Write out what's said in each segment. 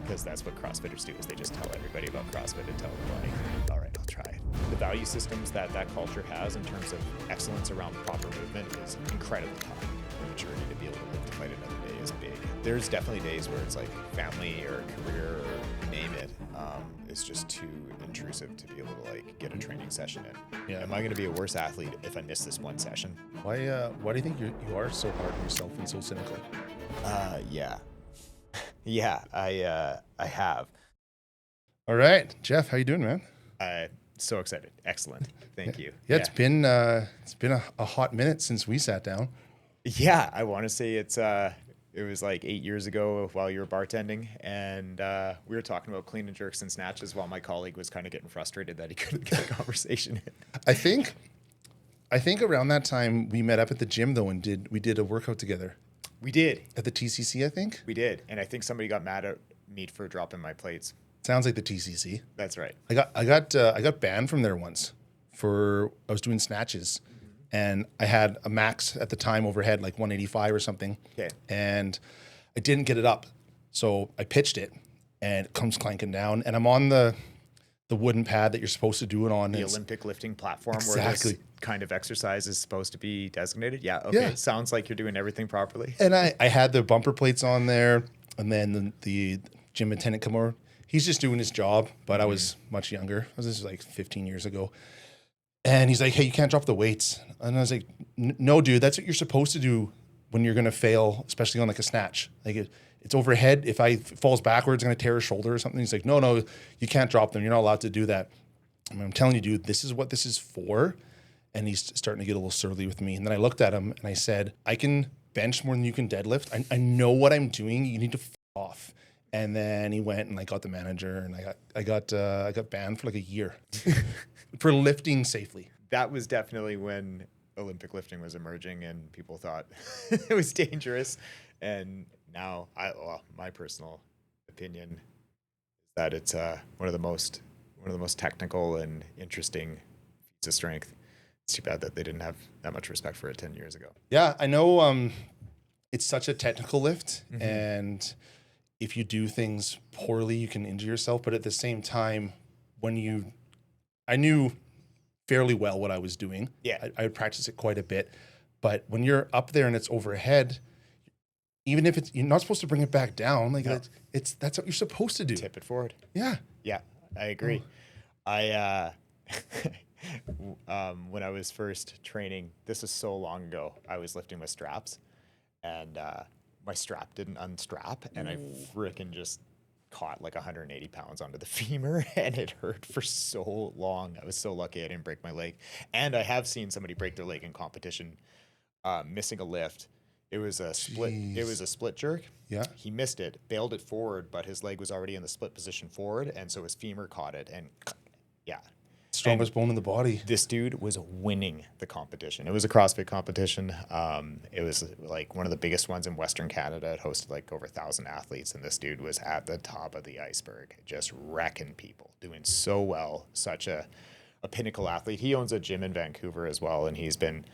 because that's what CrossFitters do, is they just tell everybody about CrossFit until they're like, all right, I'll try it. The value systems that culture has in terms of excellence around proper movement is incredibly high. The maturity to be able to live to fight another day is big. There's definitely days where it's like family or career or name it, is just too intrusive to be able to like get a training session in. Yeah. Am I going to be a worse athlete if I miss this one session? Why do you think you are so hard on yourself and so cynical? Yeah. Yeah, I have. All right, Jeff, how you doing, man? So excited. Excellent. Thank you. Yeah, it's been a hot minute since we sat down. Yeah, I want to say it was like 8 years ago while you were bartending, and we were talking about clean and jerks and snatches while my colleague was kind of getting frustrated that he couldn't get a conversation in. I think around that time we met up at the gym though, and we did a workout together. We did. At the TCC, I think. We did, and I think somebody got mad at me for dropping my plates. Sounds like the TCC. That's right. I got banned from there once I was doing snatches, and I had a max at the time overhead like 185 or something. Okay. And I didn't get it up, so I pitched it, and it comes clanking down, and I'm on the wooden pad that you're supposed to do it on. The Olympic lifting platform where Exactly. this kind of exercise is supposed to be designated. Yeah. Okay. Yeah. Sounds like you're doing everything properly. And I had the bumper plates on there, and then the gym attendant come over. He's just doing his job, but I was much younger. This was like 15 years ago. And he's like, hey, you can't drop the weights. And I was like, no, dude, that's what you're supposed to do when you're going to fail, especially on like a snatch. Like it's overhead. If it falls backwards, I'm going to tear a shoulder or something. He's like, no, you can't drop them. You're not allowed to do that. I'm telling you, dude, this is what this is for. And he's starting to get a little surly with me. And then I looked at him and I said, I can bench more than you can deadlift. I know what I'm doing. You need to off. And then he went and I got the manager, and I got banned for like a year for lifting safely. That was definitely when Olympic lifting was emerging and people thought it was dangerous. And now my personal opinion is that it's one of the most technical and interesting feats of strength. It's too bad that they didn't have that much respect for it 10 years ago. Yeah, I know it's such a technical lift, and if you do things poorly, you can injure yourself. But at the same time, I knew fairly well what I was doing. Yeah. I would practice it quite a bit. But when you're up there and it's overhead, even if you're not supposed to bring it back down, like No. that's what you're supposed to do. Tip it forward. Yeah. Yeah, I agree. I when I was first training, this is so long ago, I was lifting with straps, and my strap didn't unstrap, and I frickin' just caught like 180 pounds onto the femur, and it hurt for so long. I was so lucky I didn't break my leg. And I have seen somebody break their leg in competition, missing a lift. It was a split. Jeez. It was a split jerk. Yeah. He missed it, bailed it forward, but his leg was already in the split position forward, and so his femur caught it, and yeah. Strongest bone in the body. This dude was winning the competition. It was a CrossFit competition. It was like one of the biggest ones in Western Canada. It hosted like over 1,000 athletes, and this dude was at the top of the iceberg, just wrecking people, doing so well. Such a pinnacle athlete. He owns a gym in Vancouver as well, and he's been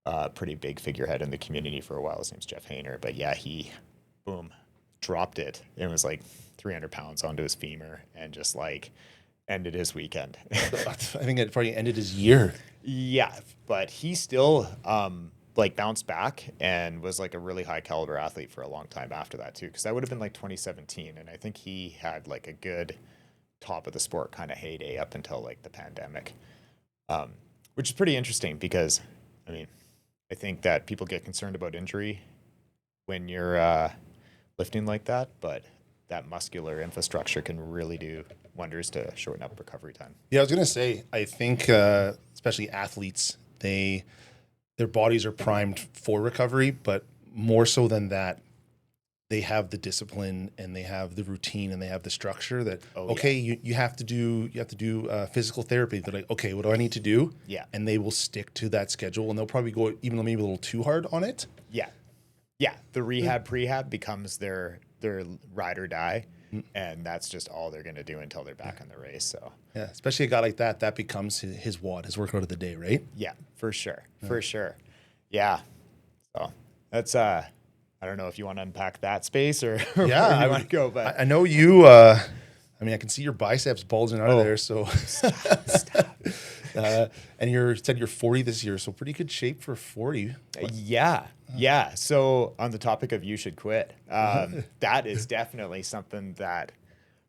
a pretty big figurehead in the community for a while. His name's Jeff Hayner. But yeah, he, boom, dropped it. It was like 300 pounds onto his femur, and just like ended his weekend. I think it probably ended his year. Yeah, but he still like bounced back and was like a really high caliber athlete for a long time after that too, because that would have been like 2017, and I think he had like a good top of the sport kind of heyday up until like the pandemic, which is pretty interesting because I mean I think that people get concerned about injury when you're lifting like that, but that muscular infrastructure can really do wonders to shorten up recovery time. Yeah, I was gonna say, I think especially athletes, their bodies are primed for recovery, but more so than that, they have the discipline and they have the routine and they have the structure that you have to do physical therapy. They're like, okay, what do I need to do? Yeah. And they will stick to that schedule, and they'll probably go even maybe a little too hard on it. Yeah. The rehab prehab becomes their ride or die. And that's just all they're going to do until they're back in the race. So Yeah, especially a guy like that becomes his workout of the day, right? yeah, for sure. Yeah. So that's, I don't know if you want to unpack that space or Yeah, where you want to go, but I know you. I mean, I can see your biceps bulging out of there. So, stop. and you said you're 40 this year, so pretty good shape for 40. Yeah. Yeah. So on the topic of you should quit, that is definitely something that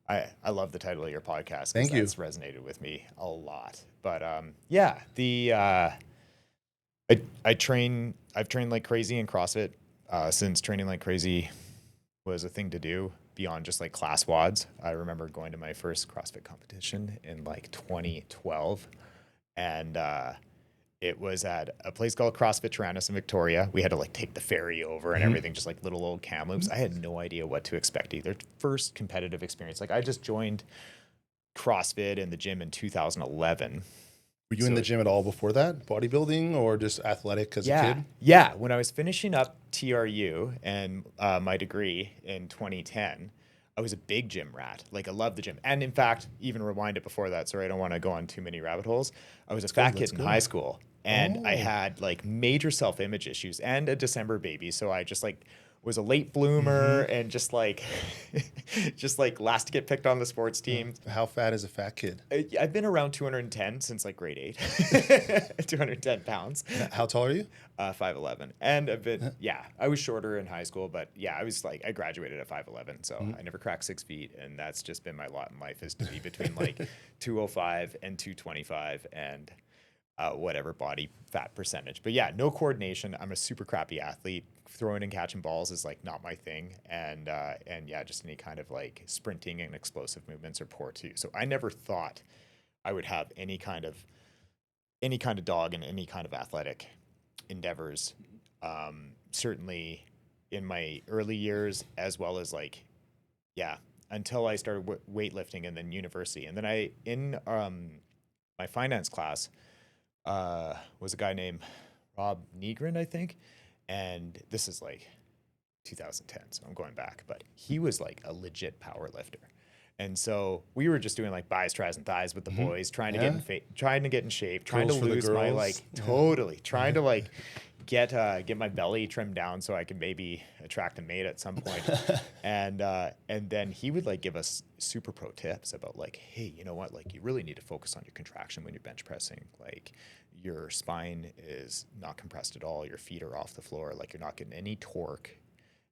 I love the title of your podcast because Thank you. that's resonated with me a lot. But yeah, I've trained like crazy in CrossFit since training like crazy was a thing to do beyond just like class wads. I remember going to my first CrossFit competition in like 2012, and it was at a place called CrossFit Tyrannus in Victoria. We had to like take the ferry over and everything, just like little old Kamloops. I had no idea what to expect either. First competitive experience. Like I just joined CrossFit in the gym in 2011. Were you in the gym at all before that? Bodybuilding or just athletic as a kid? Yeah. When I was finishing up TRU and my degree in 2010, I was a big gym rat. Like I loved the gym. And in fact, even rewind it before that. Sorry, I don't want to go on too many rabbit holes. I was a fat kid in high school and I had like major self-image issues and a December baby. So I just like was a late bloomer and just like last to get picked on the sports team. How fat is a fat kid? I've been around 210 since like grade 8. 210 pounds. How tall are you? 5'11". And a bit, I was shorter in high school, but yeah, I was like, I graduated at 5'11". So I never cracked 6 feet. And that's just been my lot in life, is to be between like 205 and 225 and whatever body fat percentage. But yeah, no coordination. I'm a super crappy athlete. Throwing and catching balls is like not my thing. And yeah, just any kind of like sprinting and explosive movements are poor too. So I never thought I would have any kind of dog in any kind of athletic endeavors. Certainly in my early years, as well as like, until I started weightlifting and then university. And then in my finance class, was a guy named Rob Negrin, I think. And this is like 2010, so I'm going back, but he was like a legit power lifter. And so we were just doing like buys, tries, and thighs with the boys, trying to get in shape, trying to lose my like trying to like get my belly trimmed down so I could maybe attract a mate at some point. And then he would like give us super pro tips about like, hey, you know what? Like you really need to focus on your contraction when you're bench pressing. Like your spine is not compressed at all. Your feet are off the floor. Like you're not getting any torque.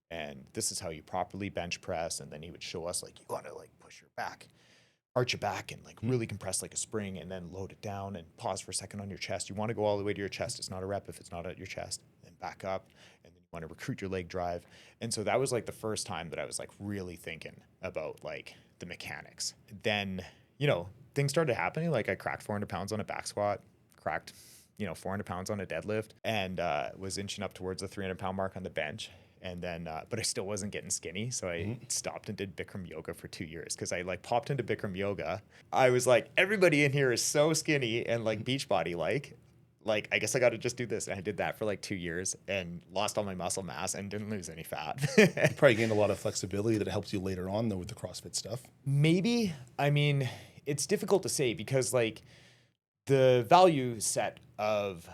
And this is how you properly bench press. And then he would show us like, you want to like push your back, arch your back and like really compress like a spring and then load it down and pause for a second on your chest. You want to go all the way to your chest. It's not a rep if it's not at your chest. Then back up and then you want to recruit your leg drive. And so that was like the first time that I was like really thinking about like the mechanics. Then, you know, things started happening. Like I cracked 400 pounds on a back squat, cracked, 400 pounds on a deadlift, and was inching up towards the 300-pound mark on the bench. And then, but I still wasn't getting skinny. So I stopped and did Bikram yoga for 2 years. Cause I like popped into Bikram yoga. I was like, everybody in here is so skinny and like beach body, like, I guess I got to just do this. And I did that for like 2 years and lost all my muscle mass and didn't lose any fat. You probably gained a lot of flexibility that helps you later on though with the CrossFit stuff. Maybe. I mean, it's difficult to say because like the value set of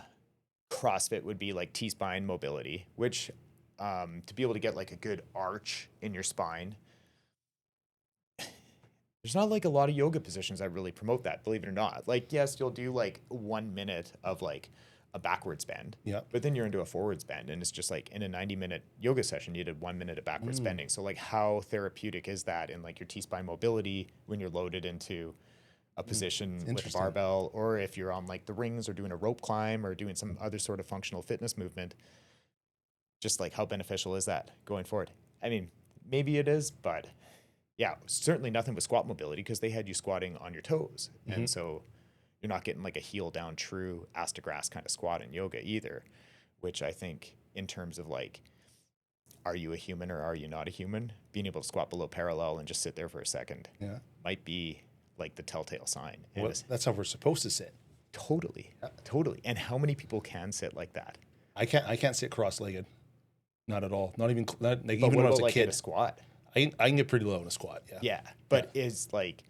CrossFit would be like T-spine mobility, which, to be able to get like a good arch in your spine, there's not like a lot of yoga positions that really promote that, believe it or not. Like, yes, you'll do like 1 minute of like a backwards bend, but then you're into a forwards bend. And it's just like in a 90-minute yoga session, you did 1 minute of backwards bending. So like how therapeutic is that in like your T-spine mobility when you're loaded into a position with a barbell, or if you're on like the rings or doing a rope climb or doing some other sort of functional fitness movement? Just like how beneficial is that going forward? I mean, maybe it is, but yeah, certainly nothing with squat mobility because they had you squatting on your toes. And so you're not getting like a heel down true ass to grass kind of squat in yoga either, which I think in terms of like, are you a human or are you not a human? Being able to squat below parallel and just sit there for a second might be like the telltale sign. Well, that's how we're supposed to sit. Totally. And how many people can sit like that? I can't sit cross-legged. Not at all. Not even like But even what when I was about a like in kid. a squat? I can get pretty low in a squat. Yeah. But is like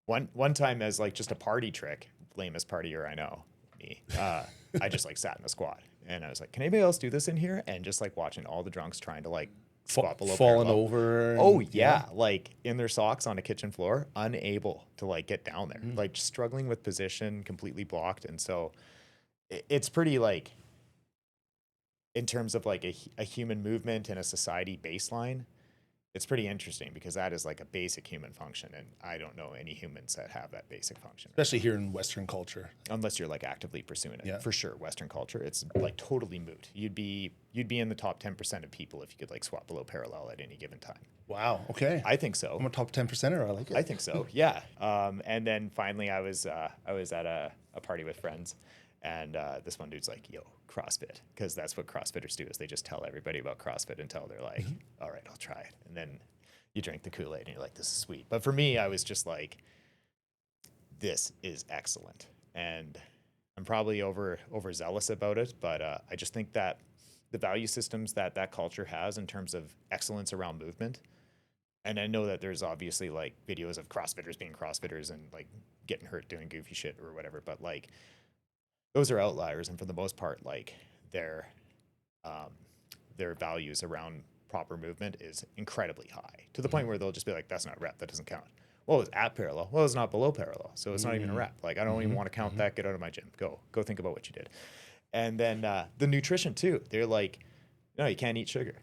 one time as like just a party trick, lamest partier I know, me, I just like sat in a squat And I was like, can anybody else do this in here? And just like watching all the drunks trying to like squat below falling parallel. over. Oh yeah, like in their socks on a kitchen floor, unable to like get down there, like struggling with position, completely blocked. And so it's pretty like, in terms of like a human movement and a society baseline, it's pretty interesting because that is like a basic human function. And I don't know any humans that have that basic function. Especially here in Western culture. Unless you're like actively pursuing it. Yeah. For sure, Western culture, it's like totally moot. You'd be in the top 10% of people if you could like squat below parallel at any given time. Wow. Okay. I think so. I'm a top 10%er. I like it. I think so. Yeah. And then finally, I was at a party with friends, and this one dude's like, "Yo, CrossFit," because that's what CrossFitters do, is they just tell everybody about CrossFit until they're like, "All right, I'll try it," and then you drink the Kool-Aid and you're like, "This is sweet." But for me, I was just like, "This is excellent," and I'm probably overzealous about it, but I just think that the value systems that culture has in terms of excellence around movement. And I know that there's obviously like videos of CrossFitters being CrossFitters and like getting hurt doing goofy shit or whatever, but like those are outliers. And for the most part, like their values around proper movement is incredibly high, to the point where they'll just be like, "That's not a rep, that doesn't count." Well, it's at parallel. Well, it's not below parallel, so it's not even a rep. Like, I don't even want to count that. Get out of my gym. Go think about what you did. And then the nutrition too. They're like, "No, you can't eat sugar,"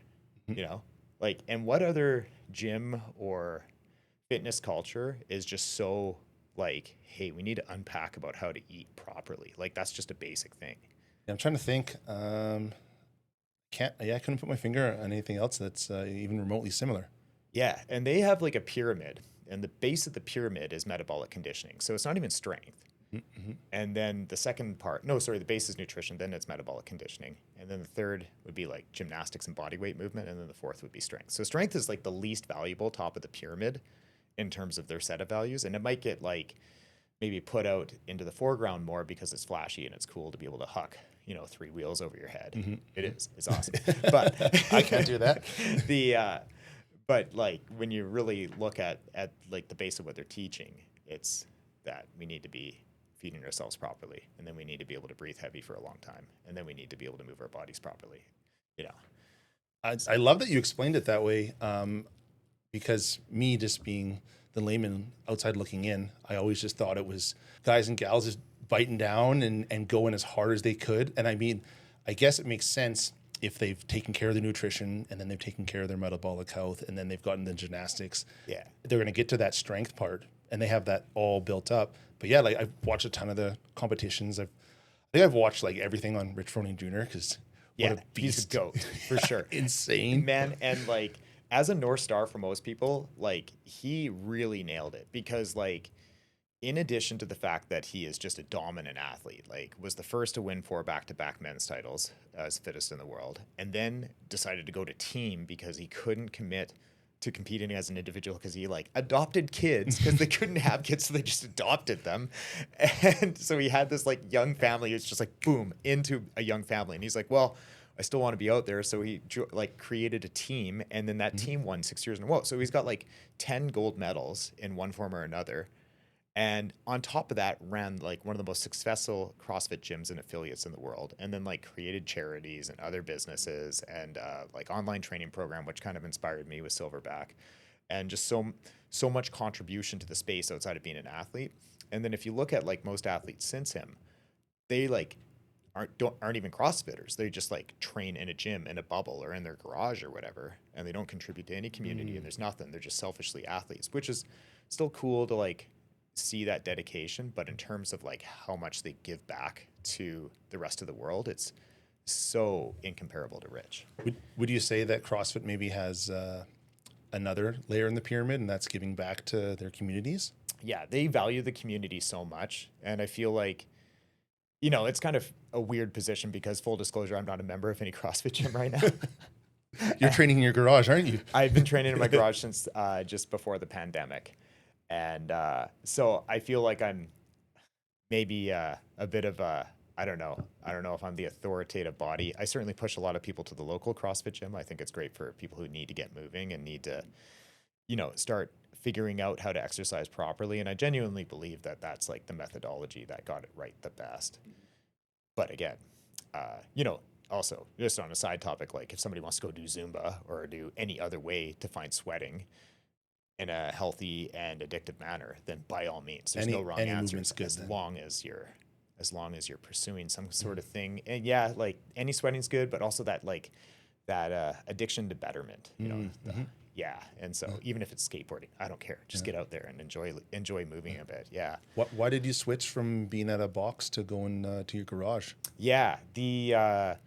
you know? Like, and what other gym or fitness culture is just so like, hey, we need to unpack about how to eat properly? Like, that's just a basic thing. I'm trying to think. I couldn't put my finger on anything else that's even remotely similar. Yeah, and they have like a pyramid, and the base of the pyramid is metabolic conditioning. So it's not even strength. And then the second part, no, sorry, the base is nutrition, then it's metabolic conditioning. And then the third would be like gymnastics and body weight movement. And then the fourth would be strength. So strength is like the least valuable top of the pyramid in terms of their set of values. And it might get like maybe put out into the foreground more because it's flashy and it's cool to be able to huck, 3 wheels over your head. It is. It's awesome. But I can't do that. But like when you really look at like the base of what they're teaching, it's that we need to be feeding ourselves properly, and then we need to be able to breathe heavy for a long time, and then we need to be able to move our bodies properly. I love that you explained it that way, because me just being the layman outside looking in, I always just thought it was guys and gals just biting down and going as hard as they could. And I mean, I guess it makes sense if they've taken care of their nutrition and then they've taken care of their metabolic health and then they've gotten the gymnastics. Yeah, they're going to get to that strength part and they have that all built up. But yeah, like I've watched a ton of the competitions. I think I've watched like everything on Rich Froning Jr. because what a beast. He's a goat for sure. Insane, man. And like as a North Star for most people, like he really nailed it, because like in addition to the fact that he is just a dominant athlete, like was the first to win 4 back-to-back men's titles as fittest in the world, and then decided to go to team because he couldn't commit to competing as an individual because he like adopted kids because they couldn't have kids, so they just adopted them. And so he had this like young family. It's just like boom into a young family, and he's like, well, I still want to be out there, so he like created a team, and then that team won 6 years in a row. So he's got like 10 gold medals in one form or another. And on top of that, ran like one of the most successful CrossFit gyms and affiliates in the world, and then like created charities and other businesses and like online training program, which kind of inspired me with Silverback, and just so much contribution to the space outside of being an athlete. And then if you look at like most athletes since him, they like aren't even CrossFitters. They just like train in a gym in a bubble or in their garage or whatever, and they don't contribute to any community. And there's nothing. They're just selfishly athletes, which is still cool to like see that dedication, but in terms of like how much they give back to the rest of the world, it's so incomparable to Rich. Would you say that CrossFit maybe has another layer in the pyramid, and that's giving back to their communities? Yeah, they value the community so much, and I feel like it's kind of a weird position because, full disclosure, I'm not a member of any CrossFit gym right now. You're training in your garage, aren't you? I've been training in my garage since just before the pandemic. And so I feel like I'm maybe a bit of a, I don't know if I'm the authoritative body. I certainly push a lot of people to the local CrossFit gym. I think it's great for people who need to get moving and need to, start figuring out how to exercise properly. And I genuinely believe that that's like the methodology that got it right the best. But again, also, just on a side topic, like if somebody wants to go do Zumba or do any other way to find sweating in a healthy and addictive manner, then by all means, there's no wrong any answers movement's good as then. long as you're pursuing some sort of thing. And yeah, like any sweating's good, but also that like that addiction to betterment, you know. Yeah, and so even if it's skateboarding, I don't care. Just get out there and enjoy moving a bit. Yeah. Why did you switch from being at a box to going to your garage? Yeah, it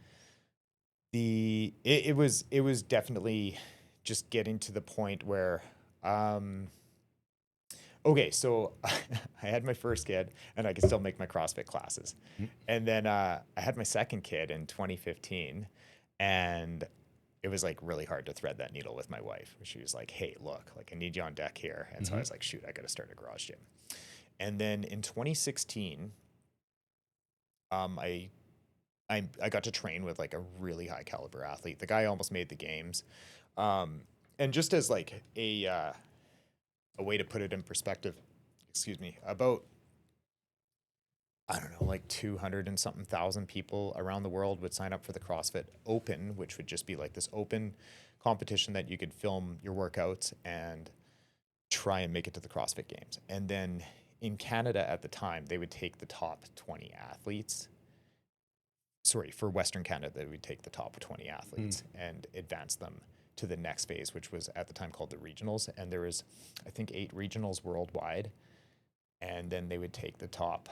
was definitely just getting to the point where okay, so I had my first kid and I could still make my CrossFit classes. And then I had my second kid in 2015, and it was like really hard to thread that needle with my wife. She was like, "Hey, look, like I need you on deck here." And so I was like, "Shoot, I got to start a garage gym." And then in 2016, I I got to train with like a really high caliber athlete. The guy almost made the games. And just as like a way to put it in perspective, excuse me, about I don't know, like 200 and something thousand people around the world would sign up for the CrossFit Open, which would just be like this open competition that you could film your workouts and try and make it to the CrossFit Games. And then in Canada at the time, they would take the top 20 athletes. Sorry, for Western Canada, they would take the top 20 athletes and advance them to the next phase, which was at the time called the regionals. And there was, I think, 8 regionals worldwide. And then they would take the top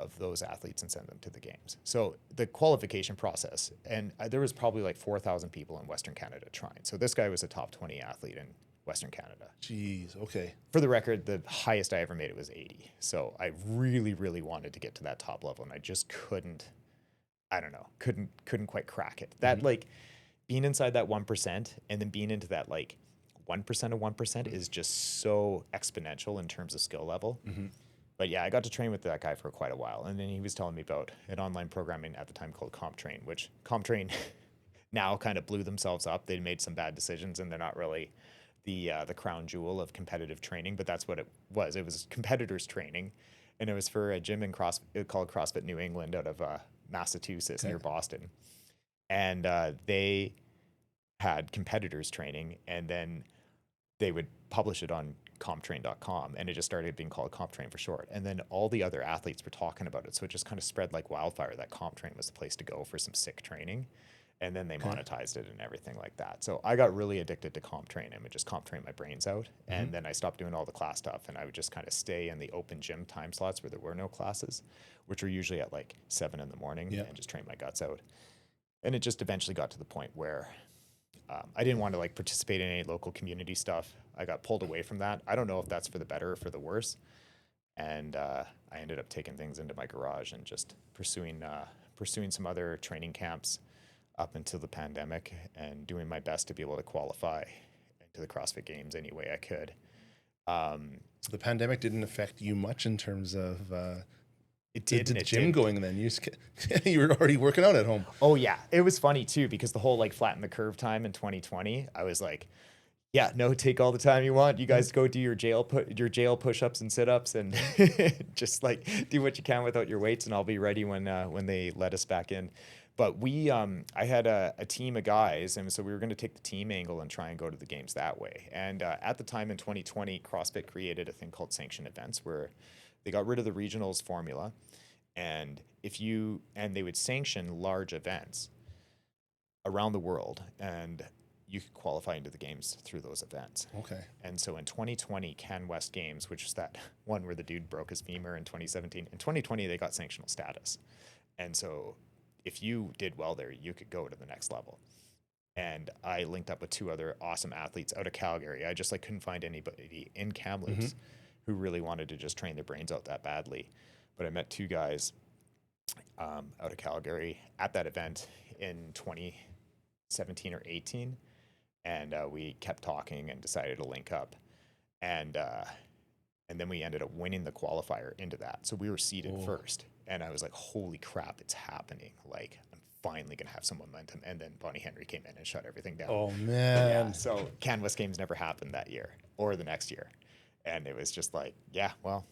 of those athletes and send them to the games. So the qualification process, and there was probably like 4,000 people in Western Canada trying. So this guy was a top 20 athlete in Western Canada. Jeez, okay. For the record, the highest I ever made it was 80. So I really, really wanted to get to that top level, and I just couldn't. I don't know, couldn't quite crack it. That like being inside that 1% and then being into that like 1% of 1% is just so exponential in terms of skill level. But yeah, I got to train with that guy for quite a while. And then he was telling me about an online programming at the time called CompTrain, which CompTrain now kind of blew themselves up. They made some bad decisions and they're not really the crown jewel of competitive training, but that's what it was. It was competitors training, and it was for a gym in called CrossFit New England out of Massachusetts near Boston. And they had competitors training, and then they would publish it on comptrain.com, and it just started being called CompTrain for short. And then all the other athletes were talking about it, so it just kind of spread like wildfire that CompTrain was the place to go for some sick training. And then they monetized it and everything like that. So I got really addicted to CompTrain and would just CompTrain my brains out. And then I stopped doing all the class stuff, and I would just kind of stay in the open gym time slots where there were no classes, which were usually at like 7 in the morning, and just train my guts out. And it just eventually got to the point where I didn't want to like participate in any local community stuff. I got pulled away from that. I don't know if that's for the better or for the worse. And I ended up taking things into my garage and just pursuing some other training camps up until the pandemic, and doing my best to be able to qualify into the CrossFit Games any way I could. So the pandemic didn't affect you much in terms of It did. the gym going then. You were already working out at home. Oh yeah, it was funny too, because the whole like flatten the curve time in 2020, I was like, yeah, no, take all the time you want. You guys go do your jail push-ups and sit-ups, and just like do what you can without your weights, and I'll be ready when they let us back in. But I had a team of guys, and so we were going to take the team angle and try and go to the games that way. And at the time in 2020, CrossFit created a thing called sanctioned events, where they got rid of the regionals formula, and they would sanction large events around the world, and you could qualify into the games through those events. Okay. And so in 2020, Can West Games, which was that one where the dude broke his femur in 2017, in 2020 they got sanctional status. And so if you did well there, you could go to the next level. And I linked up with 2 other awesome athletes out of Calgary. I just like couldn't find anybody in Kamloops who really wanted to just train their brains out that badly. But I met 2 guys out of Calgary at that event in 2017 or 18. And we kept talking and decided to link up. And then we ended up winning the qualifier into that. So we were seeded first. And I was like, holy crap, it's happening. Like, I'm finally going to have some momentum. And then Bonnie Henry came in and shut everything down. Oh, man. Yeah, so Can West Games never happened that year or the next year. And it was just like, yeah, well,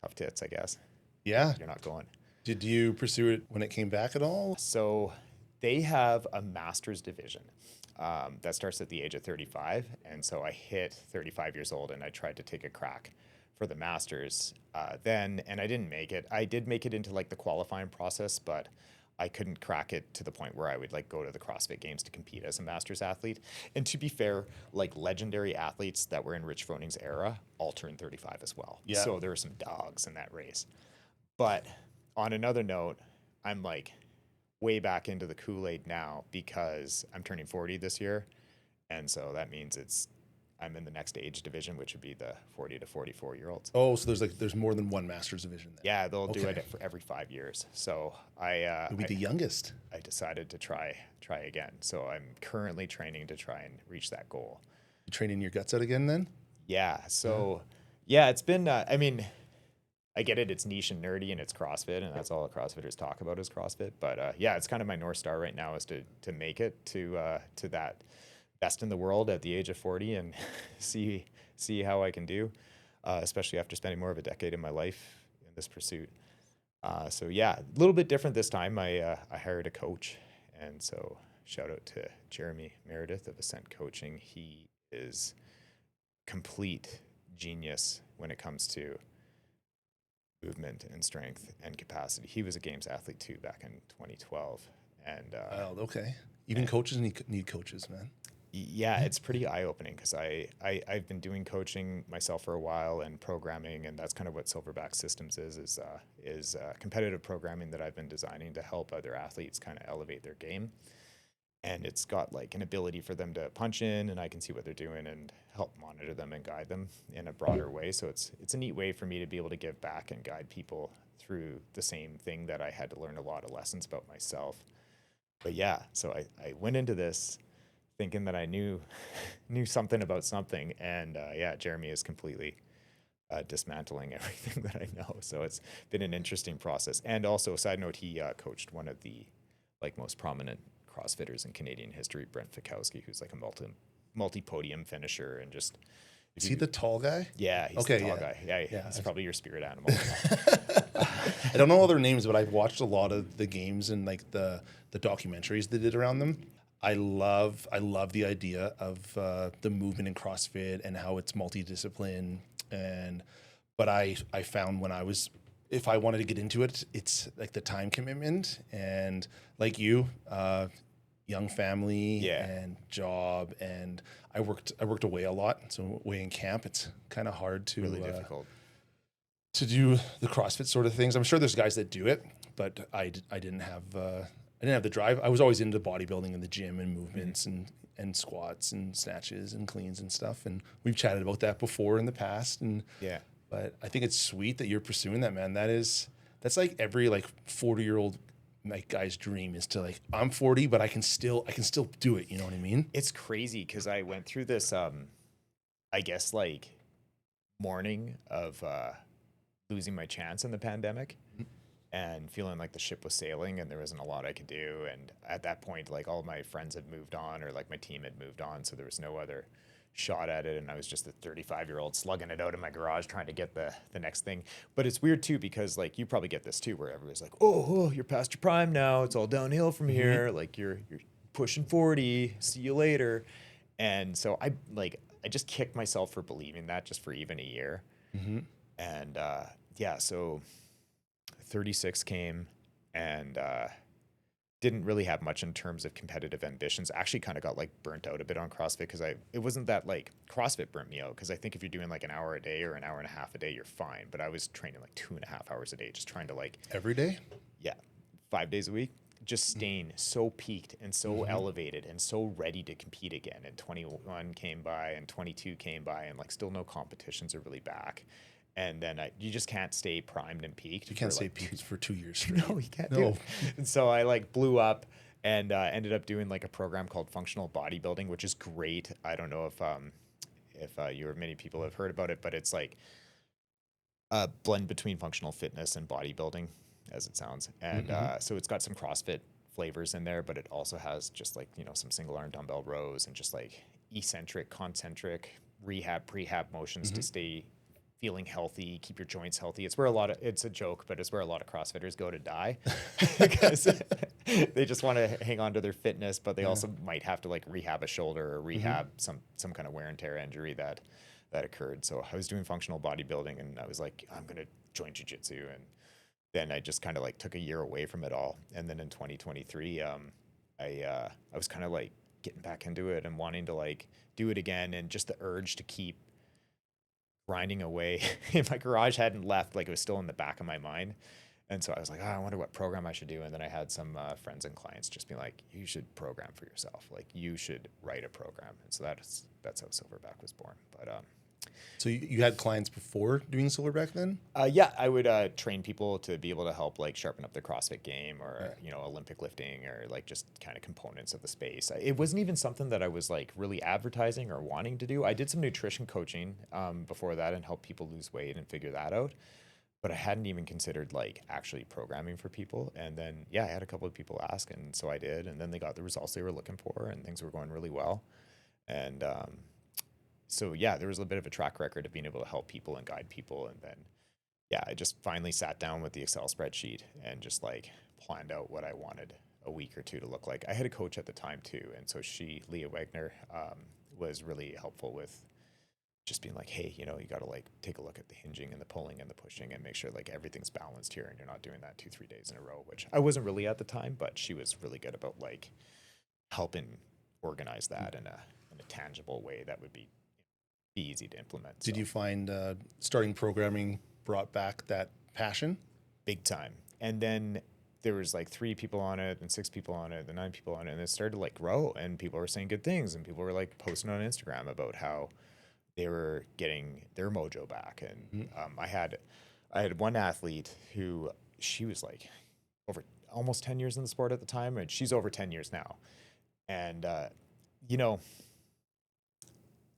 tough tits, I guess. Yeah. You're not going. Did you pursue it when it came back at all? So They have a master's division that starts at the age of 35. And so I hit 35 years old and I tried to take a crack for the masters then, and I didn't make it. I did make it into like the qualifying process, but I couldn't crack it to the point where I would like go to the CrossFit Games to compete as a masters athlete. And to be fair, like legendary athletes that were in Rich Froning's era all turned 35 as well. Yeah. So there were some dogs in that race. But on another note, I'm like way back into the Kool-Aid now because I'm turning 40 this year. And so that means I'm in the next age division, which would be the 40 to 44 year olds. Oh, so there's more than one master's division then. Yeah, they'll do it for every 5 years. So You'll be the youngest. I decided to try again. So I'm currently training to try and reach that goal. You training your guts out again then? Yeah. So yeah, it's been. I mean, I get it. It's niche and nerdy, and it's CrossFit, and that's all the CrossFitters talk about is CrossFit. But yeah, it's kind of my North Star right now is to make it to that best in the world at the age of 40 and see how I can do, especially after spending more of a decade in my life in this pursuit. So yeah, a little bit different this time. I hired a coach, and so shout out to Jeremy Meredith of Ascent Coaching. He is complete genius when it comes to movement and strength and capacity. He was a games athlete too back in 2012. And okay. Even coaches need coaches, man. Yeah, it's pretty eye-opening because I've been doing coaching myself for a while and programming, and that's kind of what Silverback Systems is competitive programming that I've been designing to help other athletes kind of elevate their game. And it's got like an ability for them to punch in, and I can see what they're doing and help monitor them and guide them in a broader way. So it's a neat way for me to be able to give back and guide people through the same thing that I had to learn a lot of lessons about myself. But yeah, so I went into this thinking that I knew something about something, and yeah, Jeremy is completely dismantling everything that I know. So it's been an interesting process. And also, side note, he coached one of the like most prominent CrossFitters in Canadian history, Brent Fikowski, who's like a multi-podium finisher, and just. Is he the tall guy? Yeah, he's the tall guy. Yeah, he's probably your spirit animal. I don't know other names, but I've watched a lot of the games and like the documentaries they did around them. I love the idea of the movement in CrossFit and how it's multidiscipline. But I found if I wanted to get into it, it's like the time commitment and like you, young family and job, and I worked away a lot. So away in camp, it's kind of hard to really difficult to do the CrossFit sort of things. I'm sure there's guys that do it, but I didn't have the drive. I was always into bodybuilding and the gym and movements and squats and snatches and cleans and stuff. And we've chatted about that before in the past. And yeah, but I think it's sweet that you're pursuing that, man. That's like every like 40-year-old like guy's dream is to like, I'm 40, but I can still do it. You know what I mean? It's crazy because I went through this, I guess like morning of losing my chance in the pandemic. And feeling like the ship was sailing and there wasn't a lot I could do. And at that point, like all my friends had moved on, or like my team had moved on. So there was no other shot at it. And I was just the 35-year-old slugging it out in my garage trying to get the next thing. But it's weird too, because like you probably get this too, where everybody's like, oh, you're past your prime now. It's all downhill from here. Like you're pushing 40. See you later. And so I just kicked myself for believing that just for even a year. And yeah, so 36 came and didn't really have much in terms of competitive ambitions. Actually kind of got like burnt out a bit on CrossFit because it wasn't that like CrossFit burnt me out, because I think if you're doing like an hour a day or an hour and a half a day, you're fine. But I was training like 2.5 hours a day, just trying to like every day. Yeah, 5 days a week, just staying so peaked and so elevated and so ready to compete again. And 21 came by and 22 came by, and like still no competitions are really back. And then you just can't stay primed and peaked. You can't stay peaked for 2 years straight. No, you can't do it. And so I like blew up and ended up doing like a program called functional bodybuilding, which is great. I don't know if you or many people have heard about it, but it's like a blend between functional fitness and bodybuilding, as it sounds. And so it's got some CrossFit flavors in there, but it also has just like, some single arm dumbbell rows and just like eccentric, concentric, rehab, prehab motions to stay feeling healthy, keep your joints healthy. It's a joke, but it's where a lot of CrossFitters go to die. they just want to hang on to their fitness, but they also might have to like rehab a shoulder or rehab some kind of wear and tear injury that occurred. So I was doing functional bodybuilding, and I was like, I'm gonna join jiu-jitsu, and then I just kind of like took a year away from it all. And then in 2023, I was kind of like getting back into it and wanting to like do it again, and just the urge to keep grinding away in my garage hadn't left. Like, it was still in the back of my mind. And so I was like, oh, I wonder what program I should do. And then I had some friends and clients just be like, you should program for yourself. Like, you should write a program. And so that's how Silverback was born. But So you had clients before doing Silverback then? yeah, I would train people to be able to help like sharpen up their CrossFit game, or Olympic lifting, or like just kind of components of the space. It wasn't even something that I was like really advertising or wanting to do. I did some nutrition coaching before that and help people lose weight and figure that out. But I hadn't even considered like actually programming for people. And then, yeah, I had a couple of people ask, and so I did. And then they got the results they were looking for, and things were going really well. And so, yeah, there was a bit of a track record of being able to help people and guide people. And then, yeah, I just finally sat down with the Excel spreadsheet and just like planned out what I wanted a week or two to look like. I had a coach at the time too. And so Leah Wagner, was really helpful with just being like, hey, you got to like take a look at the hinging and the pulling and the pushing and make sure like everything's balanced here and you're not doing that 2-3 days in a row, which I wasn't really at the time, but she was really good about like helping organize that in a tangible way that would be easy to implement. Did you find starting programming brought back that passion? Big time. And then there was like 3 people on it, and 6 people on it, and 9 people on it, and it started to like grow, and people were saying good things, and people were like posting on Instagram about how they were getting their mojo back. And I had one athlete who, she was like over almost 10 years in the sport at the time, and she's over 10 years now. And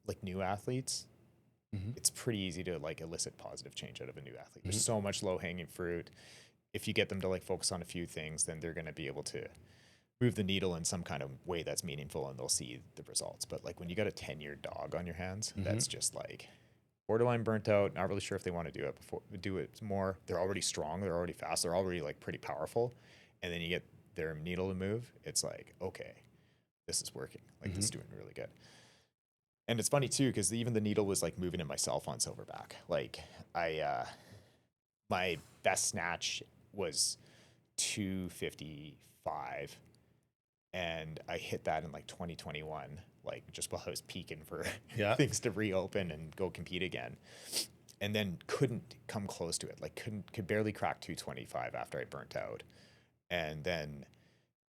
like new athletes, it's pretty easy to like elicit positive change out of a new athlete. There's so much low hanging fruit. If you get them to like focus on a few things, then they're going to be able to move the needle in some kind of way that's meaningful, and they'll see the results. But like when you got a 10-year dog on your hands, that's just like borderline burnt out, not really sure if they want to do it more. They're already strong, they're already fast, they're already like pretty powerful. And then you get their needle to move, it's like, okay, this is working. Like this is doing really good. And it's funny too, because even the needle was like moving in myself on Silverback. Like my best snatch was 255. And I hit that in like 2021, like just while I was peaking for things to reopen and go compete again. And then couldn't come close to it. Like could barely crack 225 after I burnt out. And then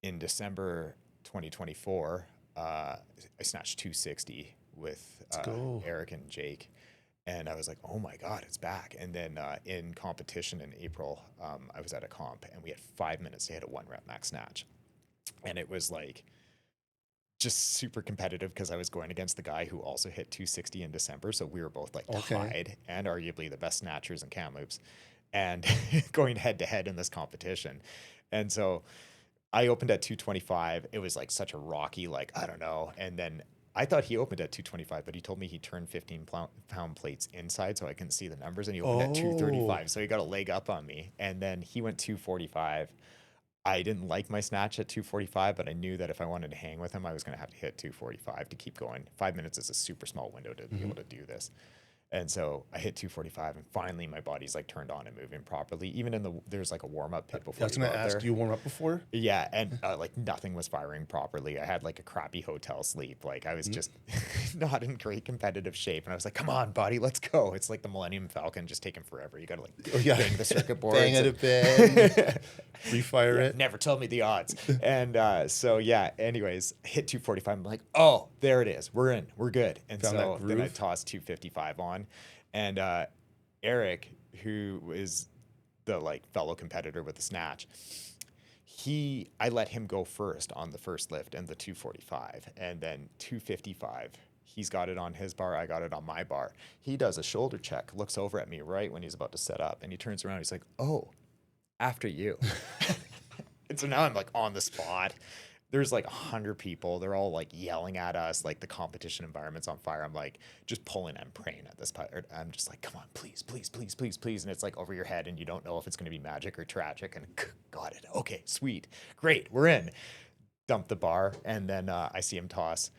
in December 2024, I snatched 260 with Eric and Jake. And I was like, oh my God, it's back. And then in competition in April, I was at a comp, and we had 5 minutes to hit a 1-rep max snatch. And it was like just super competitive because I was going against the guy who also hit 260 in December. So we were both like tied and arguably the best snatchers in Kamloops, and going head to head in this competition. And so I opened at 225. It was like such a rocky, like, I don't know. And then I thought he opened at 225, but he told me he turned 15-pound plates inside, so I couldn't see the numbers. And he opened at 235. So he got a leg up on me. And then he went 245. I didn't like my snatch at 245, but I knew that if I wanted to hang with him, I was going to have to hit 245 to keep going. 5 minutes is a super small window to be able to do this. And so I hit 245, and finally my body's like turned on and moving properly. Even there's like a warm up pit before. I was going to ask, do you warm up before? Yeah, and like nothing was firing properly. I had like a crappy hotel sleep. Like I was just not in great competitive shape, and I was like, "Come on, body, let's go!" It's like the Millennium Falcon, just taking forever. You got to like bang the circuit boards, bang it a bit, refire it. Never tell me the odds. And so yeah. Anyways, hit 245. I'm like, oh, there it is. We're in. We're good. And so then I tossed 255 on. And Eric, who is the like fellow competitor with the snatch, I let him go first on the first lift and the 245, and then 255. He's got it on his bar. I got it on my bar. He does a shoulder check, looks over at me right when he's about to set up, and he turns around. He's like, "Oh, after you." And so now I'm like on the spot. there's like 100 people. They're all like yelling at us. Like the competition environment's on fire. I'm like just pulling and praying at this part. I'm just like, come on, please, please, please, please, please. And it's like over your head and you don't know if it's going to be magic or tragic. And got it. Okay, sweet. Great. We're in. Dump the bar. And then I see him toss.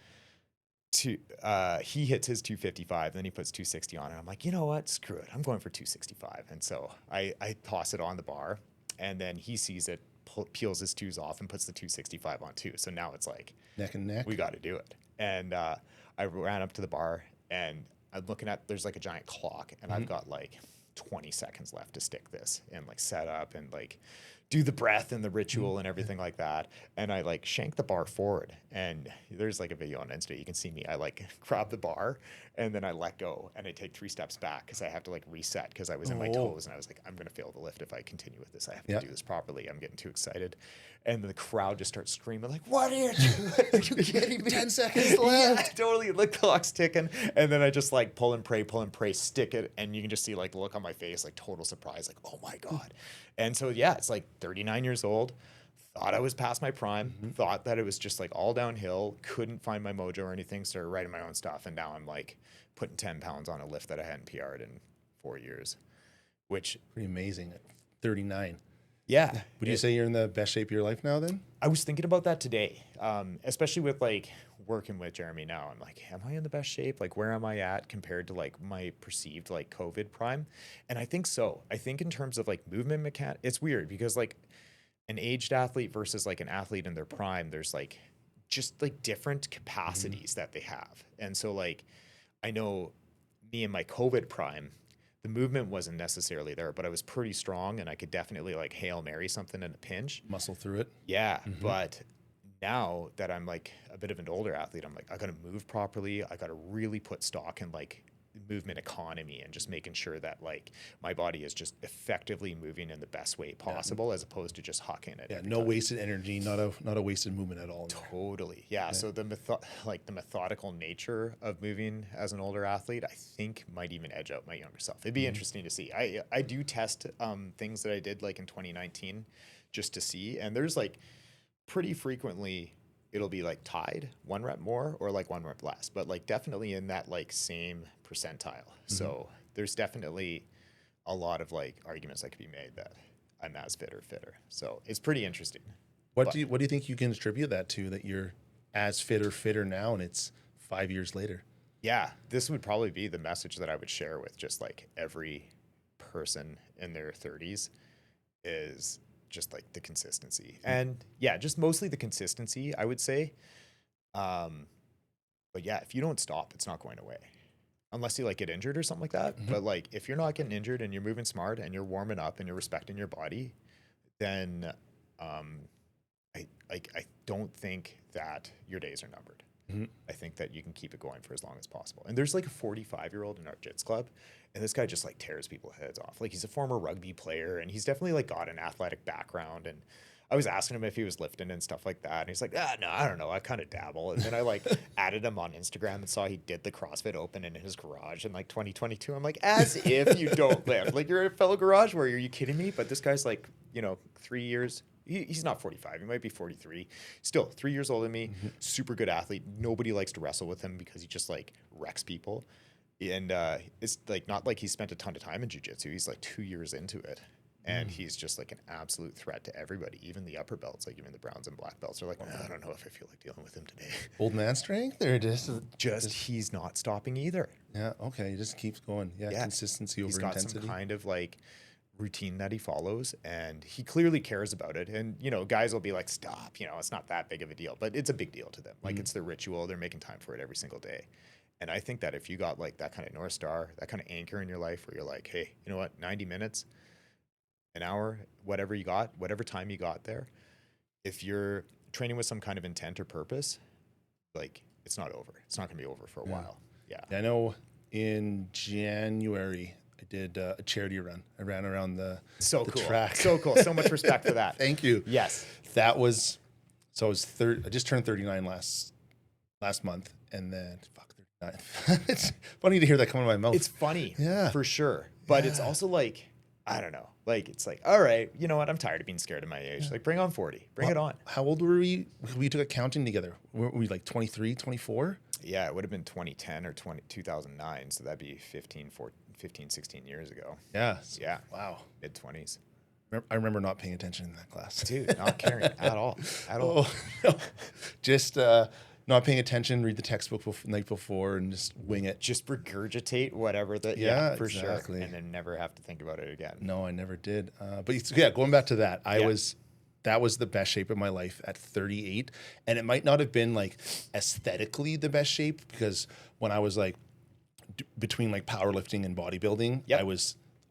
He hits his 255, then he puts 260 on it. I'm like, you know what? Screw it. I'm going for 265. And so I toss it on the bar, and then he sees it, peels his twos off, and puts the 265 on too. So now it's like Neck and neck. we got to do it. And I ran up to the bar, and I'm looking at, there's like a giant clock, and I've got like 20 seconds left to stick this and like set up and like do the breath and the ritual and everything like that. And I like shank the bar forward, and there's like a video on Insta. You can see me. I like grab the bar and then I let go and I take 3 steps back because I have to like reset because I was in my toes and I was like, I'm going to fail the lift if I continue with this. I have to do this properly. I'm getting too excited. And the crowd just starts screaming like, what are you doing? Are you kidding me? 10 seconds left. Yeah, totally. The clock's ticking. And then I just like pull and pray, stick it. And you can just see like the look on my face, like total surprise, like, oh my God. And so, yeah, it's like 39 years old, thought I was past my prime, thought that it was just like all downhill, couldn't find my mojo or anything, started writing my own stuff. And now I'm like putting 10 pounds on a lift that I hadn't PR'd in 4 years, which. Pretty amazing at 39. Yeah. Would you say you're in the best shape of your life now then? I was thinking about that today, especially with like working with Jeremy now. I'm like, am I in the best shape? Like, where am I at compared to like my perceived like COVID prime? And I think so. I think in terms of like movement mechanics, it's weird because like an aged athlete versus like an athlete in their prime, there's like just like different capacities that they have. And so like, I know me in my COVID prime, the movement wasn't necessarily there, but I was pretty strong and I could definitely like Hail Mary something in a pinch. Muscle through it. Yeah. But now that I'm like a bit of an older athlete, I'm like, I got to move properly. I got to really put stock in like movement economy and just making sure that like my body is just effectively moving in the best way possible as opposed to just hucking it. Yeah. No wasted energy, not a wasted movement at all. Totally. Yeah. So the methodical nature of moving as an older athlete, I think might even edge out my younger self. It'd be interesting to see. I do test things that I did like in 2019 just to see. And there's like pretty frequently it'll be like tied 1 rep more or like 1 rep less, but like definitely in that like same percentile. So there's definitely a lot of like arguments that could be made that I'm as fit or fitter. So it's pretty interesting. What do you think you can attribute that to, that you're as fit or fitter now and it's 5 years later? Yeah, this would probably be the message that I would share with just like every person in their 30s is just like the consistency. And yeah, just mostly the consistency, I would say. But yeah, if you don't stop, it's not going away. Unless you like get injured or something like that. But like if you're not getting injured and you're moving smart and you're warming up and you're respecting your body, then I don't think that your days are numbered. I think that you can keep it going for as long as possible. And there's like a 45-year-old in our Jits club, and this guy just like tears people's heads off. Like he's a former rugby player, and he's definitely like got an athletic background. And I was asking him if he was lifting and stuff like that. And he's like, no, I don't know. I kind of dabble. And then I like added him on Instagram and saw he did the CrossFit Open in his garage in like 2022. I'm like, as if you don't lift. Like you're a fellow garage warrior. Are you kidding me? But this guy's like, 3 years. He's not 45. He might be 43. Still 3 years older than me. Super good athlete. Nobody likes to wrestle with him because he just like wrecks people. And it's like not like he spent a ton of time in jiu-jitsu. He's like 2 years into it. And he's just like an absolute threat to everybody, even the upper belts, like even the browns and black belts are like, I don't know if I feel like dealing with him today. Old man strength or just He's not stopping either. Yeah. Okay. He just keeps going. Yeah. Consistency over intensity. He's got some kind of like routine that he follows, and he clearly cares about it. And guys will be like, stop, it's not that big of a deal, but it's a big deal to them. Like it's their ritual. They're making time for it every single day. And I think that if you got like that kind of North Star, that kind of anchor in your life where you're like, hey, you know what, 90 minutes, an hour, whatever you got, whatever time you got there, if you're training with some kind of intent or purpose, like it's not over. It's not going to be over for a while. Yeah. I know in January, I did a charity run. I ran around the track. So cool. So much respect for that. Thank you. Yes. That was, so I was I just turned 39 last month, and then 39. It's funny to hear that come out of my mouth. It's funny. Yeah. For sure. But it's also like, I don't know. Like, it's like, all right, you know what? I'm tired of being scared at my age. Like, bring on 40. Bring it on. How old were we? We took accounting together. Were we like 23, 24? Yeah, it would have been 2010 or 2009. So that'd be 15, 16 years ago. Yeah. Yeah. Wow. Mid 20s. I remember not paying attention in that class. Dude, not caring at all. At all. No. Just not paying attention, read the textbook the night before and just wing it. Just regurgitate whatever that, Yeah, for exactly. sure. And then never have to think about it again. No, I never did. But going back to that, that was the best shape of my life at 38. And it might not have been like aesthetically the best shape because when I was like between like powerlifting and bodybuilding, Yep.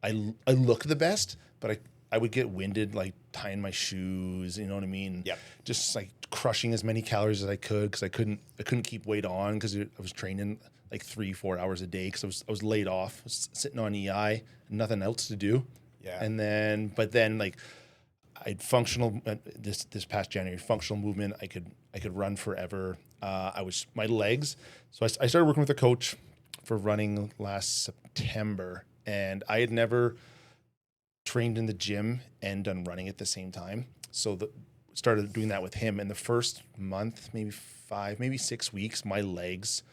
I look the best, but I would get winded like tying my shoes, you know what I mean? Yep. Just like crushing as many calories as I could because I couldn't keep weight on because I was training like 3-4 hours a day because I was laid off, I was sitting on EI, nothing else to do. Yeah. And but then like I'd functional this past January, functional movement. I could run forever. My legs. So I started working with a coach for running last September, and I had never trained in the gym and done running at the same time. So started doing that with him. And the first month, maybe 5, maybe 6 weeks, my legs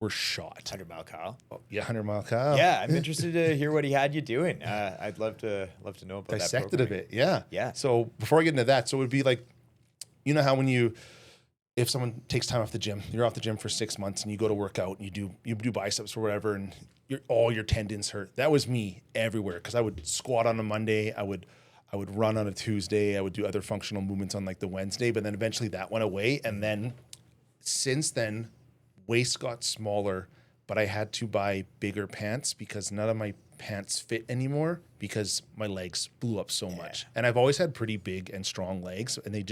were shot. 100-mile Kyle. Oh, yeah, 100-mile Kyle. Yeah, I'm interested to hear what he had you doing. I'd love to know about Dissected that a bit, yeah. Yeah. So before I get into that, so it would be like, you know how if someone takes time off the gym, you're off the gym for 6 months and you go to work out and you do biceps or whatever and all your tendons hurt. That was me everywhere because I would squat on a Monday, I would run on a Tuesday, I would do other functional movements on like the Wednesday, but then eventually that went away. And then since then, waist got smaller, but I had to buy bigger pants because none of my pants fit anymore because my legs blew up so much. And I've always had pretty big and strong legs, and they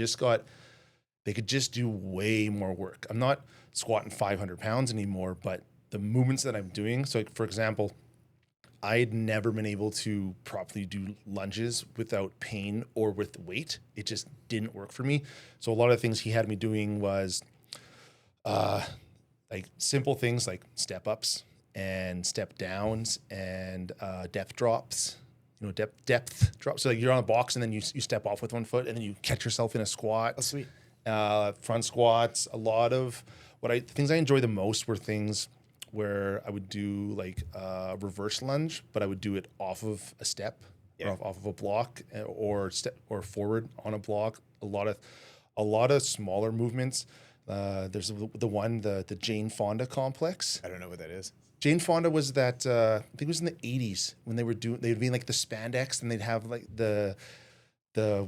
could just do way more work. I'm not squatting 500 pounds anymore, but the movements that I'm doing, so like for example, I'd never been able to properly do lunges without pain or with weight. It just didn't work for me. So a lot of the things he had me doing was like simple things like step ups and step downs and depth drops, depth drops. So like you're on a box and then you step off with one foot and then you catch yourself in a squat. Oh, sweet. Front squats. A lot of things I enjoy the most were things where I would do like reverse lunge, but I would do it off of a step or off of a block or forward on a block. A lot of smaller movements. There's the Jane Fonda complex. I don't know what that is. Jane Fonda was that I think it was in the 80s when they'd be in like the spandex and they'd have like the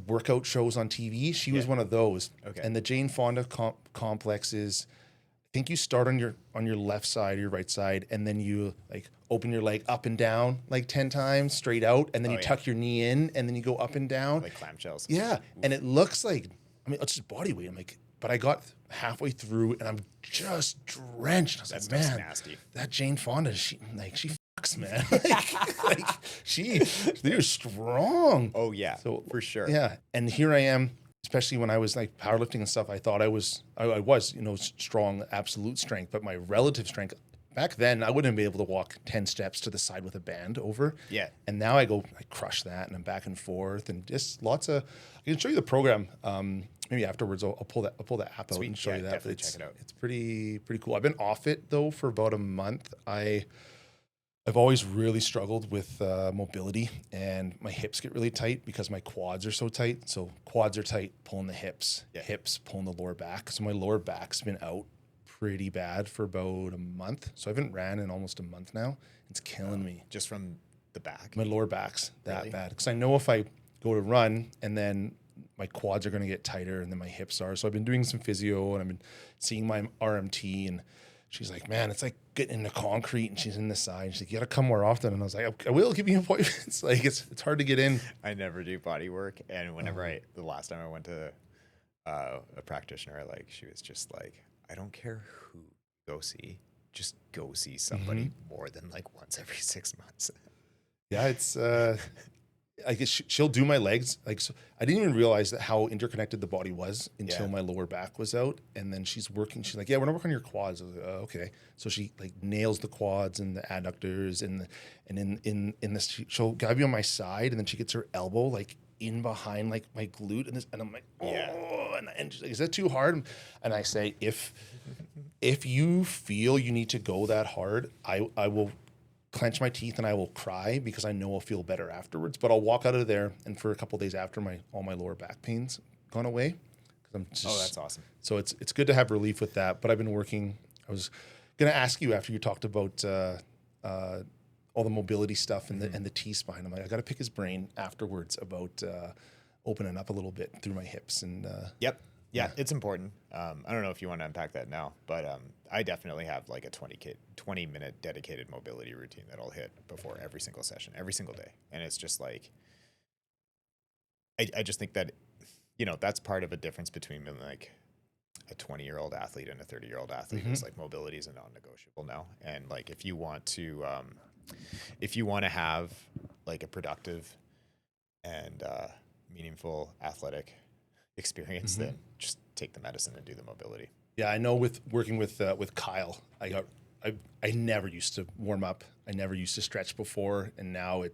workout shows on TV. She was one of those. Okay. And the Jane Fonda complex is, I think you start on your left side, your right side, and then you like open your leg up and down like 10 times straight out, and then you tuck your knee in, and then you go up and down. Like clamshells. Yeah. And it looks like, it's just body weight. I'm like, but I got halfway through and I'm just drenched. I was like, man, nasty. that Jane Fonda, she fucks, man. They were strong. Oh yeah, So for sure. Yeah. And here I am, especially when I was like powerlifting and stuff, I thought I was strong, absolute strength, but my relative strength back then, I wouldn't be able to walk 10 steps to the side with a band over. Yeah. And now I crush that and I'm back and forth and just lots of, I can show you the program. Maybe afterwards I'll pull that app out and show you that. Definitely But check it out. It's pretty cool. I've been off it though for about a month. I've always really struggled with mobility, and my hips get really tight because my quads are so tight. So quads are tight, pulling the hips, hips pulling the lower back. So my lower back's been out pretty bad for about a month. So I haven't ran in almost a month now. It's killing me. Just from the back. My lower back's that Really? bad because I know if I go to run and then my quads are going to get tighter and then my hips are. So I've been doing some physio and I've been seeing my RMT, and she's like, man, it's like getting into concrete, and she's in the side. She's like, you got to come more often. And I was like, I will give you appointments. Like it's hard to get in. I never do body work, and whenever the last time I went to a practitioner, like she was just like, I don't care who you go see, just go see somebody more than like once every 6 months. Yeah, it's I guess she'll do my legs. Like, so I didn't even realize that how interconnected the body was until my lower back was out. And then she's working. She's like, yeah, we're gonna work on your quads. I was like, oh, okay. So she like nails the quads and the adductors and in this, she'll have you on my side, and then she gets her elbow like in behind like my glute, and I'm like, oh, and she's like, is that too hard? And I say, if you feel you need to go that hard, I will clench my teeth and I will cry because I know I'll feel better afterwards. But I'll walk out of there, and for a couple of days after, all my lower back pain's gone away. I'm just, that's awesome. So it's good to have relief with that. But I've been working. I was gonna ask you after you talked about all the mobility stuff and the T-spine. I'm like, I got to pick his brain afterwards about opening up a little bit through my hips and. Yeah, it's important. I don't know if you want to unpack that now, but I definitely have like a 20-minute dedicated mobility routine that I'll hit before every single session, every single day. And it's just like, I just think that, that's part of a difference between like a 20-year-old athlete and a 30-year-old athlete. Is like mobility is a non-negotiable now. And like, if you want to have like a productive and meaningful athletic experience, then just take the medicine and do the mobility. Yeah, I know with working with Kyle, I never used to warm up. I never used to stretch before, and now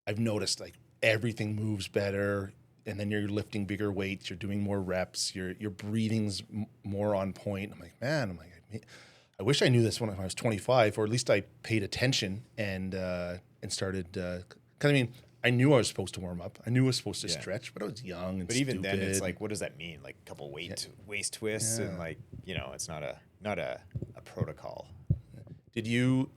I've noticed like everything moves better, and then you're lifting bigger weights, you're doing more reps, your breathing's more on point. I'm like, I wish I knew this when I was 25, or at least I paid attention and started. Because I mean, I knew I was supposed to warm up. I knew I was supposed to stretch, but I was young and But even then, it's like, what does that mean? Like a couple waist twists and like, it's not a protocol. Did you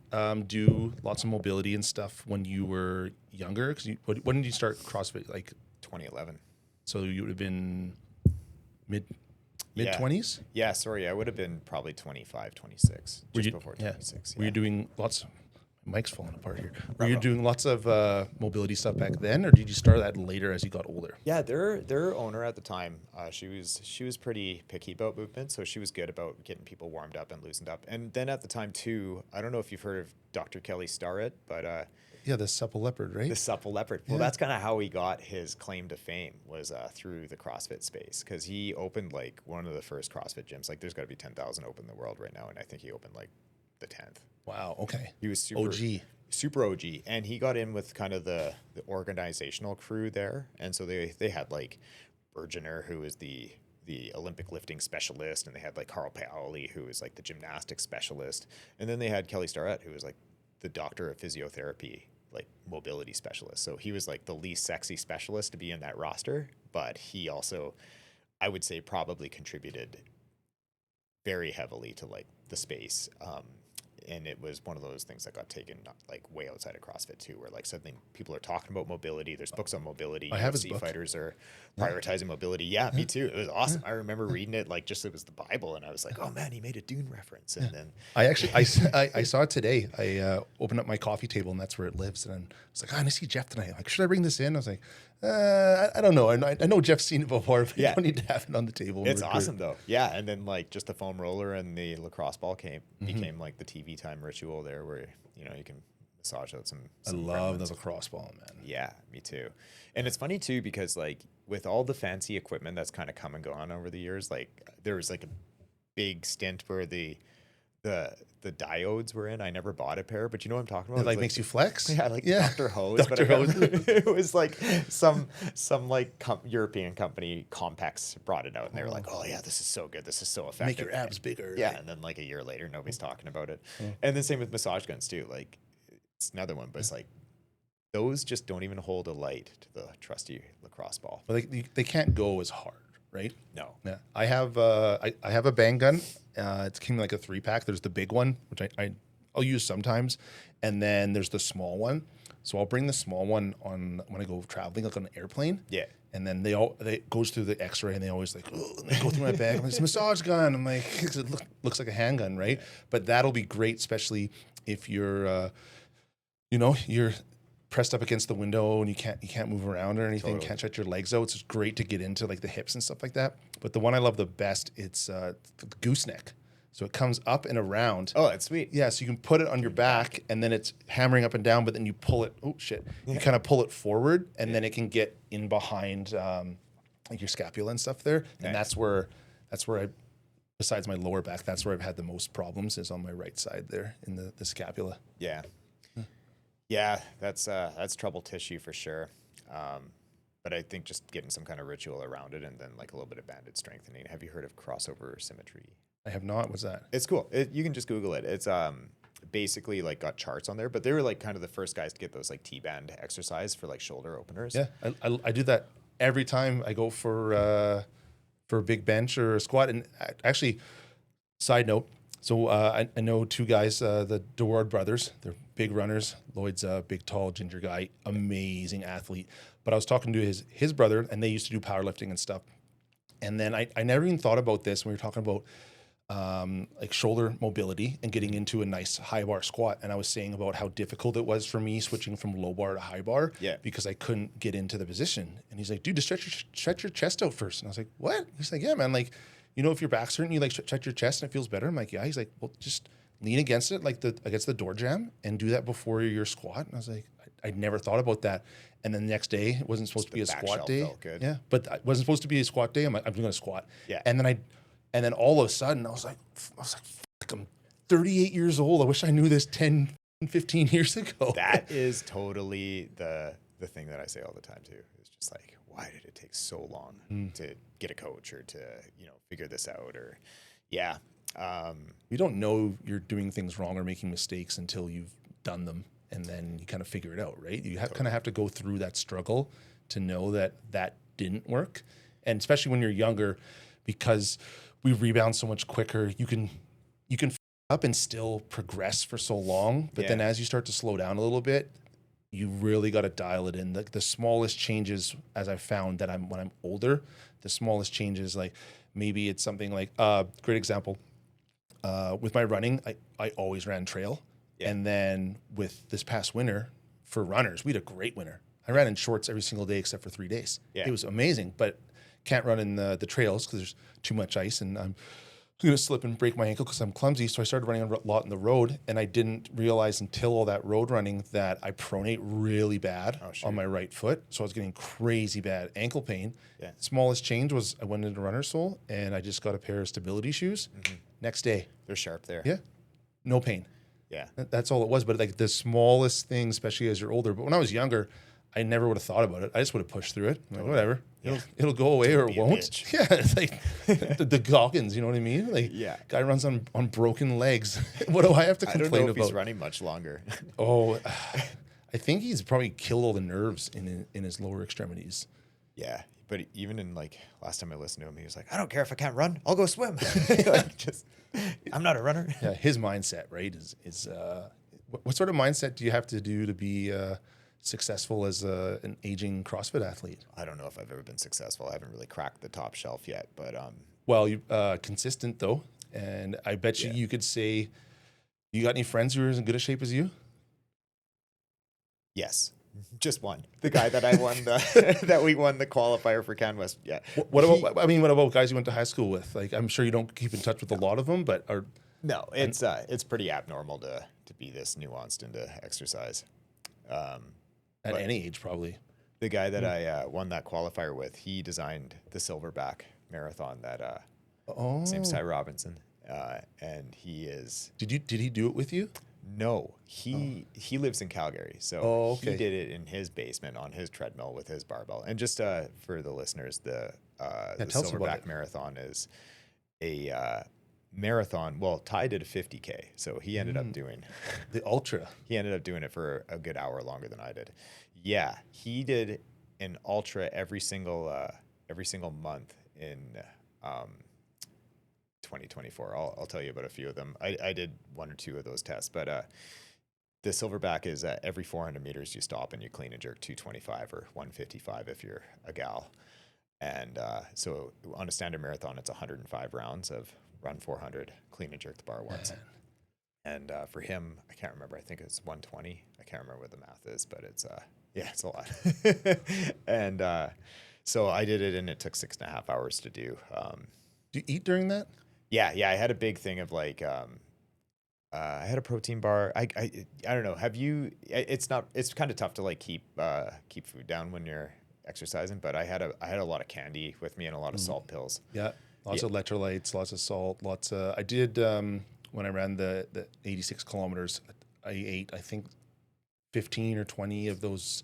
do lots of mobility and stuff when you were younger? Because when did you start CrossFit? Like 2011. So you would have been mid-20s? Yeah, sorry. I would have been probably 25, 26, just before 26. Were you doing lots of... Mike's falling apart here. Were you doing lots of mobility stuff back then, or did you start that later as you got older? Yeah, their owner at the time, she was pretty picky about movement, so she was good about getting people warmed up and loosened up. And then at the time too, I don't know if you've heard of Dr. Kelly Starrett, but the Supple Leopard, right? The Supple Leopard. Well, that's kind of how he got his claim to fame, was through the CrossFit space, because he opened like one of the first CrossFit gyms. Like, there's got to be 10,000 open in the world right now, and I think he opened like the 10th. Wow. Okay. He was super OG, and he got in with kind of the organizational crew there, and so they had like Bergener, who is the Olympic lifting specialist, and they had like Carl Paoli, who is like the gymnastics specialist, and then they had Kelly Starrett, who was like the doctor of physiotherapy, like mobility specialist. So he was like the least sexy specialist to be in that roster, but he also, I would say, probably contributed very heavily to like the space. And it was one of those things that got taken like way outside of CrossFit too, where like suddenly people are talking about mobility. There's books on mobility. I have his book. Fighters are prioritizing mobility. Yeah, me too. It was awesome. I remember reading it like just it was the Bible, and I was like, oh man, he made a Dune reference. And then I saw it today. I opened up my coffee table, and that's where it lives. And I was like, I see Jeff tonight. Like, should I bring this in? I was like, I don't know. I know Jeff's seen it before, but you don't need to have it on the table. It's awesome though. Yeah, and then like just the foam roller and the lacrosse ball became like the TV time ritual there, where you can massage out some I love the lacrosse ball, man. Yeah, me too. And it's funny too, because like with all the fancy equipment that's kind of come and gone over the years, like there was like a big stint where the diodes were in. I never bought a pair, but you know what I'm talking about? It like makes you flex? Yeah, like Dr. Hose. Dr. Hose. It was like some like European company, Compex, brought it out, and they were like, oh yeah, this is so good. This is so effective. Make your abs bigger. Yeah, and then like a year later, nobody's talking about it. And then same with massage guns too. Like it's another one, but it's like those just don't even hold a light to the trusty lacrosse ball. Well, they can't go as hard, right? No. Yeah. I have a bang gun. It's came in like a 3-pack. There's the big one, which I'll use sometimes, and then there's the small one. So I'll bring the small one on when I go traveling, like on an airplane. Yeah. And then they goes through the X-ray, and they always like, and they go through my bag. I'm like, it's a massage gun. I'm like, it looks like a handgun, right? But that'll be great, especially if you're, you're pressed up against the window and you can't move around or anything. Totally. Can't stretch your legs out. It's great to get into like the hips and stuff like that. But the one I love the best, it's the gooseneck. So it comes up and around. Oh, that's sweet. Yeah, so you can put it on your back, and then it's hammering up and down, but then you pull it. Oh shit! You kind of pull it forward, and then it can get in behind like your scapula and stuff there. And that's where I, besides my lower back, that's where I've had the most problems, is on my right side there in the scapula. Yeah. Yeah, that's trouble tissue for sure. But I think just getting some kind of ritual around it, and then like a little bit of banded strengthening. Have you heard of crossover symmetry? I have not. What's that? It's cool. You can just Google it. It's basically like got charts on there, but they were like kind of the first guys to get those like T-band exercise for like shoulder openers. Yeah, I do that every time I go for a big bench or a squat. And actually, side note, so I know two guys, the DeWard brothers. They're big runners. Lloyd's a big, tall, ginger guy, amazing athlete. But I was talking to his brother, and they used to do powerlifting and stuff. And then I never even thought about this when we were talking about like shoulder mobility and getting into a nice high bar squat. And I was saying about how difficult it was for me switching from low bar to high bar because I couldn't get into the position. And he's like, dude, just stretch your chest out first. And I was like, what? He's like, yeah, man. Like, you know, if your back's hurting, you like stretch your chest and it feels better. I'm like, yeah. He's like, well, just lean against it, like against the door jamb, and do that before your squat. And I was like, I'd never thought about that. And then the next day, it wasn't supposed to be a squat day. Felt good. Yeah, but it wasn't supposed to be a squat day. I'm like, I'm going to squat. Yeah. And then all of a sudden, I was like, fuck, I'm 38 years old. I wish I knew this 10, 15 years ago. That is totally the thing that I say all the time too. It's just like, why did it take so long to get a coach or to, figure this out? Or, yeah. You don't know you're doing things wrong or making mistakes until you've done them, and then you kind of figure it out, right? You kind of have to go through that struggle to know that didn't work. And especially when you're younger, because we rebound so much quicker, you can f up and still progress for so long. But then as you start to slow down a little bit, you really got to dial it in. The smallest changes, as I've found that when I'm older, the smallest changes, like maybe it's something like, great example, with my running, I always ran trail. Yeah. And then with this past winter, for runners, we had a great winter. I ran in shorts every single day except for 3 days. Yeah. It was amazing, but can't run in the trails because there's too much ice, and I'm going to slip and break my ankle because I'm clumsy. So I started running a lot in the road, and I didn't realize until all that road running that I pronate really bad on my right foot. So I was getting crazy bad ankle pain. Yeah. Smallest change was I went into runner's sole, and I just got a pair of stability shoes. Mm-hmm. Next day. They're sharp there. Yeah. No pain. Yeah. That's all it was. But like the smallest thing, especially as you're older. But when I was younger, I never would have thought about it. I just would have pushed through it. Like, whatever. Yeah. It'll go away or it won't. Yeah. It's like the Goggins, you know what I mean? Like, guy runs on broken legs. What do I have to complain about? I don't know if he's running much longer. I think he's probably killed all the nerves in his lower extremities. Yeah. But even in like last time I listened to him, he was like, I don't care if I can't run, I'll go swim. I'm not a runner. Yeah, his mindset, right, is what sort of mindset do you have to do to be successful as an aging CrossFit athlete? I don't know if I've ever been successful. I haven't really cracked the top shelf yet, but well, you consistent though, and I bet you could say, you got any friends who are as good a shape as you? Yes. Just one. The guy that I won that we won the qualifier for CanWest. Yeah. What about guys you went to high school with? Like, I'm sure you don't keep in touch with a lot of them, but no, it's pretty abnormal to be this nuanced into exercise. At any age, probably. The guy that I won that qualifier with, he designed the Silverback marathon that his name's Ty Robinson, and he is. Did he do it with you? No, he lives in Calgary, so he did it in his basement on his treadmill with his barbell. And just for the listeners, the Silverback marathon is a marathon. Well, Ty did a 50K, so he ended up doing the ultra. He ended up doing it for a good hour longer than I did. Yeah, he did an ultra every single month in 2024. I'll tell you about a few of them. I did one or two of those tests, but the Silverback is every 400 meters you stop and you clean and jerk 225 or 155 if you're a gal. And so on a standard marathon, it's 105 rounds of run 400, clean and jerk the bar once. And for him, I can't remember. I think it's 120. I can't remember what the math is, but it's a lot. And so I did it, and it took 6.5 hours to do. Do you eat during that? Yeah, I had a big thing of like I had a protein bar. I don't know. Have you? It's not. It's kind of tough to like keep food down when you're exercising. But I had a lot of candy with me and a lot of salt pills. Yeah, lots Yeah. of electrolytes, lots of salt, lots of. I did when I ran the 86 kilometers. I ate, I think, 15 or 20 of those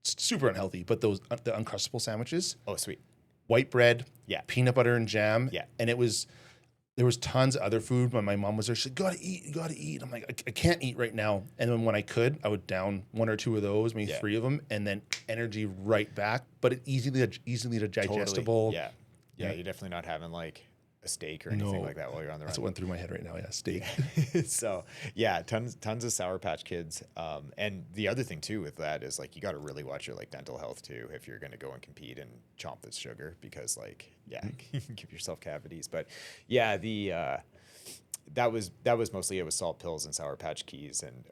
super unhealthy, but those the Uncrustable sandwiches, Oh, sweet. white bread, Yeah. peanut butter and jam, Yeah. and there was tons of other food. But my mom was there. She said, "Gotta eat, you gotta eat." I'm like, I can't eat right now. And then when I could, I would down one or two of those, maybe Yeah. three of them, and then energy right back. But it easily digestible. Totally. Yeah. Yeah. You're definitely not having like a steak or anything No. like that while you're on the That's run. what went through my head right now. Yeah, steak. So yeah, tons of Sour Patch Kids. And the other thing too with that is like you got to really watch your like dental health too if you're going to go and compete and chomp this sugar because like you can give yourself cavities. But yeah, that was mostly it was salt pills and Sour Patch Kids and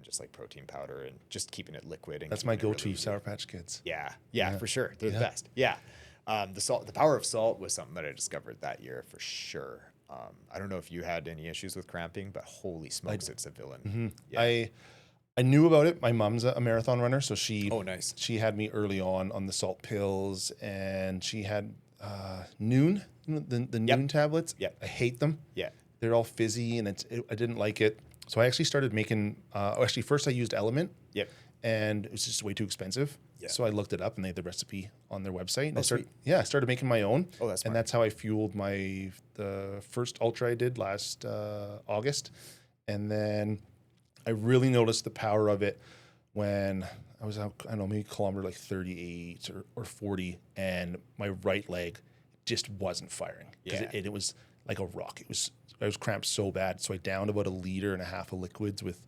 just like protein powder and just keeping it liquid. And That's my keeping it go-to really Sour Patch Kids. Yeah, for sure. They're the Yeah. best. Yeah. The power of salt was something that I discovered that year for sure. I don't know if you had any issues with cramping, but holy smokes, it's a villain. Yeah. I knew about it. My mom's a marathon runner, so Oh, nice. she had me early on the salt pills, and she had Noon, the Noon tablets. Yep. I hate them. Yeah. They're all fizzy, and I didn't like it. So I actually started making. Actually, first I used Element, Yep. and it was just way too expensive. Yeah. So I looked it up, and they had the recipe on their website. And Oh, I started making my own. Oh, that's smart. and that's how I fueled the first ultra I did last August, and then I really noticed the power of it when I was out. I don't know, maybe kilometer like 38 or 40, and my right leg just wasn't firing because Yeah. it was like a rock. I was cramped so bad, so I downed about 1.5 liters of liquids with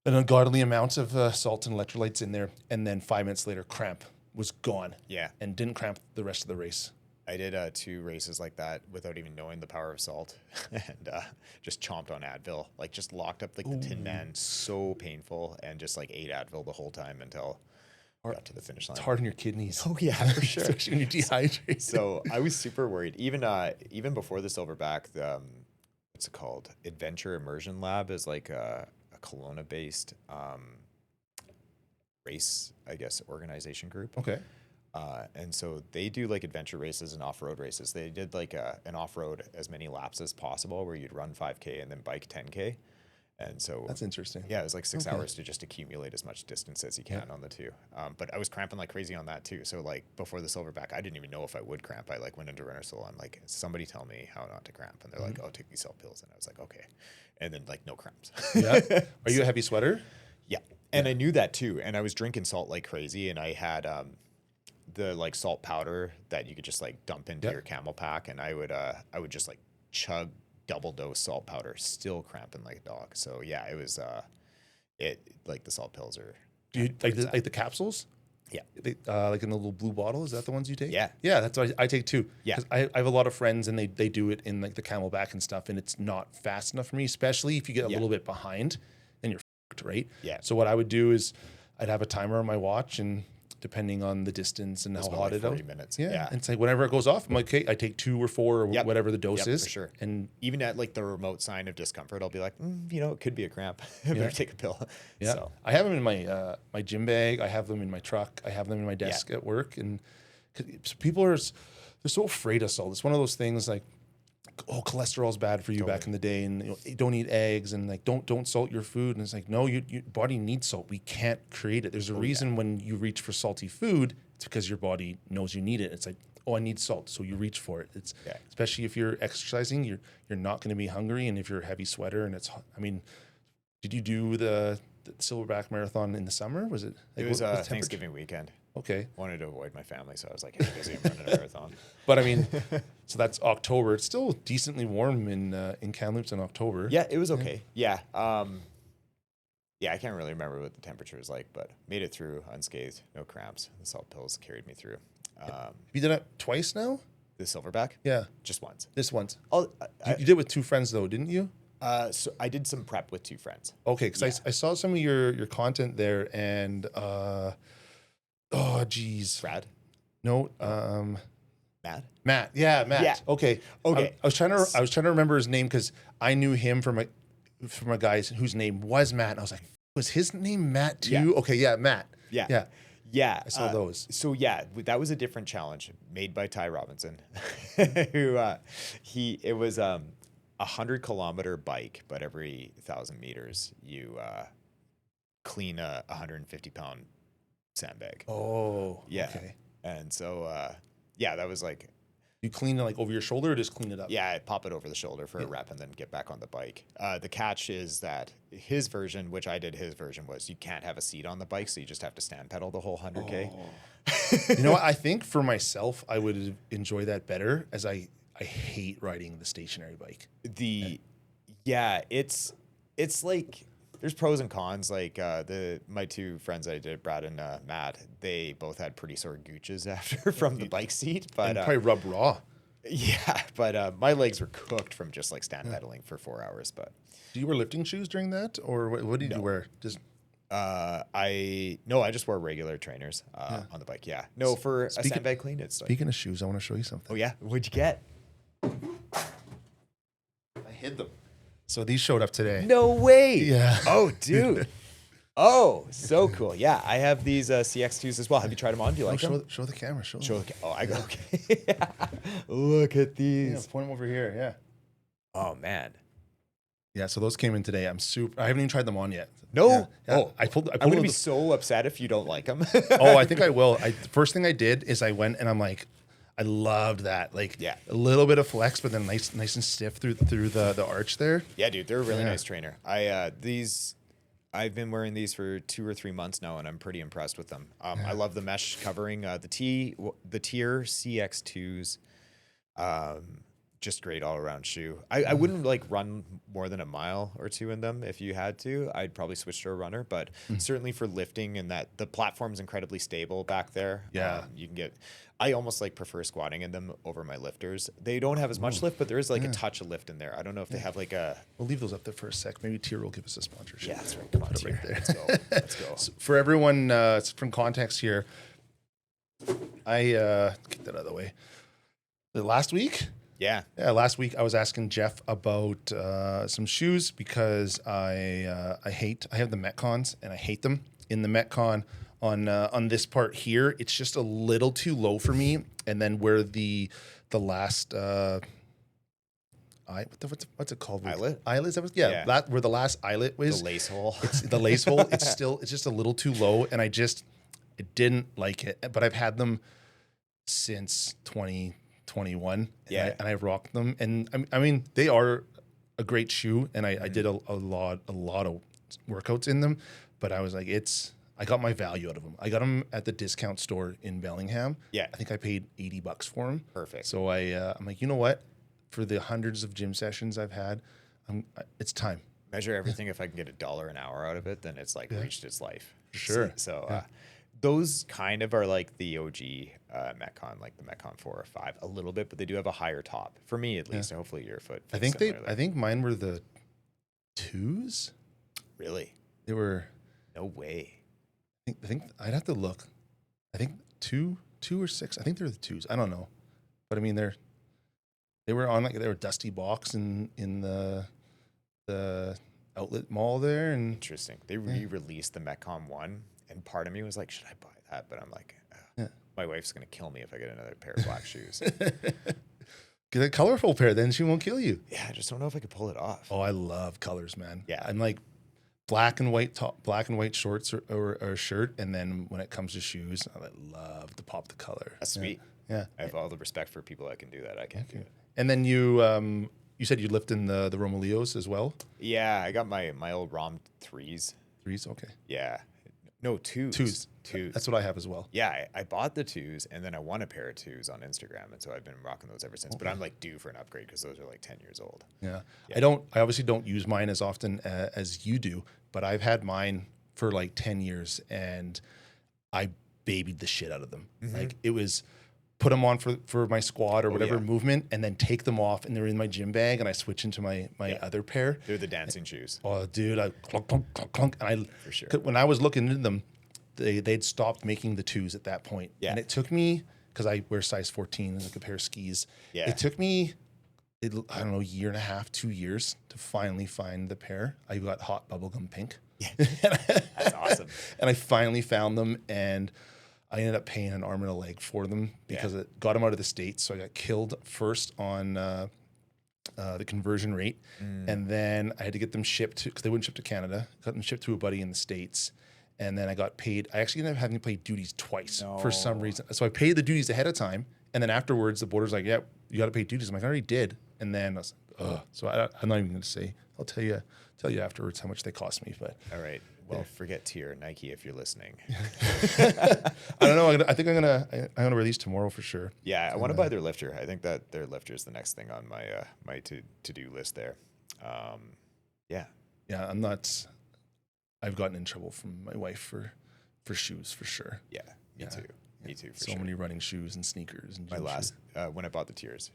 an ungodly amount of salt and electrolytes in there, and then 5 minutes later, cramp was gone. Yeah. And didn't cramp the rest of the race. I did 2 races like that without even knowing the power of salt and just chomped on Advil, like just locked up like the Tin Man, so painful, and just like ate Advil the whole time until I got to the finish line. It's hard on your kidneys. Oh yeah, for sure. Especially when you're dehydrated. So I was super worried. Even before the Silverback, what's it called? Adventure Immersion Lab is like a Kelowna-based race, I guess, organization group. Okay. And so they do like adventure races and off-road races. They did like an off-road as many laps as possible where you'd run 5K and then bike 10K. And so That's interesting. yeah, it was like 6 Okay. hours to just accumulate as much distance as you can on the two. But I was cramping like crazy on that too. So like before the Silverback, I didn't even know if I would cramp. I like went into runner school. I'm like, somebody tell me how not to cramp. And they're like, oh, take these salt pills. And I was like, okay. And then like no cramps. Yeah. Are you a heavy sweater? Yeah. And I knew that too. And I was drinking salt like crazy. And I had the like salt powder that you could just like dump into your Camel pack. And I would just like chug double dose salt powder, still cramping like a dog. So yeah, it was like the salt pills are. Do you like the capsules? Yeah. Like in the little blue bottle. Is that the ones you take? Yeah. Yeah, that's what I take too. Yeah. 'Cause I have a lot of friends and they do it in like the Camelback and stuff, and it's not fast enough for me, especially if you get a little bit behind, then you're fucked, right? Yeah. So what I would do is I'd have a timer on my watch, and depending on the distance and how about, hot like, it is. 40 minutes. Yeah. Yeah. And it's like whenever it goes off, I'm like, okay, I take 2 or 4 or whatever the dose is. For sure. And Even at like the remote sign of discomfort, I'll be like, it could be a cramp. I better take a pill. yeah, So I have them in my my gym bag. I have them in my truck. I have them in my desk at work. And 'cause people they're so afraid of salt. It's one of those things like, oh, cholesterol's bad for you back in the day, and don't eat eggs, and like don't salt your food. And it's like, no, your body needs salt. We can't create it. There's a reason when you reach for salty food, it's because your body knows you need it. It's like, oh, I need salt, so you reach for it. It's especially if you're exercising, you're not going to be hungry, and if you're a heavy sweater and it's hot. I mean, did you do the Silverback Marathon in the summer? Was it? it Like, was what Thanksgiving weekend. Okay, Wanted to avoid my family, so I was like, hey, busy, I'm running a marathon. but I mean, so that's October. It's still decently warm in Kamloops in October. Yeah, it was okay. Yeah. Yeah, I can't really remember what the temperature was like, but made it through unscathed, no cramps. The salt pills carried me through. You did it twice now. The Silverback, Yeah, just once. this once. Oh, You did it with 2 friends though, didn't you? so I did some prep with 2 friends. Okay, because I saw some of your content there, and oh geez, Brad, no, Matt. Yeah, Matt. Yeah. Okay. Okay. I was trying to remember his name because I knew him from a guy whose name was Matt. And I was like, was his name Matt too? Yeah. Okay. Yeah, Matt. Yeah. Yeah. Yeah. I saw those. So yeah, that was a different challenge made by Ty Robinson, who it was 100-kilometer bike, but every 1,000 meters you clean a 150-pound sandbag. Oh. Yeah. Okay. And so yeah, that was like, You clean it like over your shoulder or just clean it up? yeah, I pop it over the shoulder for a rep and then get back on the bike. The catch is that his version, which I did his version, was you can't have a seat on the bike, so you just have to stand pedal the whole 100K. You know what? I think for myself, I would enjoy that better as I hate riding the stationary bike. It's like there's pros and cons. Like my two friends I did, Brad and Matt, they both had pretty sore gooches after from the bike seat, but And probably rub raw. yeah, but my legs were cooked from just like stand pedaling for 4 hours. But Do you wear lifting shoes during that, or what did you wear? Just I just wore regular trainers on the bike. Yeah, no, for a sandbag clean, it's like, speaking of shoes, I want to show you something. oh yeah, what'd you get? I hid them. So these showed up today. No way. Yeah. Oh, dude. Oh, so cool. Yeah, I have these CX2s as well. Have you tried them on? Do you like them? Show the camera. Show them. I go, okay. Look at Yeah, these. point them over here. Yeah. Oh, man. Yeah. So those came in today. I haven't even tried them on yet. No. Yeah. Oh, I pulled. I'm going to be so upset if you don't like them. Oh, I think I will. The first thing I did is I went and I'm like, I loved that. Like, Yeah. a little bit of flex, but then nice and stiff through the arch there. Yeah, dude, they're a really nice trainer. I've been wearing these for 2 or 3 months now, and I'm pretty impressed with them. I love the mesh covering, the Tier CX2s. Just great all around shoe. I wouldn't like run more than a mile or two in them if you had to. I'd probably switch to a runner, but certainly for lifting and that the platform's incredibly stable back there. Yeah. You can get, I almost like prefer squatting in them over my lifters. They don't have as much lift, but there is like a touch of lift in there. I don't know if they have like a. We'll leave those up there for a sec. Maybe Tier will give us a sponsorship. Yeah, that's right. Come on, Tier. Let's go. Let's go. So for everyone, from context here, I get that out of the way. Last week. Yeah. Yeah, last week I was asking Jeff about some shoes because I have the Metcons and I hate them. In the Metcon on this part here, it's just a little too low for me. And then where the last what's it called? Eyelet? Eyelet? Yeah. That where the last eyelet was. The lace hole. It's the lace hole. It's just a little too low, and I didn't like it. But I've had them since 2021. Yeah. And I've rocked them. And I mean, they are a great shoe. And I did a lot of workouts in them, but I was like, I got my value out of them. I got them at the discount store in Bellingham. Yeah. I think I paid $80 for them. Perfect. So I'm like, you know what? For the hundreds of gym sessions I've had, it's time. Measure everything. If I can get $1 an hour out of it, then it's like reached its life. Sure. So those kind of are like the OG Metcon, like the Metcon 4 or 5, a little bit, but they do have a higher top for me at least. Hopefully your foot. I think mine were the 2s. Really? They were. No way. I think I'd have to look. I think 2 or 6. I think they're the 2s. I don't know, but I mean they were on they were dusty box in the outlet mall there. And interesting. They re-released the Metcon 1, and part of me was like, should I buy that? But I'm like, my wife's gonna kill me if I get another pair of black shoes. Get a colorful pair, then she won't kill you. Yeah, I just don't know if I could pull it off. Oh, I love colors, man. Yeah, I'm like black and white top, black and white shorts or a shirt, and then when it comes to shoes, I love to pop the color. That's sweet. Yeah, I have all the respect for people that can do that. I can't do it. And then you said you lift in the Romaleos as well. Yeah, I got my old ROM 3s. 3s, okay. Yeah, no 2s. 2s. 2s. That's what I have as well. Yeah, I bought the 2s, and then I won a pair of 2s on Instagram, and so I've been rocking those ever since. But I'm like due for an upgrade because those are like 10 years old. Yeah. I obviously don't use mine as often as you do, but I've had mine for like 10 years, and I babied the shit out of them. Like it was put them on for my squat or whatever movement, and then take them off, and they're in my gym bag, and I switch into my other pair. They're the dancing shoes. Oh, dude, I clunk, clunk, clunk, clunk. And For sure. When I was looking into them, they'd stopped making the 2s at that point. Yeah. And it took me, because I wear size 14 and like a pair of skis. Yeah. It took me, I don't know, a year and a half, 2 years to finally find the pair. I got hot bubblegum pink. Yeah. That's awesome. And I finally found them, and I ended up paying an arm and a leg for them because it got them out of the States. So I got killed first on the conversion rate. And then I had to get them shipped to, because they wouldn't ship to Canada, got them shipped to a buddy in the States. And then I got paid. I actually ended up having to pay duties twice for some reason. So I paid the duties ahead of time. And then afterwards, the border's like, yeah, you got to pay duties. I'm like, I already did. And then I was like, ugh. So I'm not even going to say. I'll tell you afterwards how much they cost me. But all right. Well, forget Tier Nike if you're listening. I don't know. I think I'm gonna wear these tomorrow for sure. Yeah, I want to buy their lifter. I think that their lifter is the next thing on my my to-do list there. Yeah. Yeah, I'm not. I've gotten in trouble from my wife for shoes for sure. Yeah, me too. Me too. For so many running shoes and sneakers. And my last when I bought the Tiers,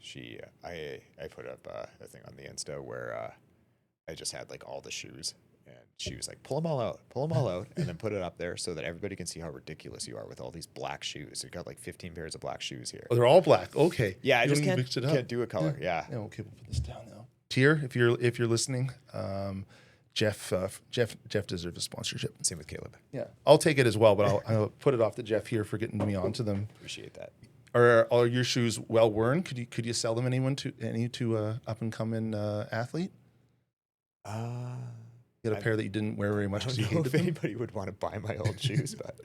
I put up a thing on the Insta where I just had like all the shoes. And she was like, pull them all out, and then put it up there so that everybody can see how ridiculous you are with all these black shoes. You got like 15 pairs of black shoes here. Oh, they're all black. Okay. Yeah, I just mix it up. can't do a color. Yeah. Okay, we'll put this down now. Tier, if you're listening, Jeff deserves a sponsorship. Same with Caleb. Yeah, I'll take it as well, but I'll put it off to Jeff here for getting me onto them. Appreciate that. Are all your shoes well worn? Could you sell them any to up and coming athlete? You got a pair that you didn't wear very much because you hated if them? anybody would want to buy my old shoes, but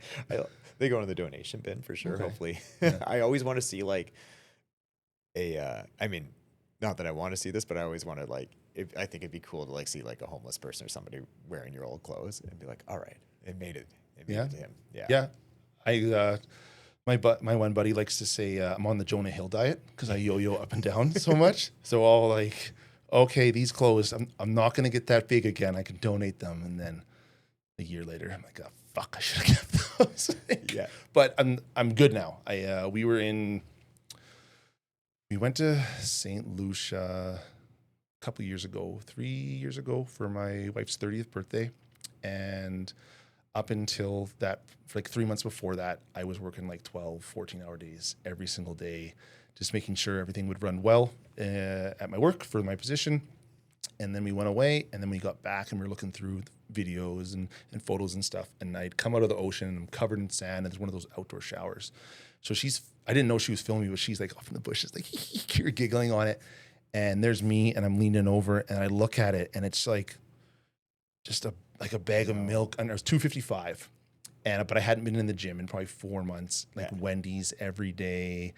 they go in the donation bin for sure. Okay. Hopefully, Yeah. I always want to see like I mean, not that I want to see this, but I always want to like. I think it'd be cool to like see like a homeless person or somebody wearing your old clothes and be like, all right, it made it to him. Yeah. Yeah. My one buddy likes to say I'm on the Jonah Hill diet because I yo-yo up and down so much. So I'll like, okay, these clothes, I'm not going to get that big again. I can donate them. And then a year later, I'm like, oh, fuck, I should have kept those. Yeah. But I'm good now. We went to St. Lucia a couple years ago, 3 years ago for my wife's 30th birthday. And up until that, for like 3 months before that, I was working like 12, 14-hour days every single day, just making sure everything would run well at my work for my position. And then we went away, and then we got back, and we were looking through videos and photos and stuff. And I'd come out of the ocean, and I'm covered in sand, and there's one of those outdoor showers. So I didn't know she was filming me, but she's like off in the bushes, like you're giggling on it. And there's me, and I'm leaning over, and I look at it, and it's like just a bag of milk, and it was $2.55. But I hadn't been in the gym in probably 4 months, like Wendy's every day.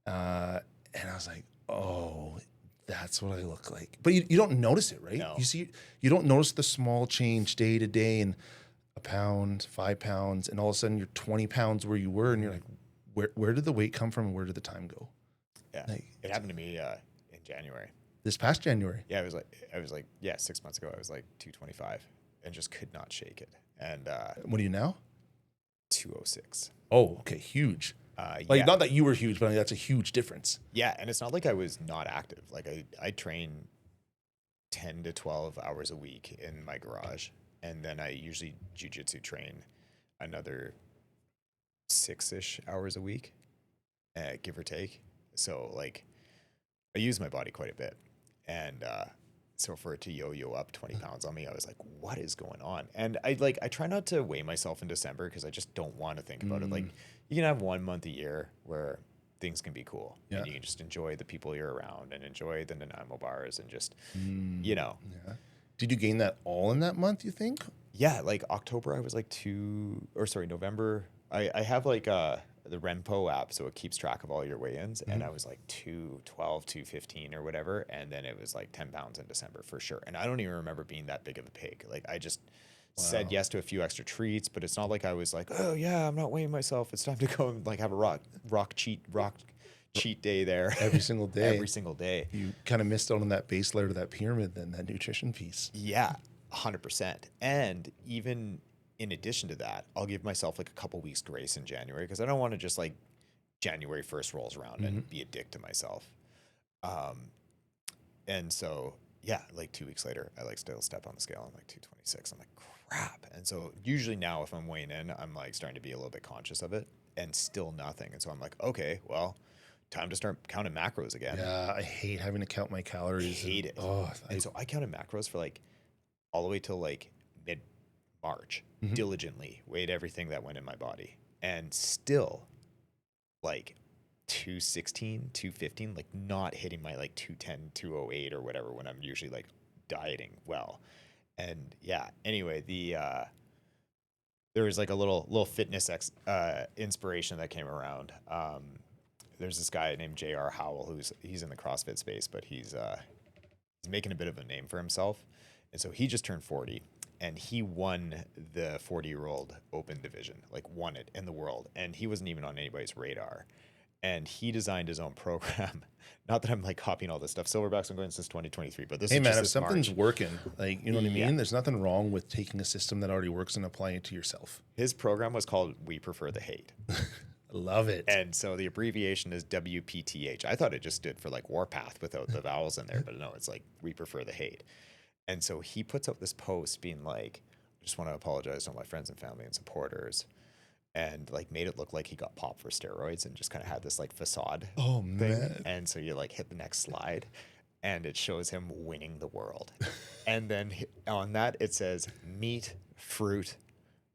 And I was like, oh, that's what I look like. But you don't notice it, right? No. You don't notice the small change day to day, and a pound, 5 pounds, and all of a sudden you're 20 pounds where you were, and you're like, where did the weight come from, and where did the time go? Yeah. Like, it happened to me in January. This past January. Yeah, I was like 6 months ago, I was like 225 and just could not shake it. And What are you now? 206. Oh, okay, huge. Yeah. Not that you were huge, but I mean, that's a huge difference. Yeah, and it's not like I was not active. Like I train 10 to 12 hours a week in my garage, and then I usually jiu-jitsu train another 6-ish hours a week, give or take. So like I use my body quite a bit, and so for it to yo-yo up 20 pounds on me, I was like, what is going on? And I try not to weigh myself in December because I just don't want to think about it. Like, you can have 1 month a year where things can be cool, and you can just enjoy the people you're around and enjoy the Nanaimo bars and just, Yeah. Did you gain that all in that month, you think? Yeah, like October, I was like November. I have like the Renpo app, so it keeps track of all your weigh-ins, and I was like 212, 215 or whatever, and then it was like 10 pounds in December for sure. And I don't even remember being that big of a pig. Like I just said yes to a few extra treats, but it's not like I was like, oh yeah, I'm not weighing myself. It's time to go and like have a rock cheat day there Every single day. every single day. You kind of missed out on that base layer to that pyramid, then that nutrition piece. Yeah, 100%. And even in addition to that, I'll give myself like a couple weeks grace in January because I don't want to just like January 1st rolls around and be a dick to myself. And so, yeah, like 2 weeks later, I like still step on the scale. I'm like 226. I'm like, crap. And so usually now if I'm weighing in, I'm like starting to be a little bit conscious of it, and still nothing. And so I'm like, okay, well, time to start counting macros again. Yeah, I hate having to count my I calories. hate it. Oh, And so I counted macros for like all the way till like mid March, diligently weighed everything that went in my body, and still like 216, 215, like not hitting my like 210, 208 or whatever when I'm usually like dieting well. And yeah, anyway, there was like a little fitness inspiration that came around. There's this guy named J.R. Howell he's in the CrossFit space, but he's making a bit of a name for himself. And so he just turned 40, and he won the 40-year-old open division, like won it in the world. And he wasn't even on anybody's radar. And he designed his own program. Not that I'm like copying all this stuff. Silverback's been going since 2023, but this hey is man, just if this something's March. working, like, you know what I Yeah. mean? There's nothing wrong with taking a system that already works and applying it to yourself. His program was called We Prefer the Hate. I love it. And so the abbreviation is WPTH. I thought it just stood for like Warpath without the vowels in there, but no, it's like We Prefer the Hate. And so he puts up this post being like, I just want to apologize to all my friends and family and supporters. And like made it look like he got popped for steroids and just kind of had this like facade thing. Man. And so you like hit the next slide and it shows him winning the world. And then on that it says meat, fruit,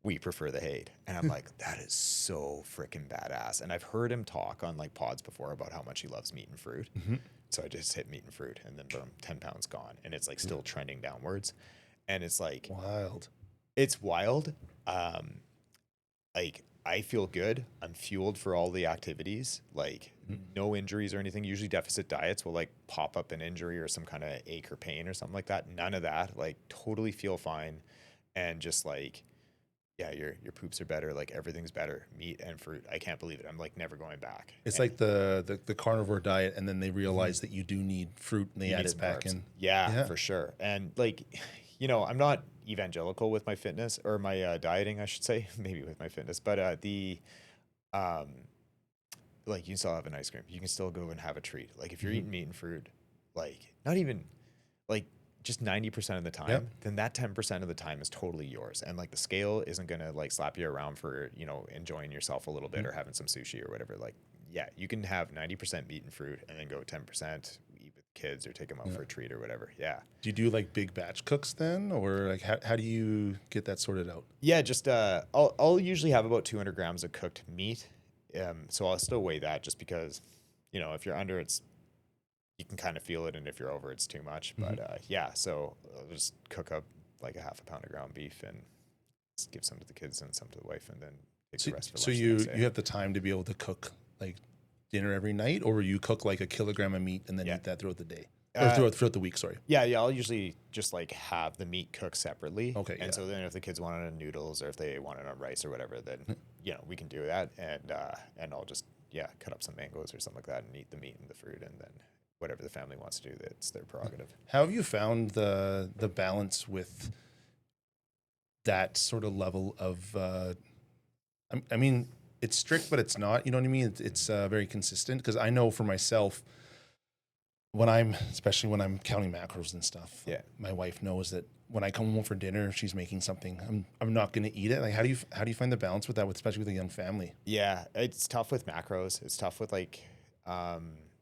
we prefer the hate. And I'm like, that is so freaking badass. And I've heard him talk on like pods before about how much he loves meat and fruit. So I just hit meat and fruit, and then boom, 10 pounds gone. And it's like still trending downwards. And it's like, Wild. it's wild. Like I feel good. I'm fueled for all the activities, like no injuries or anything. Usually deficit diets will like pop up an injury or some kind of ache or pain or something like that. None of that, like totally feel fine. And just like, yeah, your poops are better. Like everything's better. Meat and fruit. I can't believe it. I'm like never going back. It's And like the carnivore diet, and then they realize that you do need fruit, and they you add need it some back carbs. in. Yeah, Yeah. for sure. And like, you know, I'm not evangelical with my fitness or my dieting, I should say, maybe with my fitness, but um, like you still have an ice cream. You can still go and have a treat. Like if you're eating meat and fruit, like not even like just 90% of the time, Yep. then that 10% of the time is totally yours. And like the scale isn't going to like slap you around for, you know, enjoying yourself a little bit or having some sushi or whatever. Like, yeah, you can have 90% meat and fruit and then go 10% eat with kids or take them out for a treat or whatever. Yeah. Do you do like big batch cooks then, or like how do you get that sorted out? Yeah, just I'll usually have about 200 grams of cooked meat. So I'll still weigh that just because, you know, if you're under, you can kind of feel it, and if you're over, it's too much. But yeah, so I'll just cook up like a half a pound of ground beef and just give some to the kids and some to the wife, and then take the rest for So lunch. you the next day. you have the time to be able to cook like dinner every night, or you cook like a kilogram of meat and then eat that throughout the day, or throughout the week? Sorry. Yeah, I'll usually just like have the meat cooked separately. Okay, And so then if the kids want it on noodles or if they want it on rice or whatever, then you know we can do that, and I'll just cut up some mangoes or something like that and eat the meat and the fruit, and then whatever the family wants to do, that's their prerogative. How have you found the balance with that sort of level of? I mean, it's strict, but it's not. You know what I mean? It's very consistent, because I know for myself, especially when I'm counting macros and stuff. Yeah. My wife knows that when I come home for dinner, if she's making something, I'm not going to eat it. Like, how do you find the balance with that, especially with a young family? Yeah, it's tough with macros. It's tough with like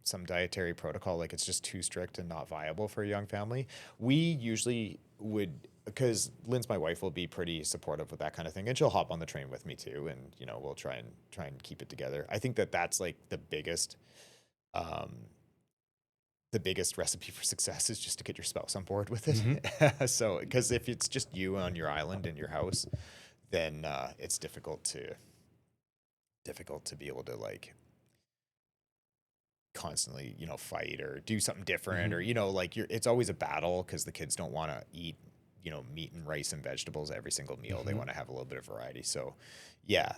some dietary protocol. Like it's just too strict and not viable for a young family. We usually would, because Lynn's my wife, will be pretty supportive with that kind of thing, and she'll hop on the train with me too, and you know we'll try and keep it together. I think that's like the biggest recipe for success is just to get your spouse on board with it. So, because if it's just you on your island in your house, then it's difficult to be able to like constantly, you know, fight or do something different, or you know, like it's always a battle because the kids don't want to eat, you know, meat and rice and vegetables every single meal. They want to have a little bit of variety. So yeah,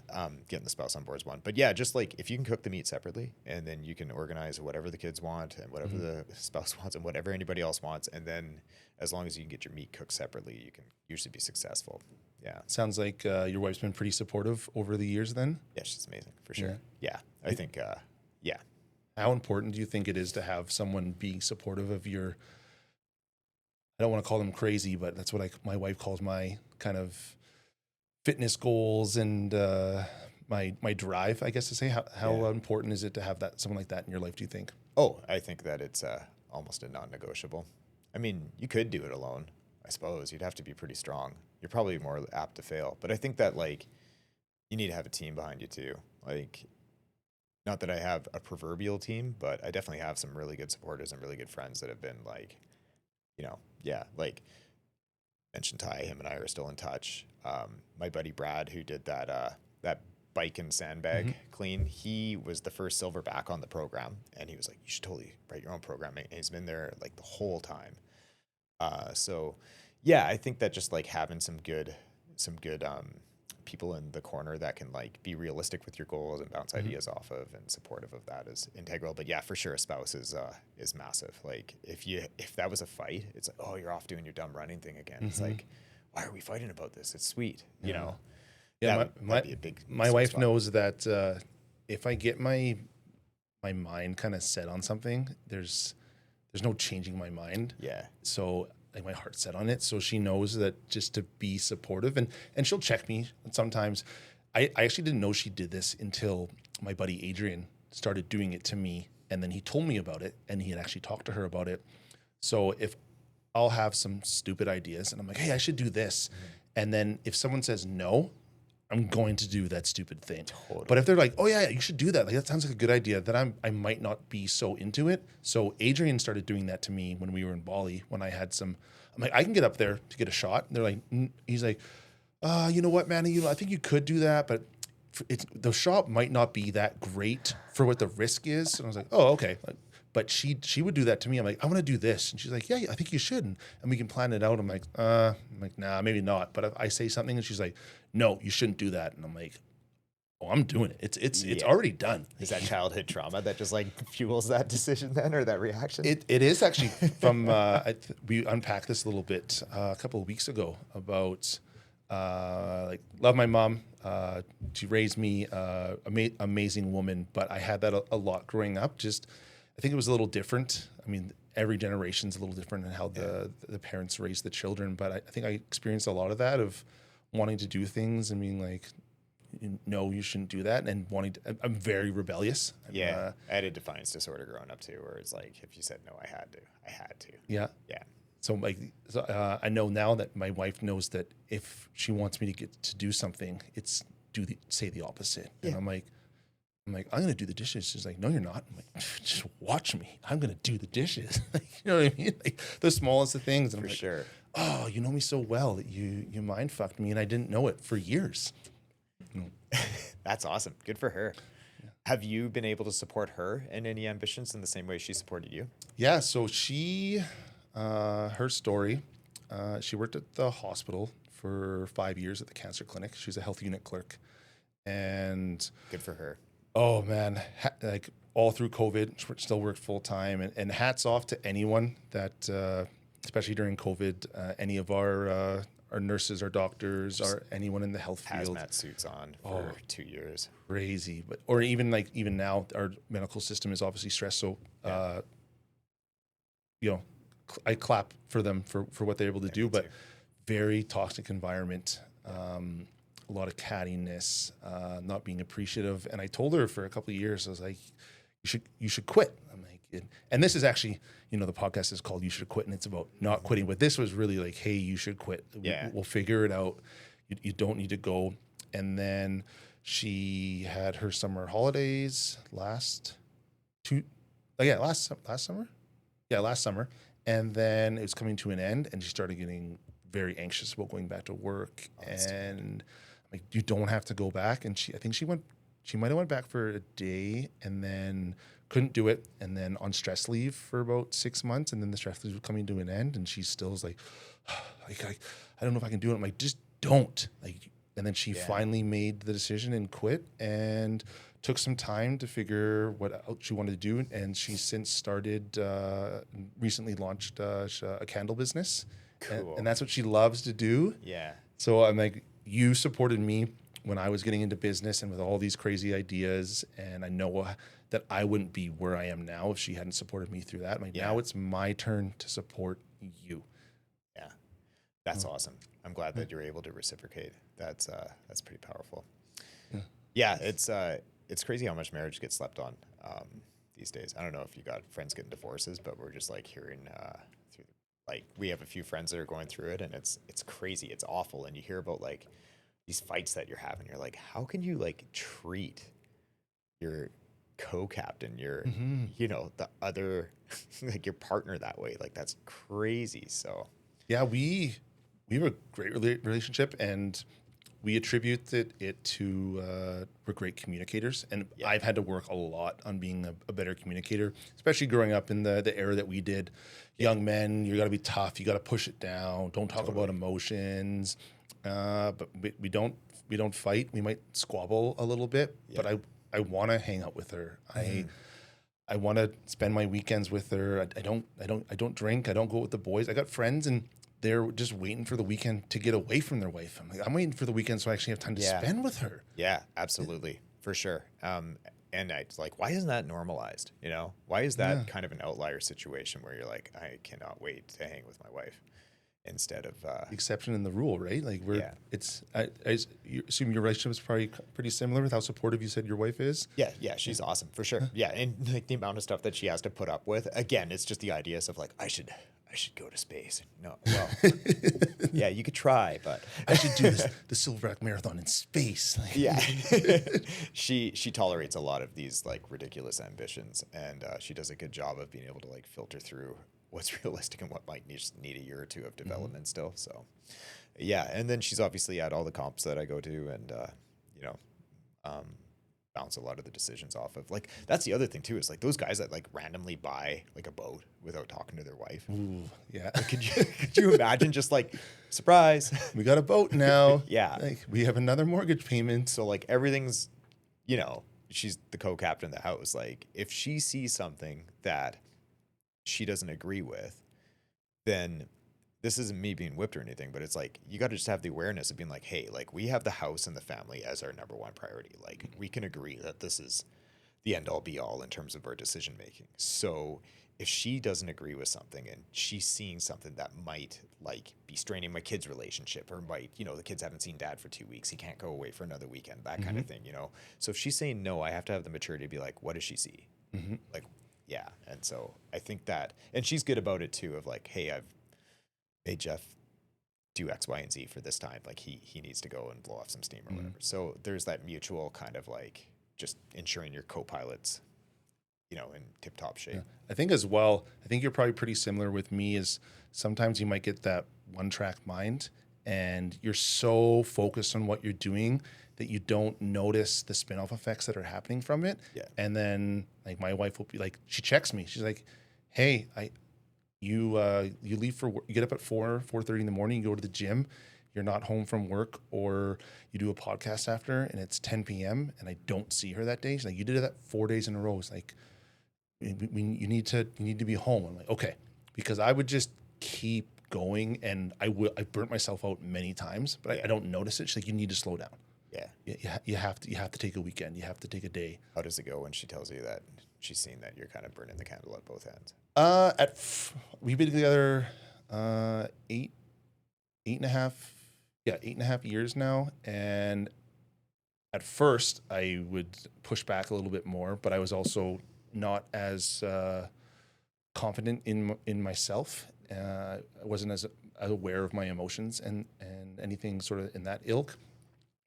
getting the spouse on board is one. But yeah, just like if you can cook the meat separately, and then you can organize whatever the kids want and whatever the spouse wants and whatever anybody else wants, and then as long as you can get your meat cooked separately, you can usually be successful. Yeah. Sounds like your wife's been pretty supportive over the years then. Yeah, she's amazing for sure. Yeah. I think yeah. How important do you think it is to have someone being supportive of your I don't want to call them crazy, but that's what my wife calls my kind of fitness goals and my drive, I guess to say. How important is it to have someone like that in your life, do you think? Oh, I think that it's almost a non-negotiable. I mean, you could do it alone, I suppose. You'd have to be pretty strong. You're probably more apt to fail. But I think that, like, you need to have a team behind you too. Like, not that I have a proverbial team, but I definitely have some really good supporters and really good friends that have been like, like mentioned Ty, him and I are still in touch. My buddy Brad, who did that bike and sandbag clean, he was the first silverback on the program, and he was like, you should totally write your own program, and he's been there like the whole time. So yeah, I think that just like having some good people in the corner that can like be realistic with your goals and bounce ideas off of and supportive of that is integral. But yeah, for sure, a spouse is massive. Like if that was a fight, it's like, oh, you're off doing your dumb running thing again. It's like, why are we fighting about this? It's sweet, you know. Yeah, that'd be a big. My wife spot. Knows that if I get my mind kind of set on something, there's no changing my mind. Yeah. So like my heart's set on it. So she knows that just to be supportive and she'll check me sometimes. I actually didn't know she did this until my buddy Adrian started doing it to me. And then he told me about it and he had actually talked to her about it. So if I'll have some stupid ideas and I'm like, hey, I should do this. And then if someone says no, I'm going to do that stupid thing. Totally. But if they're like, oh yeah, you should do that. Like that sounds like a good idea. Then I might not be so into it. So Adrian started doing that to me when we were in Bali, when I had I'm like, I can get up there to get a shot. And they're like, he's like, you know what, man, I think you could do that, but the shot might not be that great for what the risk is. And I was like, oh, okay. But she would do that to me. I'm like, I want to do this. And she's like, yeah, I think you should. And we can plan it out. I'm like, nah, maybe not. But if I say something and she's like, no, you shouldn't do that. And I'm like, oh, I'm doing it. It's already done. Is that childhood trauma that just like fuels that decision then, or that reaction? It is actually from, we unpacked this a little bit a couple of weeks ago about like love my mom. She raised me, amazing woman, but I had that a lot growing up. Just, I think it was a little different. I mean, every generation's a little different in how the parents raise the children, but I think I experienced a lot of that of wanting to do things and being like, no, you shouldn't do that, and I'm very rebellious. Yeah, I had a defiance disorder growing up too, where it's like if you said no, I had to. Yeah. So I know now that my wife knows that if she wants me to get to do something, it's say the opposite. Yeah. And I'm like, I'm going to do the dishes. She's like, no, you're not. I'm like, just watch me. I'm going to do the dishes. You know what I mean? Like the smallest of things. And for sure. Oh, you know me so well that you mind fucked me and I didn't know it for years. That's awesome. Good for her. Yeah. Have you been able to support her in any ambitions in the same way she supported you? Yeah. So she, her story, she worked at the hospital for 5 years at the cancer clinic. She's a health unit clerk, and good for her. Oh man. Like all through COVID, she still worked full time, and hats off to anyone that, especially during COVID, any of our nurses, our doctors, or anyone in the health field. Hazmat suits on for 2 years. Crazy. But, or even now, our medical system is obviously stressed. So, I clap for them for what they're able to do, but very toxic environment. A lot of cattiness, not being appreciative. And I told her for a couple of years, I was like, you should quit. I'm like, and this is actually, the podcast is called You Should Quit, and it's about not quitting. But this was really like, hey, you should quit. Yeah. We'll figure it out. You don't need to go. And then she had her summer holidays last summer. Yeah, last summer. And then it was coming to an end, and she started getting very anxious about going back to work. And I'm like, you don't have to go back. And I think she might have went back for a day and then couldn't do it. And then on stress leave for about 6 months. And then the stress leave was coming to an end. And she still was like, I don't know if I can do it. I'm like, just don't. And then she finally made the decision and quit and took some time to figure what else she wanted to do. And she's since started, recently launched a candle business. Cool. And that's what she loves to do. Yeah. So I'm like, you supported me when I was getting into business and with all these crazy ideas. And I know that I wouldn't be where I am now if she hadn't supported me through that. I'm like, now it's my turn to support you. That's awesome. I'm glad that you're able to reciprocate. That's pretty powerful. Yeah, it's crazy how much marriage gets slept on these days. I don't know if you got friends getting divorces, but we're just like hearing through like we have a few friends that are going through it, and it's crazy. It's awful, and you hear about like these fights that you're having. You're like, how can you like treat your co-captain, your the other like your partner that way? Like that's crazy. So Yeah, we have a great relationship, and we attribute it to we're great communicators, and I've had to work a lot on being a better communicator, especially growing up in the era that we did. Young men, you got to be tough. You got to push it down. Don't talk about emotions. But we don't fight. We might squabble a little bit, but I want to hang out with her. I want to spend my weekends with her. I don't drink. I don't go with the boys. I got friends, and they're just waiting for the weekend to get away from their wife. I'm like, I'm waiting for the weekend so I actually have time to spend with her. Yeah, absolutely. For sure. And it's like, why isn't that normalized? You know, why is that kind of an outlier situation where you're like, I cannot wait to hang with my wife instead of exception in the rule, right? Like it's, I assume your relationship is probably pretty similar with how supportive you said your wife is. Yeah, she's awesome for sure. Yeah, and like the amount of stuff that she has to put up with. Again, it's just the ideas of like I should go to space. No, well, yeah, you could try, but I should do the Silverback Marathon in space. Yeah, she tolerates a lot of these like ridiculous ambitions, and she does a good job of being able to like filter through what's realistic and what might need a year or two of development still. So, yeah, and then she's obviously at all the comps that I go to, and bounce a lot of the decisions off of. Like that's the other thing too is like those guys that like randomly buy like a boat without talking to their wife. Ooh, yeah. Like, could you imagine just like surprise? We got a boat now. Yeah. Like we have another mortgage payment. So like everything's, she's the co-captain of the house. Like if she sees something that she doesn't agree with, then this isn't me being whipped or anything, but it's like you got to just have the awareness of being like, hey, like we have the house and the family as our number one priority. Like we can agree that this is the end all be all in terms of our decision making. So if she doesn't agree with something and she's seeing something that might like be straining my kid's relationship or might, the kids haven't seen dad for 2 weeks. He can't go away for another weekend, that kind of thing, So if she's saying no, I have to have the maturity to be like, what does she see? Like, yeah. And so I think that, and she's good about it too of like, hey, I've made Jeff do X, Y, and Z for this time. Like he needs to go and blow off some steam or whatever. So there's that mutual kind of like just ensuring your co-pilot's, in tip-top shape. Yeah. I think as well, I think you're probably pretty similar with me is sometimes you might get that one-track mind and you're so focused on what you're doing that you don't notice the spin-off effects that are happening from it. Yeah. And then like my wife will be like, she checks me. She's like, hey, you leave for work, you get up at 4:30 in the morning, you go to the gym, you're not home from work, or you do a podcast after and it's 10 p.m. and I don't see her that day. She's like, you did that 4 days in a row. It's like, you need to be home. I'm like, okay, because I would just keep going and I burnt myself out many times, but I don't notice it. She's like, you need to slow down. Yeah. You have to take a weekend. You have to take a day. How does it go when she tells you that she's seen that you're kind of burning the candle at both ends? We've been together 8.5 years now, and at first I would push back a little bit more, but I was also not as confident in myself. I wasn't as aware of my emotions and anything sort of in that ilk.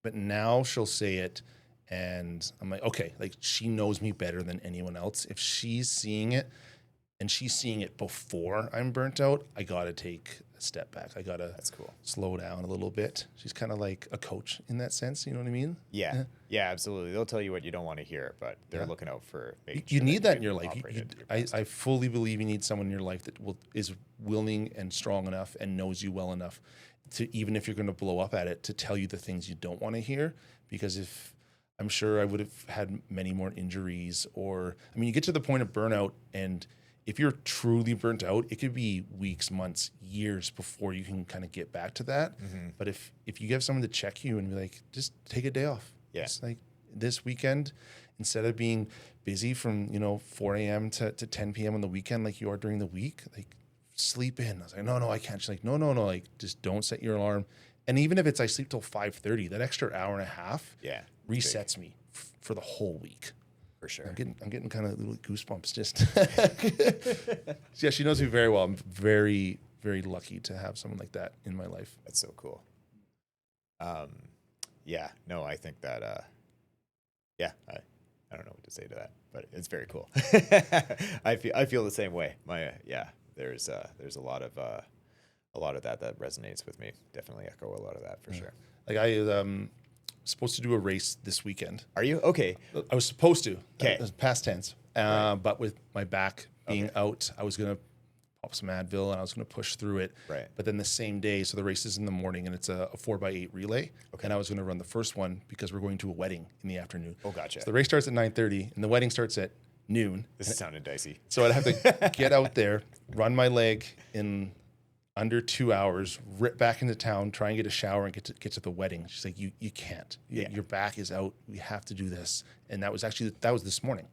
But now she'll say it, and I'm like, okay, like she knows me better than anyone else. If she's seeing it, and she's seeing it before I'm burnt out, I gotta take a step back. I gotta slow down a little bit. She's kind of like a coach in that sense. You know what I mean? Yeah, absolutely. They'll tell you what you don't want to hear, but they're looking out for. You need that in your life. I fully believe you need someone in your life that is willing and strong enough and knows you well enough to, even if you're going to blow up at it, to tell you the things you don't want to hear. Because if I'm sure I would have had many more injuries, or you get to the point of burnout, and if you're truly burnt out, it could be weeks, months, years before you can kind of get back to that. But if you have someone to check you and be like, just take a day off. Just like this weekend, instead of being busy from 4 a.m. to 10 p.m. on the weekend like you are during the week, like sleep in. I was like, no, I can't. She's like, no, like just don't set your alarm. And even if it's I sleep till 5:30, that extra hour and a half Yeah. resets me for the whole week. For sure. I'm getting kind of little goosebumps just. Yeah, she knows me very well. I'm very, very lucky to have someone like that in my life. That's so cool. Yeah, no, I think that, yeah, I don't know what to say to that, but it's very cool. I feel the same way. There's a lot of that resonates with me. Definitely echo a lot of that for sure. Like I supposed to do a race this weekend. Are you okay? I was supposed to. Okay. It was past tense. Right. But with my back being out, I was gonna pop some Advil and I was gonna push through it. Right. But then the same day, so the race is in the morning and it's a 4x8 relay. Okay. And I was gonna run the first one because we're going to a wedding in the afternoon. Oh, gotcha. So the race starts at 9:30 and the wedding starts at noon. This is sounding dicey. So I'd have to get out there, run my leg in under 2 hours, rip back into town, try and get a shower and get to the wedding. She's like, you can't. Your back is out. We have to do this. And that was this morning.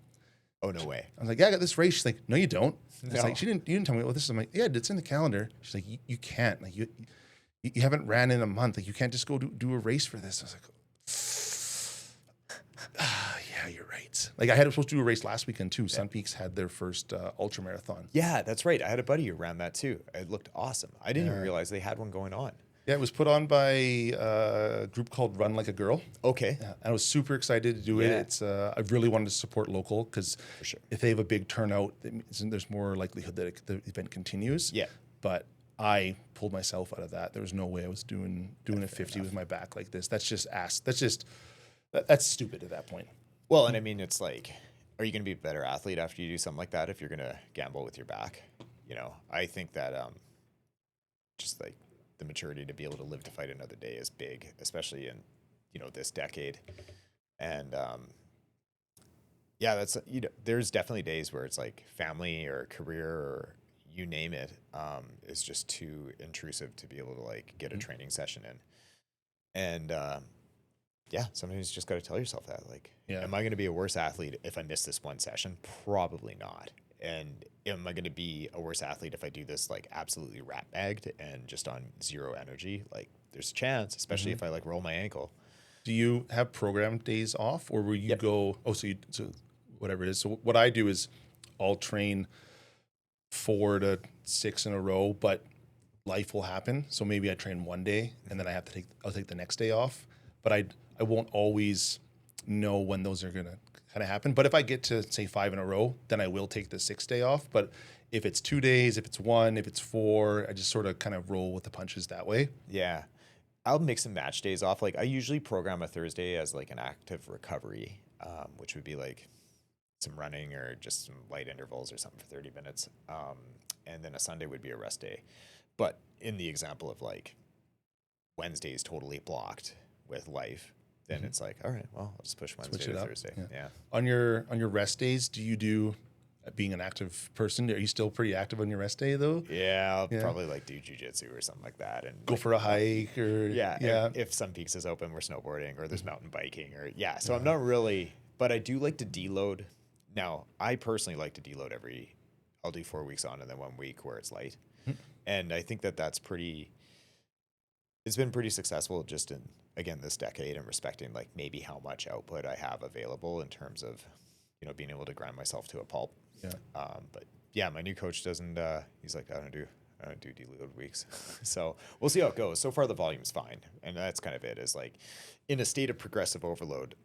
Oh, no way. I was like, yeah, I got this race. She's like, no, you don't. It's No. like, you didn't tell me what this is. I'm like, yeah, it's in the calendar. She's like, you can't. Like you haven't ran in a month. Like you can't just go do a race for this. I was like, yeah, you're right. Like I was supposed to do a race last weekend too. Sun Peaks had their first ultra marathon. Yeah, that's right. I had a buddy who ran that too. It looked awesome. I didn't even realize they had one going on. Yeah, it was put on by a group called Run Like a Girl. Okay. Yeah, and I was super excited to do it. Yeah. It's I really wanted to support local because sure. if they have a big turnout, there's more likelihood that the event continues. Yeah. But I pulled myself out of that. There was no way I was doing a 50 with my back like this. That's stupid at that point. Well, and I mean, it's like, are you going to be a better athlete after you do something like that if you're going to gamble with your back? You know, I think that just like the maturity to be able to live to fight another day is big, especially in, this decade. And yeah, that's, there's definitely days where it's like family or career or you name it, is just too intrusive to be able to like get a training session in. And yeah, sometimes you just got to tell yourself that, like, am I going to be a worse athlete if I miss this one session? Probably not. And am I going to be a worse athlete if I do this like absolutely rat bagged and just on zero energy? Like there's a chance, especially if I like roll my ankle. Do you have program days off or will you go, so whatever it is. So what I do is I'll train 4 to 6 in a row, but life will happen. So maybe I train one day and then I'll take the next day off, but I won't always know when those are going to kind of happen. But if I get to say 5 in a row, then I will take the 6th day off. But if it's 2 days, if it's 1, if it's 4, I just sort of kind of roll with the punches that way. Yeah. I'll mix some match days off. Like I usually program a Thursday as like an active recovery, which would be like some running or just some light intervals or something for 30 minutes. And then a Sunday would be a rest day. But in the example of like Wednesday is totally blocked with life, then it's like, all right, well, I'll just push Wednesday to Thursday. Yeah. On your rest days, do you do, being an active person, are you still pretty active on your rest day though? Yeah, I'll probably like do jujitsu or something like that, and go for a hike or If Sun Peaks is open, we're snowboarding or there's mountain biking or So I'm not really, but I do like to deload. Now I personally like to deload I'll do 4 weeks on and then 1 week where it's light, and I think that's it's been pretty successful just in, again, this decade and respecting like maybe how much output I have available in terms of, being able to grind myself to a pulp. Yeah. But yeah, my new coach doesn't, he's like, I don't do deload weeks. So we'll see how it goes. So far the volume's fine. And that's kind of it, is like in a state of progressive overload,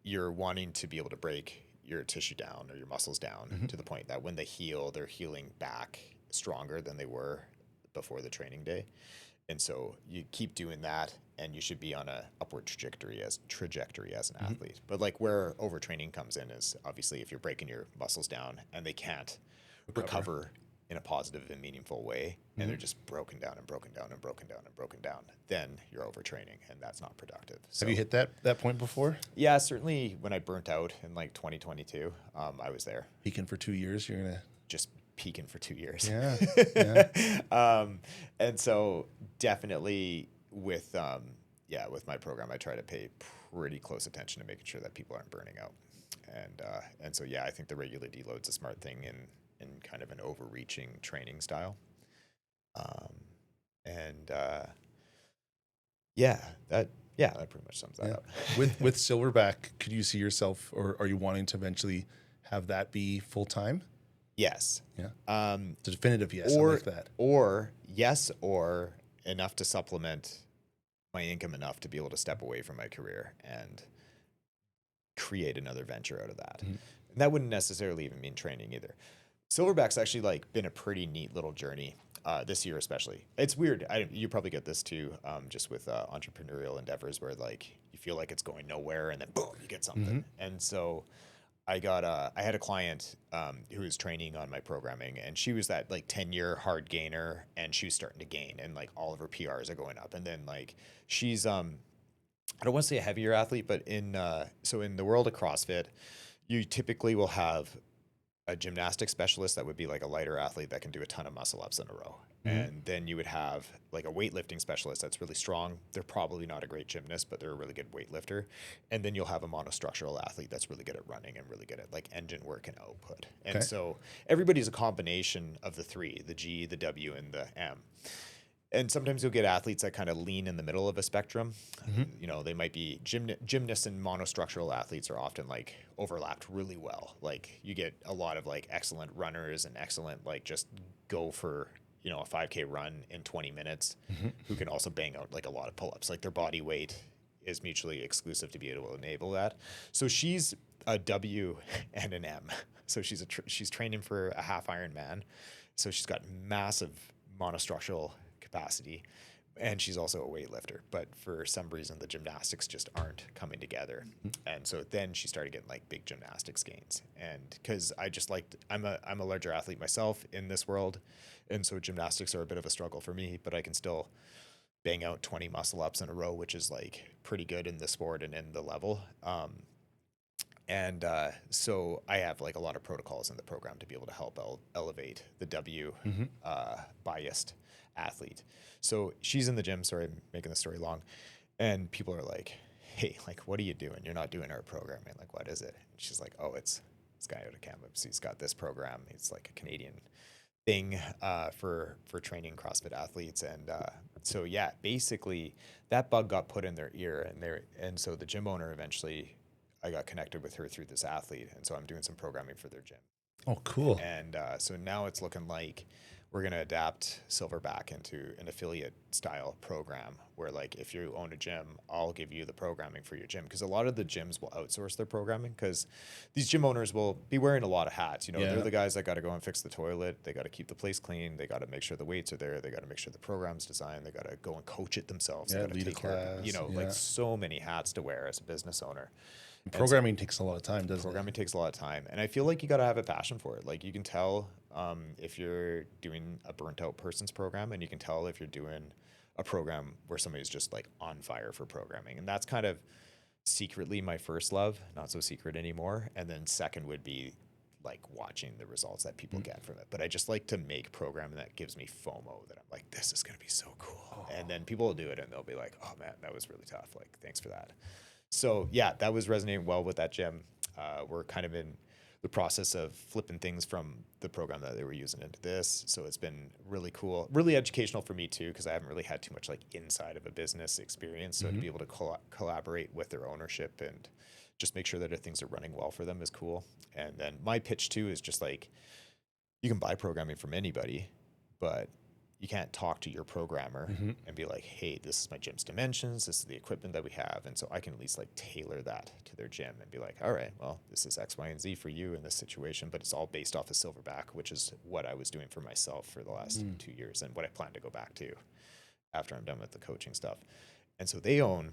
you're wanting to be able to break your tissue down or your muscles down to the point that when they heal, they're healing back stronger than they were before the training day. And so you keep doing that, and you should be on a upward trajectory as an athlete. But like where overtraining comes in is obviously if you're breaking your muscles down and they can't recover in a positive and meaningful way, and they're just broken down and broken down and broken down and broken down, then you're overtraining, and that's not productive. So, have you hit that point before? Yeah, certainly when I burnt out in like 2022, I was there. Peaking for 2 years, you're gonna just peaking for 2 years. Yeah. And so definitely with my program, I try to pay pretty close attention to making sure that people aren't burning out. And so, yeah, I think the regular deload's a smart thing in kind of an overreaching training style. And that pretty much sums that up. With Silverback, could you see yourself, or are you wanting to eventually have that be full time? Yes. Yeah. It's a definitive yes. Or I like that. or yes, or enough to supplement my income enough to be able to step away from my career and create another venture out of that. Mm-hmm. And that wouldn't necessarily even mean training either. Silverback's actually like been a pretty neat little journey this year, especially. It's weird. You probably get this too, just with entrepreneurial endeavors where like you feel like it's going nowhere and then boom, you get something. Mm-hmm. And so I had a client who was training on my programming, and she was that like 10-year hard gainer, and she was starting to gain, and like all of her PRs are going up. And then like she's I don't want to say a heavier athlete, but in the world of CrossFit, you typically will have a gymnastics specialist that would be like a lighter athlete that can do a ton of muscle ups in a row. Mm-hmm. And then you would have like a weightlifting specialist that's really strong. They're probably not a great gymnast, but they're a really good weightlifter. And then you'll have a monostructural athlete that's really good at running and really good at like engine work and output. And so everybody's a combination of the three, the G, the W, and the M. And sometimes you'll get athletes that kind of lean in the middle of a spectrum. Mm-hmm. You know, they might be gymnasts and monostructural athletes are often like overlapped really well. Like you get a lot of like excellent runners and excellent like just go for, you know, a 5K run in 20 minutes mm-hmm. who can also bang out like a lot of pull-ups. Like their body weight is mutually exclusive to be able to enable that. So she's a W and an M. So she's training for a half Ironman. So she's got massive monostructural capacity, and she's also a weightlifter, but for some reason the gymnastics just aren't coming together. And so then she started getting like big gymnastics gains, and because I'm a larger athlete myself in this world, and so gymnastics are a bit of a struggle for me, but I can still bang out 20 muscle ups in a row, which is like pretty good in the sport and in the level. So I have like a lot of protocols in the program to be able to help elevate the W mm-hmm. Biased athlete. So she's in the gym. Sorry, I'm making the story long. And people are like, hey, like, what are you doing? You're not doing our programming. Like, what is it? And she's like, oh, it's this guy out of Kamloops. He's got this program. It's like a Canadian thing for training CrossFit athletes. And so, yeah, basically that bug got put in their ear. And so the gym owner eventually, I got connected with her through this athlete. And so I'm doing some programming for their gym. Oh, cool. And so now it's looking like we're going to adapt Silverback into an affiliate style program where like if you own a gym, I'll give you the programming for your gym, because a lot of the gyms will outsource their programming because these gym owners will be wearing a lot of hats. You know, they're the guys that got to go and fix the toilet. They got to keep the place clean. They got to make sure the weights are there. They got to make sure the program's designed. They got to go and coach it themselves. Yeah, they lead a class. You know, like so many hats to wear as a business owner. Programming takes a lot of time, doesn't it? Programming takes a lot of time. And I feel like you got to have a passion for it. Like you can tell if you're doing a burnt out person's program, and you can tell if you're doing a program where somebody's just like on fire for programming. And that's kind of secretly my first love, not so secret anymore. And then second would be like watching the results that people get from it. But I just like to make programming that gives me FOMO, that I'm like, this is going to be so cool. Oh. And then people will do it and they'll be like, oh man, that was really tough. Like, thanks for that. So yeah, that was resonating well with that gym. We're kind of in the process of flipping things from the program that they were using into this. So it's been really cool, really educational for me too, because I haven't really had too much like inside of a business experience. So to be able to collaborate with their ownership and just make sure that things are running well for them is cool. And then my pitch too is just like, you can buy programming from anybody, but you can't talk to your programmer and be like, hey, this is my gym's dimensions, this is the equipment that we have. And so I can at least like tailor that to their gym and be like, all right, well, this is X, Y, and Z for you in this situation, but it's all based off of Silverback, which is what I was doing for myself for the last 2 years and what I plan to go back to after I'm done with the coaching stuff. And so they own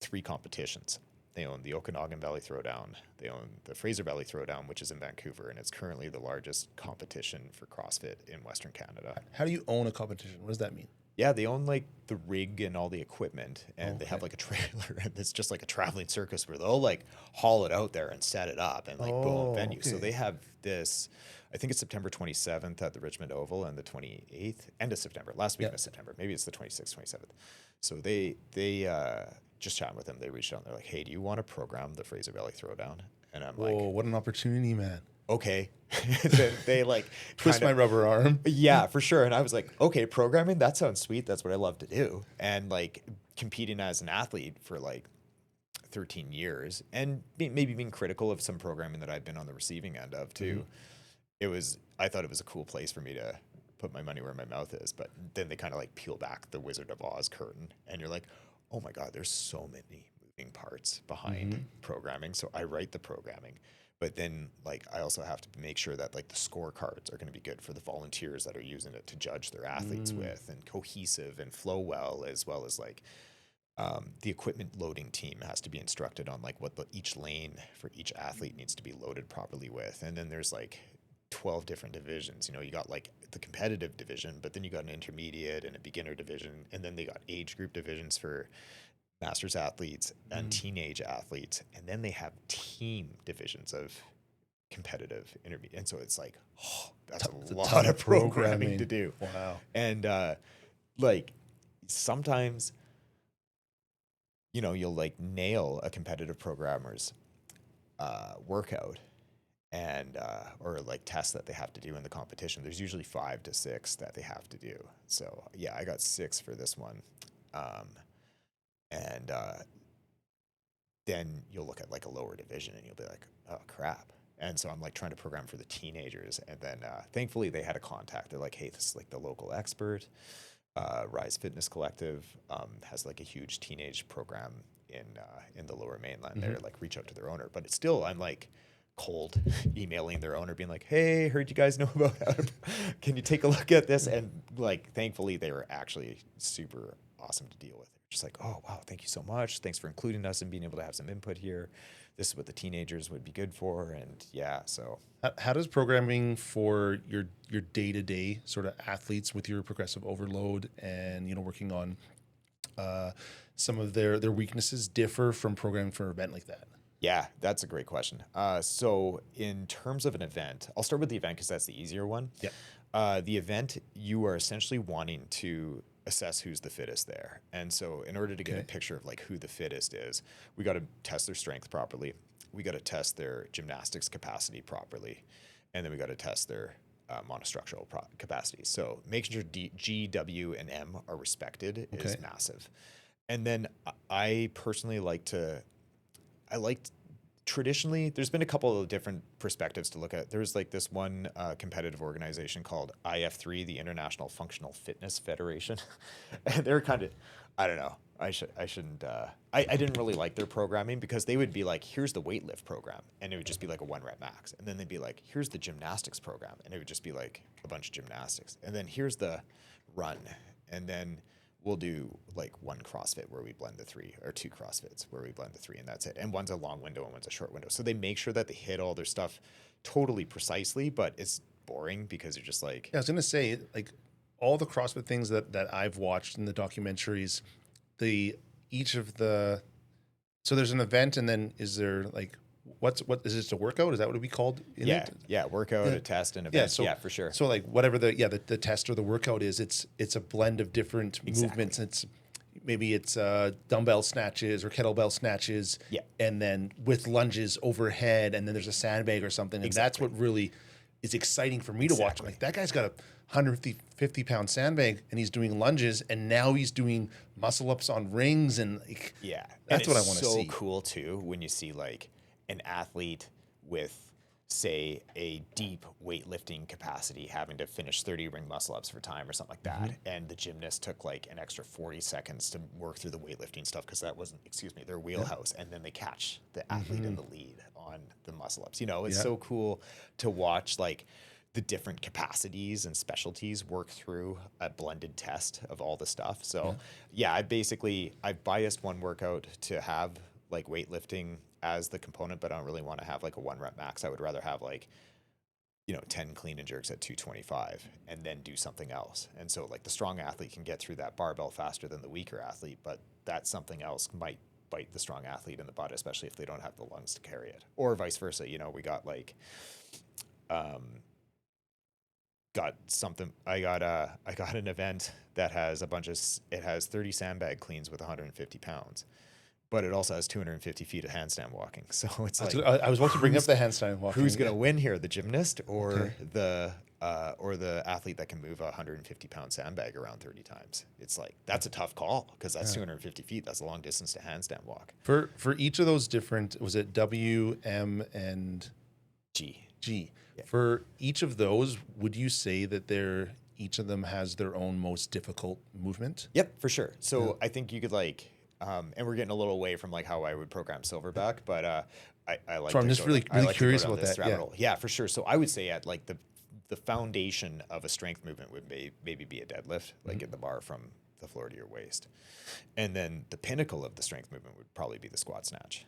3 competitions. They own the Okanagan Valley Throwdown. They own the Fraser Valley Throwdown, which is in Vancouver, and it's currently the largest competition for CrossFit in Western Canada. How do you own a competition? What does that mean? Yeah, they own like the rig and all the equipment, and they have like a trailer, and it's just like a traveling circus where they'll like haul it out there and set it up and like boom, venue. Okay. So they have this, I think it's September 27th at the Richmond Oval and the 28th, end of September, last week of September. Maybe it's the 26th, 27th. So they just chatting with them, they reached out and they're like, hey, do you want to program the Fraser Valley Throwdown? And I'm like, what an opportunity, man. okay. They like Twist kind my of, rubber arm. yeah, for sure. And I was like, okay, programming, that sounds sweet. That's what I love to do. And like competing as an athlete for like 13 years and maybe being critical of some programming that I've been on the receiving end of too. I thought it was a cool place for me to put my money where my mouth is. But then they kind of like peel back the Wizard of Oz curtain and you're like, oh my God, there's so many moving parts behind programming. So I write the programming, but then like I also have to make sure that like the scorecards are going to be good for the volunteers that are using it to judge their athletes with, and cohesive and flow well as like the equipment loading team has to be instructed on like what each lane for each athlete needs to be loaded properly with. And then there's like 12 different divisions. You got like the competitive division, but then you got an intermediate and a beginner division. And then they got age group divisions for masters athletes and teenage athletes. And then they have team divisions of competitive intermediate. And so it's like, oh, that's a lot of programming to do. Wow. And like sometimes you'll like nail a competitive programmer's workout and or like tests that they have to do in the competition. There's usually 5 to 6 that they have to do. So yeah, I got 6 for this one, and then you'll look at like a lower division and you'll be like, oh crap. And so I'm like trying to program for the teenagers, and then thankfully they had a contact. They're like, hey, this is like the local expert. Rise Fitness Collective has like a huge teenage program in the Lower Mainland. There, like reach out to their owner, but it's still I'm like cold emailing their owner, being like, "Hey, heard you guys know about how to, can you take a look at this?" And like, thankfully, they were actually super awesome to deal with. Just like, "Oh wow, thank you so much. Thanks for including us and being able to have some input here. This is what the teenagers would be good for." And yeah, so How does programming for your day-to-day sort of athletes with your progressive overload and working on some of their weaknesses differ from programming for an event like that? yeah, that's a great question. So in terms of an event, I'll start with the event because that's the easier one. Yeah. The event, you are essentially wanting to assess who's the fittest there. And so in order to get a picture of like who the fittest is, we got to test their strength properly. We got to test their gymnastics capacity properly. And then we got to test their monostructural capacity. So making sure G, W, and M are respected is massive. And then I personally liked traditionally, there's been a couple of different perspectives to look at. There's like this one competitive organization called IF3, the International Functional Fitness Federation. And they're kind of, I don't know. I shouldn't. I didn't really like their programming because they would be like, here's the weightlift program, and it would just be like a 1 rep max, and then they'd be like, here's the gymnastics program, and it would just be like a bunch of gymnastics, and then here's the run, and then we'll do like 1 CrossFit where we blend the 3, or 2 CrossFits where we blend the 3, and that's it. And one's a long window and one's a short window. So they make sure that they hit all their stuff totally precisely, but it's boring because you're just like, Yeah, I was gonna say, like, all the CrossFit things that I've watched in the documentaries, so there's an event, and then is there like what is this, a workout? Is that what it would be called in yeah, it? yeah, workout, a test, and event. Yeah, for sure. So like whatever the test or the workout is, it's a blend of different movements. It's dumbbell snatches or kettlebell snatches, Yeah. and then with lunges overhead, and then there's a sandbag or something, and that's what really is exciting for me to watch. I'm like, that guy's got a 150 pound sandbag, and he's doing lunges, and now he's doing muscle ups on rings, and like, Yeah, that's and what I it's want to see. so cool too when you see like an athlete with, say, a deep weightlifting capacity having to finish 30 ring muscle ups for time or something like that, and the gymnast took like an extra 40 seconds to work through the weightlifting stuff because that wasn't, their wheelhouse, and then they catch the athlete in the lead on the muscle ups. It's so cool to watch like the different capacities and specialties work through a blended test of all the stuff. So yeah, I've biased one workout to have like weightlifting as the component, but I don't really want to have like a 1 rep max. I would rather have like, 10 clean and jerks at 225 and then do something else. And so like the strong athlete can get through that barbell faster than the weaker athlete, but that something else might bite the strong athlete in the butt, especially if they don't have the lungs to carry it, or vice versa. We got like, I got an event that has it has 30 sandbag cleans with 150 pounds, but it also has 250 feet of handstand walking. So it's like, I was about to bring up the handstand walking. who's going to win here, the gymnast or the athlete that can move a 150-pound sandbag around 30 times? It's like, that's a tough call because that's 250 feet. That's a long distance to handstand walk. For each of those different, was it W, M, and G. Yeah. For each of those, would you say that each of them has their own most difficult movement? Yep, for sure. So I think you could like, and we're getting a little away from like how I would program Silverback, but I like. So I'm just really curious about that. Yeah. Yeah, for sure. So I would say at like the foundation of a strength movement would maybe be a deadlift, like get the bar from the floor to your waist, and then the pinnacle of the strength movement would probably be the squat snatch.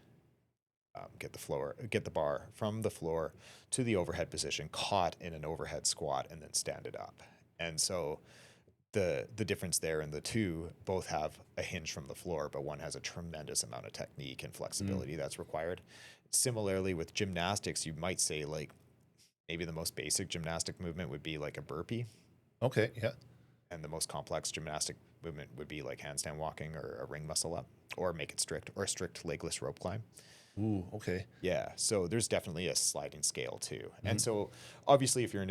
Get the bar from the floor to the overhead position, caught in an overhead squat, and then stand it up. And so the difference there in the two both have a hinge from the floor, but one has a tremendous amount of technique and flexibility that's required. Similarly with gymnastics, you might say like maybe the most basic gymnastic movement would be like a burpee. Okay, yeah. And the most complex gymnastic movement would be like handstand walking or a ring muscle up, or make it strict, or a strict legless rope climb. Ooh, okay. Yeah, so there's definitely a sliding scale too. And so obviously if you're an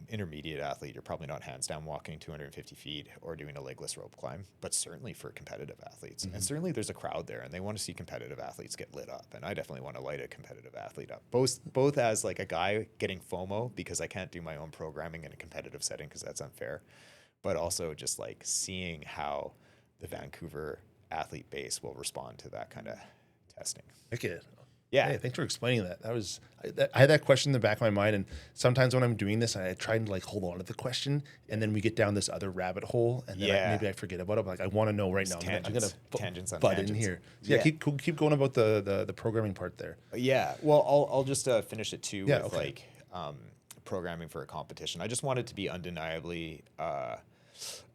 intermediate athlete, you're probably not handstand walking 250 feet or doing a legless rope climb, but certainly for competitive athletes. And certainly there's a crowd there and they want to see competitive athletes get lit up. And I definitely want to light a competitive athlete up, both as like a guy getting FOMO because I can't do my own programming in a competitive setting because that's unfair, but also just like seeing how the Vancouver athlete base will respond to that kind of testing. Okay. Yeah. Hey, thanks for explaining that. I had that question in the back of my mind, and sometimes when I'm doing this, I try to like hold on to the question, and then we get down this other rabbit hole, and then maybe I forget about it. I'm like, I want to know right now. I'm gonna butt in here. So keep going about the programming part there. Yeah. Well, I'll just finish it too with like programming for a competition. I just want it to be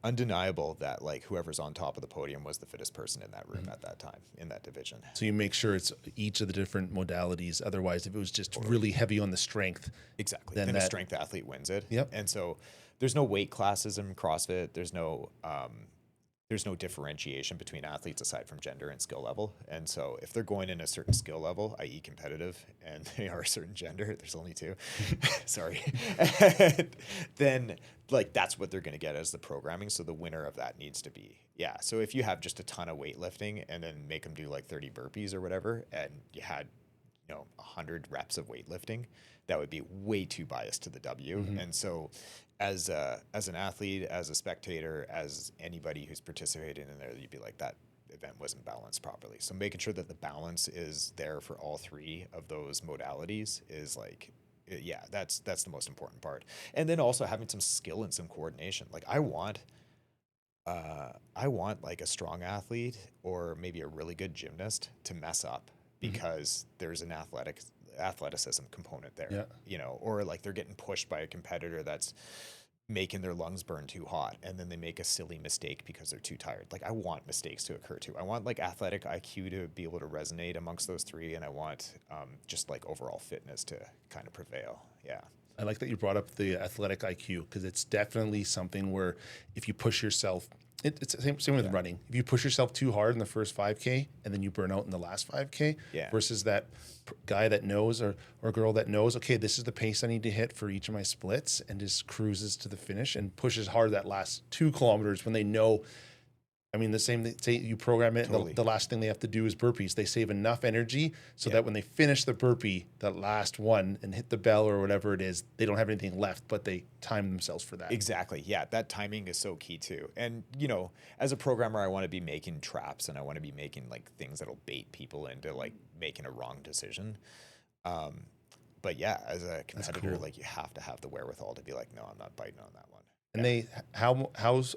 undeniable that like whoever's on top of the podium was the fittest person in that room at that time in that division. So you make sure it's each of the different modalities. Otherwise, if it was just really heavy on the strength, exactly, then a strength athlete wins it. Yep. And so there's no weight classes in CrossFit. There's no differentiation between athletes aside from gender and skill level. And so if they're going in a certain skill level, i.e. competitive, and they are a certain gender, there's only two, sorry, then like that's what they're going to get as the programming. So the winner of that needs to be, so if you have just a ton of weightlifting and then make them do like 30 burpees or whatever, and you had 100 reps of weightlifting, that would be way too biased to the W. And so as an athlete, as a spectator, as anybody who's participating in there, you'd be like, that event wasn't balanced properly. So making sure that the balance is there for all three of those modalities is like, that's the most important part. And then also having some skill and some coordination. Like I want like a strong athlete or maybe a really good gymnast to mess up because there's an athleticism component there, or like they're getting pushed by a competitor that's making their lungs burn too hot, and then they make a silly mistake because they're too tired. Like I want mistakes to occur too. I want like athletic IQ to be able to resonate amongst those three, and I want just like overall fitness to kind of prevail. Yeah. I like that you brought up the athletic IQ because it's definitely something where if you push yourself, it's the same with running. If you push yourself too hard in the first 5K and then you burn out in the last 5K versus that guy that knows or girl that knows, okay, this is the pace I need to hit for each of my splits and just cruises to the finish and pushes hard that last 2 kilometers when they know. I mean, the same thing, say you program it, totally. The last thing they have to do is burpees. They save enough energy so that when they finish the burpee, that last one, and hit the bell or whatever it is, they don't have anything left, but they time themselves for that. Exactly. Yeah, that timing is so key too. And, as a programmer, I want to be making traps and I want to be making like things that'll bait people into like making a wrong decision. But yeah, as a competitor, like you have to have the wherewithal to be like, no, I'm not biting on that one. And how's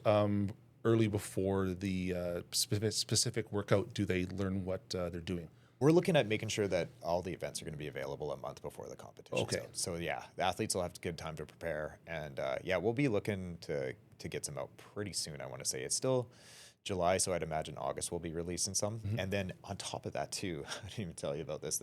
early before the specific workout do they learn what they're doing? We're looking at making sure that all the events are going to be available a month before the competition. Okay. So the athletes will have good time to prepare, and we'll be looking to get some out pretty soon. I want to say it's still July, so I'd imagine August we'll be releasing some. And then on top of that too, I didn't even tell you about this.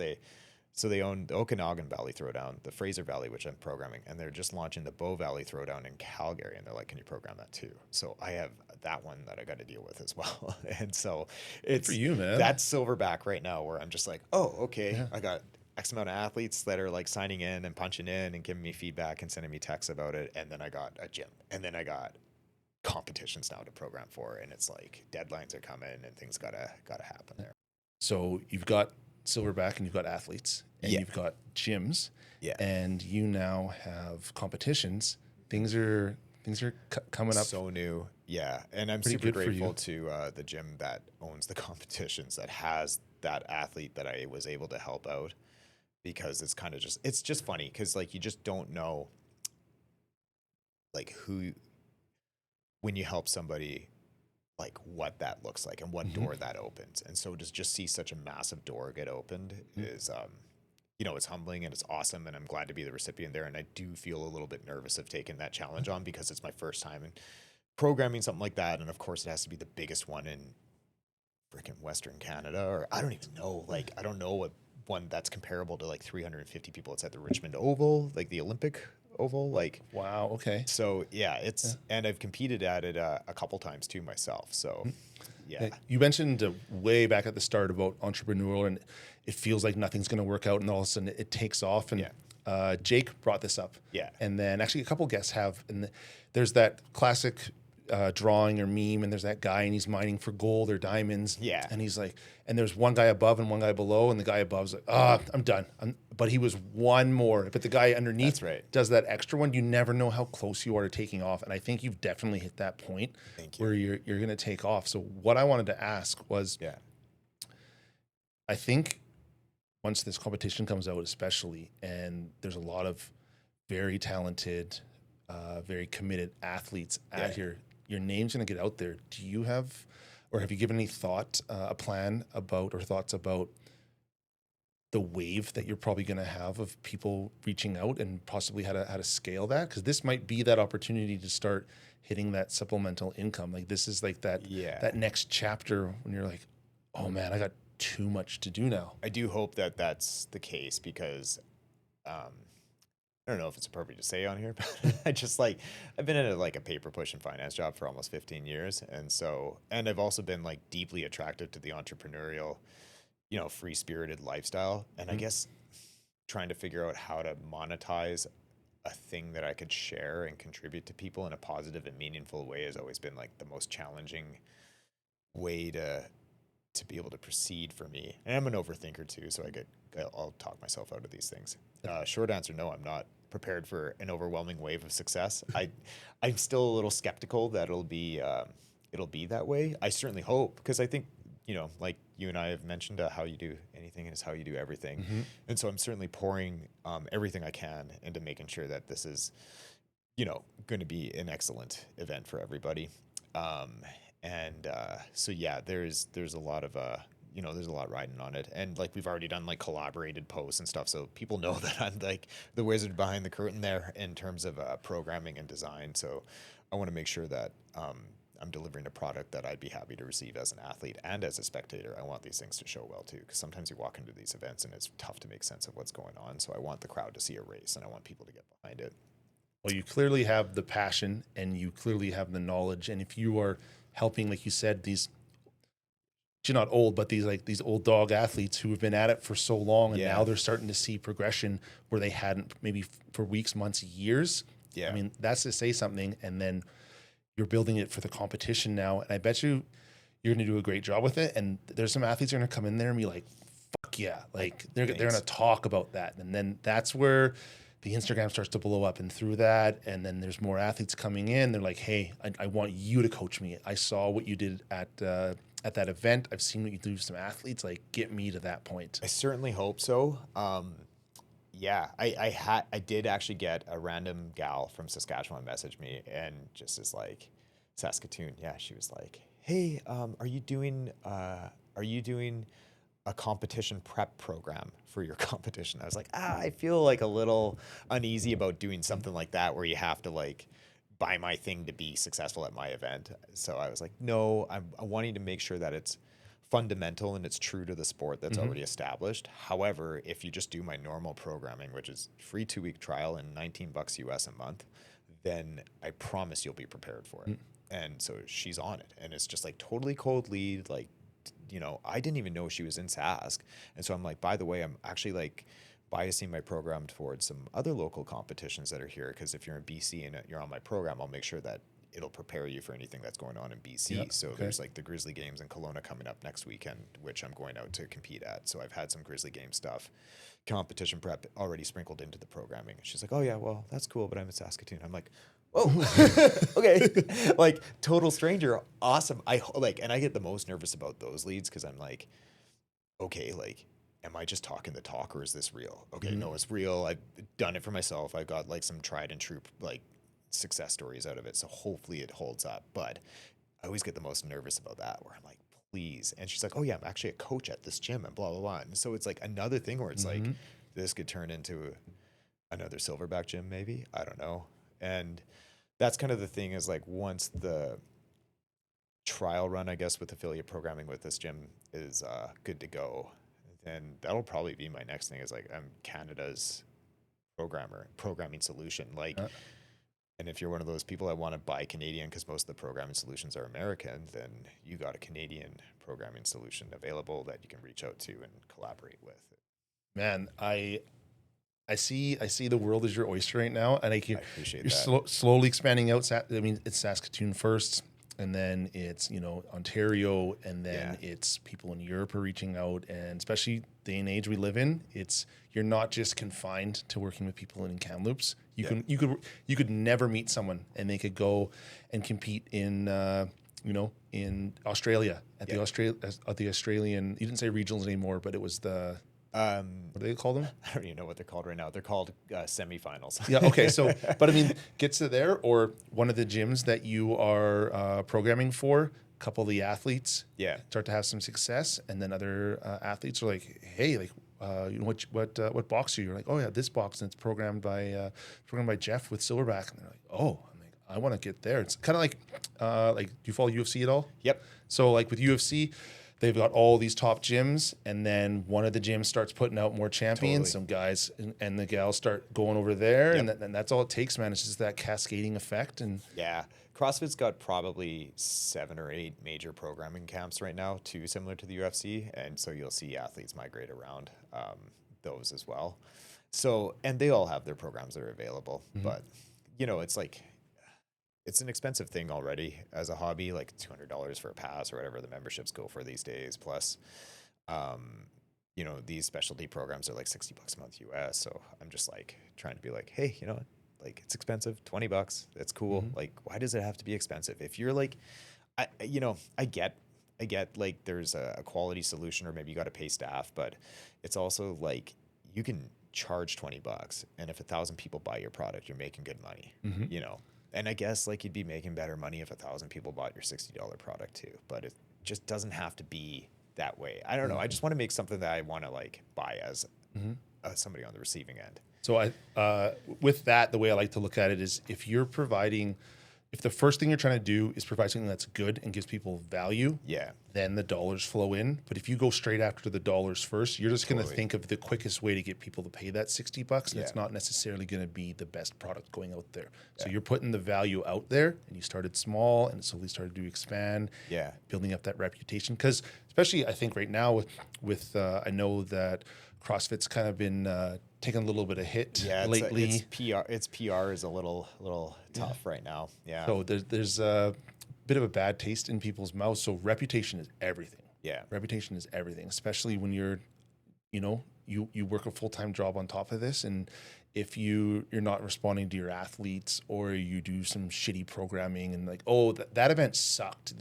So they own the Okanagan Valley Throwdown, the Fraser Valley, which I'm programming, and they're just launching the Bow Valley Throwdown in Calgary. And they're like, "Can you program that too?" So I have that one that I got to deal with as well. And so Good for you, man. that's silverback right now, where I'm just like, "Oh, okay, Yeah. I got X amount of athletes that are like signing in and punching in and giving me feedback and sending me texts about it." And then I got a gym, and then I got competitions now to program for, and it's like deadlines are coming and things gotta happen there. So you've got silverback and you've got athletes and Yeah. you've got gyms Yeah. and you now have competitions. Things are coming up. So new, yeah. And I'm Pretty super good for grateful you. to the gym that owns the competitions, that has that athlete that I was able to help out, because it's just funny because like you just don't know like who, when you help somebody, like what that looks like and what door that opens. And so to just see such a massive door get opened is it's humbling and it's awesome, and I'm glad to be the recipient there. And I do feel a little bit nervous of taking that challenge on because it's my first time in programming something like that. And of course it has to be the biggest one in freaking Western Canada, or I don't even know, like I don't know what one that's comparable to like 350 people. It's at the Richmond Oval, like the Olympic Oval, like. Wow. Okay. So yeah, and I've competed at it a couple times too myself. So yeah, You mentioned way back at the start about entrepreneurial, and it feels like nothing's going to work out, and all of a sudden it takes off. And Jake brought this up. Yeah. And then actually a couple guests have, and there's that classic drawing or meme, and there's that guy, and he's mining for gold or diamonds. Yeah. And he's like, and there's one guy above and one guy below, and the guy above's like, I'm done. But he was one more. But the guy underneath That's right. does that extra one. You never know how close you are to taking off. And I think you've definitely hit that point where you're going to take off. So what I wanted to ask was, I think once this competition comes out, especially, and there's a lot of very talented, very committed athletes out here, your name's going to get out there. Do you have, or have you given any thought, a plan about, or thoughts about the wave that you're probably going to have of people reaching out, and possibly how to scale that? Because this might be that opportunity to start hitting that supplemental income. Like this is like that next chapter when you're like, oh man, I got too much to do now. I do hope that that's the case, because I don't know if it's appropriate to say on here, but I've been in a paper push and finance job for almost 15 years. And I've also been like deeply attracted to the entrepreneurial, free spirited lifestyle. And I guess trying to figure out how to monetize a thing that I could share and contribute to people in a positive and meaningful way has always been like the most challenging way to be able to proceed for me. And I'm an overthinker too, so I'll talk myself out of these things. Short answer, no, I'm not prepared for an overwhelming wave of success. I'm still a little skeptical that it'll be that way. I certainly hope, because I think, like you and I have mentioned, how you do anything is how you do everything. And so I'm certainly pouring everything I can into making sure that this is, going to be an excellent event for everybody. So yeah, there's a lot of there's a lot riding on it, and like we've already done like collaborated posts and stuff, so people know that I'm like the wizard behind the curtain there in terms of programming and design. So I want to make sure that I'm delivering a product that I'd be happy to receive as an athlete and as a spectator. I want these things to show well too, because sometimes you walk into these events and it's tough to make sense of what's going on. So I want the crowd to see a race, and I want people to get behind it. Well, you clearly have the passion, and you clearly have the knowledge. And if you are helping, like you said, you're not old, but these old dog athletes who have been at it for so long, and now they're starting to see progression where they hadn't maybe for weeks, months, years. I mean, that's to say something. And then you're building it for the competition now. And I bet you're going to do a great job with it. And there's some athletes that are going to come in there and be like, fuck yeah. Like they're going to talk about that. And then that's where the Instagram starts to blow up, and through that, and then there's more athletes coming in. They're like, hey, I want you to coach me. I saw what you did at that event. I've seen what you do with some athletes. Like, get me to that point. I certainly hope so. I did actually get a random gal from Saskatchewan message me, and just as like Saskatoon. Yeah, she was like, hey, are you doing a competition prep program for your competition? I was like, I feel like a little uneasy about doing something like that where you have to like buy my thing to be successful at my event. So I was like, no, I'm wanting to make sure that it's fundamental and it's true to the sport that's already established. However, if you just do my normal programming, which is free 2-week trial and $19 US a month, then I promise you'll be prepared for it. And so she's on it, and it's just like totally cold lead. Like, you know, I didn't even know she was in Sask. And so I'm like, by the way, I'm actually like biasing my program towards some other local competitions that are here. Cause if you're in BC and you're on my program, I'll make sure that it'll prepare you for anything that's going on in BC. Yeah, So okay. there's like the Grizzly Games in Kelowna coming up next weekend, which I'm going out to compete at. So I've had some Grizzly Game stuff, competition prep already sprinkled into the programming. She's like, oh yeah, well, that's cool, but I'm in Saskatoon. I'm like, oh, okay. Like total stranger. Awesome. And I get the most nervous about those leads because I'm like, okay, like, am I just talking the talk or is this real? Okay, no, it's real. I've done it for myself. I got like some tried and true like success stories out of it. So hopefully it holds up. But I always get the most nervous about that where I'm like, please. And she's like, oh yeah, I'm actually a coach at this gym and blah, blah, blah. And so it's like another thing where it's like, this could turn into another Silverback gym maybe. I don't know. And that's kind of the thing is like once the trial run, I guess, with affiliate programming with this gym is good to go, then that'll probably be my next thing is like I'm Canada's programming solution. Like, and if you're one of those people that want to buy Canadian because most of the programming solutions are American, then you got a Canadian programming solution available that you can reach out to and collaborate with. Man, I see the world as your oyster right now, and I appreciate you're that. slowly expanding out. I mean, it's Saskatoon first, and then it's Ontario, and then it's people in Europe are reaching out, and especially the day and age we live in, you're not just confined to working with people in Kamloops. You could never meet someone, and they could go and compete in in Australia at the Australian. You didn't say regionals anymore, but it was the. What do they call them? I don't even know what they're called right now. They're called semifinals. Yeah. Okay. So, but I mean, gets to there or one of the gyms that you are programming for. A couple of the athletes, start to have some success, and then other athletes are like, "Hey, like, what box are you?" You're like, "Oh yeah, this box, and it's programmed by Jeff with Silverback." And they're like, "Oh, I'm like, I want to get there." It's kind of like, do you follow UFC at all? Yep. So like with UFC. They've got all these top gyms, and then one of the gyms starts putting out more champions. Some guys and the gals start going over there, and that's all it takes, man. It's just that cascading effect. And yeah, CrossFit's got probably 7 or 8 major programming camps right now, too, similar to the UFC, and so you'll see athletes migrate around those as well. So, and they all have their programs that are available, but it's like. It's an expensive thing already as a hobby, like $200 for a pass or whatever the memberships go for these days. Plus, these specialty programs are like $60 a month US. So I'm just like trying to be like, hey, you know what? Like it's expensive, $20. It's cool. Like, why does it have to be expensive? If you're like, I get like there's a quality solution or maybe you got to pay staff, but it's also like you can charge $20 and if 1,000 people buy your product, you're making good money, And I guess like you'd be making better money if 1,000 people bought your $60 product too, but it just doesn't have to be that way. I don't know. I just want to make something that I want to like buy as somebody on the receiving end. So with that, the way I like to look at it is if the first thing you're trying to do is provide something that's good and gives people value, then the dollars flow in. But if you go straight after the dollars first, you're just going to think of the quickest way to get people to pay that $60, and it's not necessarily going to be the best product going out there. So you're putting the value out there, and you started small and slowly started to expand, building up that reputation. Because especially I think right now with I know that CrossFit's kind of been taking a little bit of hit lately. Its PR is a little tough right now. Yeah. So there's a bit of a bad taste in people's mouths. So reputation is everything. Yeah. Reputation is everything, especially when you're, you work a full-time job on top of this, and if you're not responding to your athletes or you do some shitty programming and like, oh, that event sucked.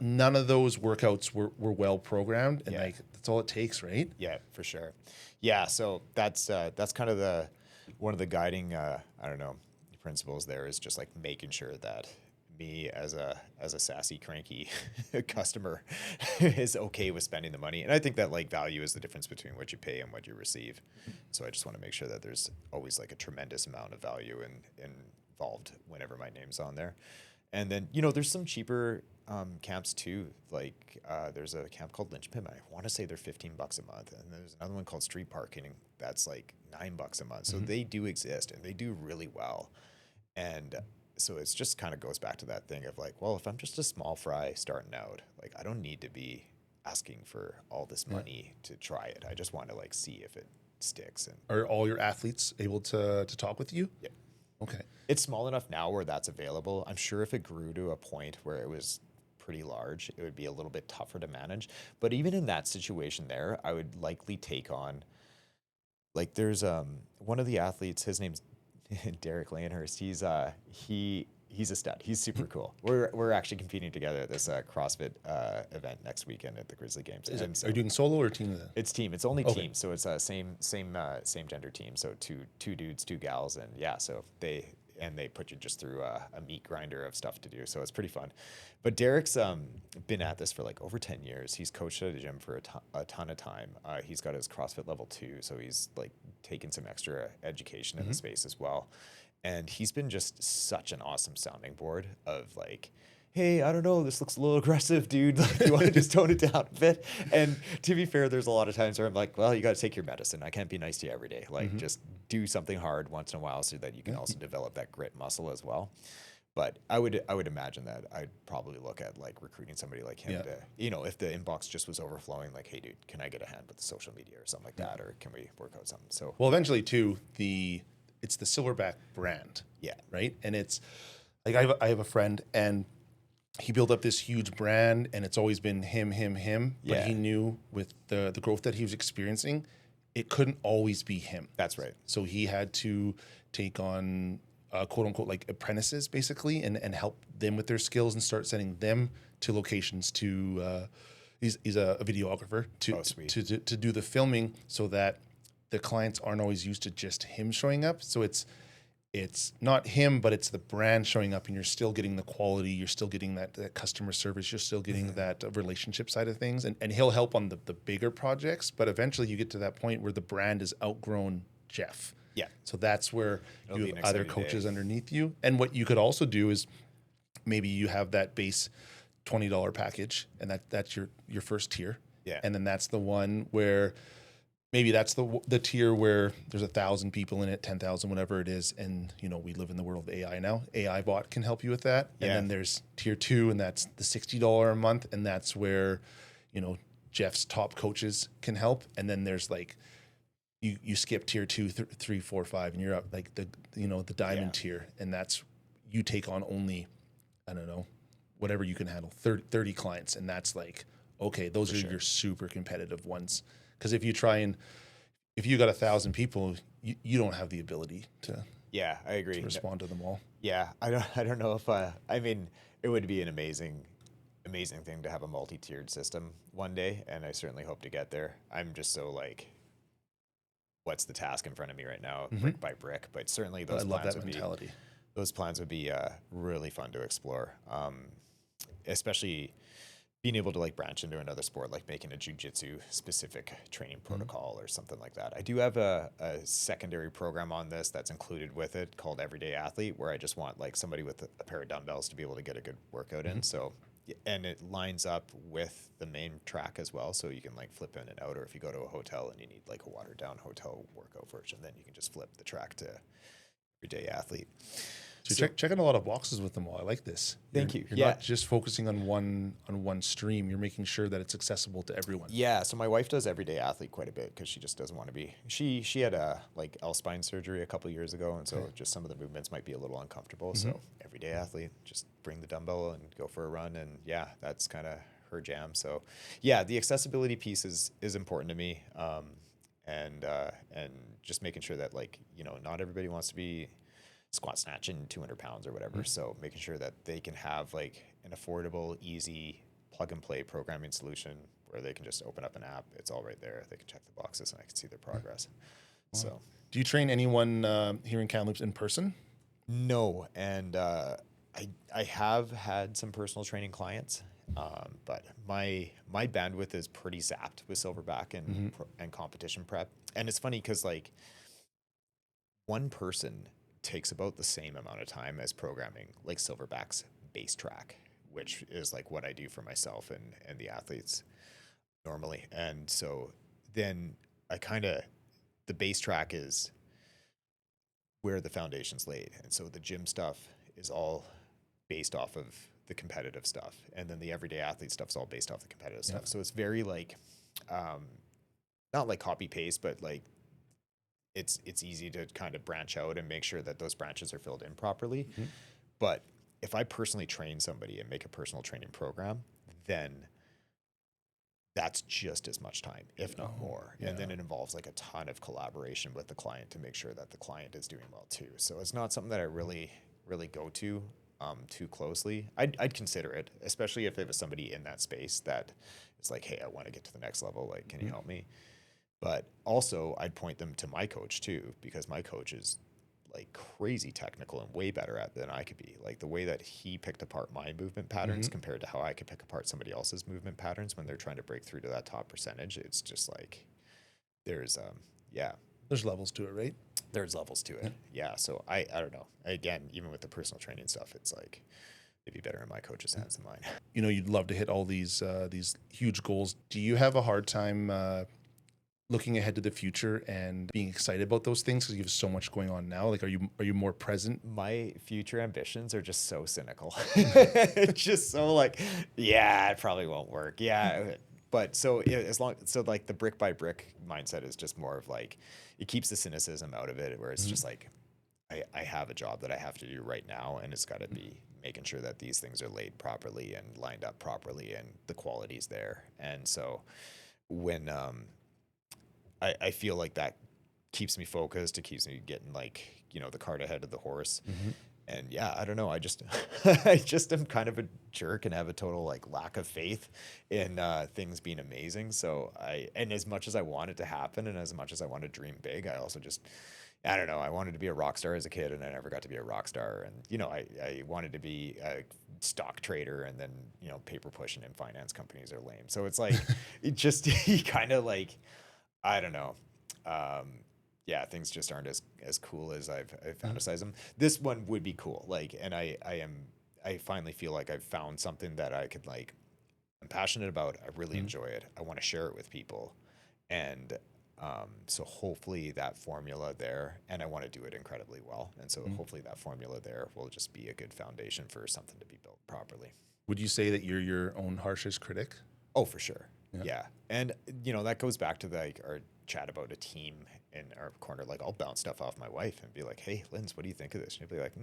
None of those workouts were well programmed, and like that's all it takes, right? Yeah, for sure. Yeah, so that's kind of one of the guiding principles there is just like making sure that me as a sassy cranky customer is okay with spending the money, and I think that like value is the difference between what you pay and what you receive. So I just want to make sure that there's always like a tremendous amount of value involved whenever my name's on there. And then, there's some cheaper camps too. Like there's a camp called Lynchpin. I want to say they're $15 a month. And there's another one called Street Parking that's like $9 a month. So they do exist and they do really well. And so it's just kind of goes back to that thing of like, well, if I'm just a small fry starting out, like I don't need to be asking for all this money to try it. I just want to like see if it sticks. And Are all your athletes able to talk with you? yeah, Okay. it's small enough now where that's available. I'm sure if it grew to a point where it was pretty large, it would be a little bit tougher to manage. But even in that situation there, I would likely take on, like there's one of the athletes, his name's Derek Lanehurst. He's a stud. He's super cool. We're actually competing together at this CrossFit event next weekend at the Grizzly Games. Is And it, so are you doing solo or team then? it's team. It's only Okay. team. So it's a same gender team. So two dudes, two gals, and yeah. So they put you just through a meat grinder of stuff to do. So it's pretty fun. But Derek's been at this for like over 10 years. He's coached at a gym for a ton of time. He's got his CrossFit level 2, so he's like taken some extra education in the space as well. And he's been just such an awesome sounding board of like, hey, I don't know, this looks a little aggressive, dude. Like, you want to just tone it down a bit? And to be fair, there's a lot of times where I'm like, well, you got to take your medicine. I can't be nice to you every day. Like, just do something hard once in a while so that you can also develop that grit muscle as well. But I would imagine that I'd probably look at like recruiting somebody like him to, if the inbox just was overflowing, like, hey, dude, can I get a hand with the social media or something like that, or can we work out something? So Well, eventually too, it's the Silverback brand. yeah, Right. And it's like, I have a friend and he built up this huge brand and it's always been him. But Yeah. he knew with the growth that he was experiencing, it couldn't always be him. that's right. So he had to take on quote unquote like apprentices basically and help them with their skills and start sending them to locations to he's a videographer to do the filming so that the clients aren't always used to just him showing up. So it's not him, but it's the brand showing up and you're still getting the quality, you're still getting that customer service, you're still getting that relationship side of things. And he'll help on the bigger projects, but eventually you get to that point where the brand is outgrown Jeff. Yeah. So that's where It'll you be an have other exciting coaches day. underneath you. And what you could also do is maybe you have that base $20 package and that's your first tier. Yeah. And then that's the one where maybe that's the tier where there's 1,000 people in it, 10,000, whatever it is. And, we live in the world of AI now. AI bot can help you with that. And Yeah. then there's tier 2 and that's the $60 a month. And that's where, Jeff's top coaches can help. And then there's like, you skip tier 2, 3, 4, 5, and you're up like the diamond tier. And that's, you take on only, I don't know, whatever you can handle, 30 clients. And that's like, okay, those are your super competitive ones. Because if you got 1,000 people, you don't have the ability to Yeah, I agree. respond to them all. Yeah, I don't know if I mean, it would be an amazing thing to have a multi-tiered system one day, and I certainly hope to get there. I'm just so like, what's the task in front of me right now, brick by brick? But certainly I those love plans that mentality. those plans would be really fun to explore, especially being able to like branch into another sport, like making a jiu-jitsu specific training protocol or something like that. I do have a secondary program on this that's included with it called Everyday Athlete, where I just want like somebody with a pair of dumbbells to be able to get a good workout in. So, and it lines up with the main track as well. So you can like flip in and out, or if you go to a hotel and you need like a watered down hotel workout version, then you can just flip the track to Everyday Athlete. So you're checking a lot of boxes with them all. I like this. Thank you. You're not just focusing on one stream. You're making sure that it's accessible to everyone. Yeah, so my wife does Everyday Athlete quite a bit because she just doesn't want to be. She had a like L-spine surgery a couple of years ago, and so just some of the movements might be a little uncomfortable. So Everyday Athlete, just bring the dumbbell and go for a run, and yeah, that's kind of her jam. So yeah, the accessibility piece is important to me, and just making sure that like not everybody wants to be squat snatching 200 pounds or whatever. So making sure that they can have like an affordable, easy plug and play programming solution where they can just open up an app. It's all right there. They can check the boxes and I can see their progress. Wow. So do you train anyone here in Kamloops in person? No. And I have had some personal training clients, but my bandwidth is pretty zapped with Silverback and competition prep. And it's funny because like one person takes about the same amount of time as programming like Silverback's base track, which is like what I do for myself and the athletes normally. And so then the base track is where the foundation's laid. And so the gym stuff is all based off of the competitive stuff. And then the everyday athlete stuff is all based off the competitive stuff. So it's very like, not like copy paste, but like it's easy to kind of branch out and make sure that those branches are filled in properly. Mm-hmm. But if I personally train somebody and make a personal training program, then that's just as much time, if not more. Yeah. And then it involves like a ton of collaboration with the client to make sure that the client is doing well too. So it's not something that I really go to too closely. I'd consider it, especially if there was somebody in that space that is like, hey, I want to get to the next level. Like, can you help me? But also I'd point them to my coach too, because my coach is like crazy technical and way better at than I could be. Like the way that he picked apart my movement patterns compared to how I could pick apart somebody else's movement patterns when they're trying to break through to that top percentage. It's just like there's levels to it, right? There's levels to it. Yeah. So I don't know. Again, even with the personal training stuff, it's like it'd be better in my coach's hands than mine. You know, you'd love to hit all these huge goals. Do you have a hard time looking ahead to the future and being excited about those things because you have so much going on now? Like, are you more present? My future ambitions are just so cynical. It's just so like, yeah, it probably won't work. Yeah. But so like the brick by brick mindset is just more of like, it keeps the cynicism out of it, where it's just like, I have a job that I have to do right now, and it's got to be making sure that these things are laid properly and lined up properly and the quality's there. And so when, I feel like that keeps me focused. It keeps me getting like, you know, the cart ahead of the horse. And yeah, I don't know. I just am kind of a jerk and have a total like lack of faith in things being amazing. So and as much as I want it to happen and as much as I want to dream big, I also just, I don't know. I wanted to be a rock star as a kid and I never got to be a rock star. And, you know, I wanted to be a stock trader, and then, you know, paper pushing in finance companies are lame. So it's like, it just, you kind of like, I don't know. Yeah, things just aren't as cool as I've fantasized them. This one would be cool. Like, and I finally feel like I've found something that I could like, I'm passionate about. I really enjoy it. I want to share it with people. And, so hopefully that formula there, and I want to do it incredibly well. And so hopefully that formula there will just be a good foundation for something to be built properly. Would you say that you're your own harshest critic? Oh, for sure. Yeah. And, you know, that goes back to like our chat about a team in our corner. Like, I'll bounce stuff off my wife and be like, hey, Linz, what do you think of this? And she'll be like,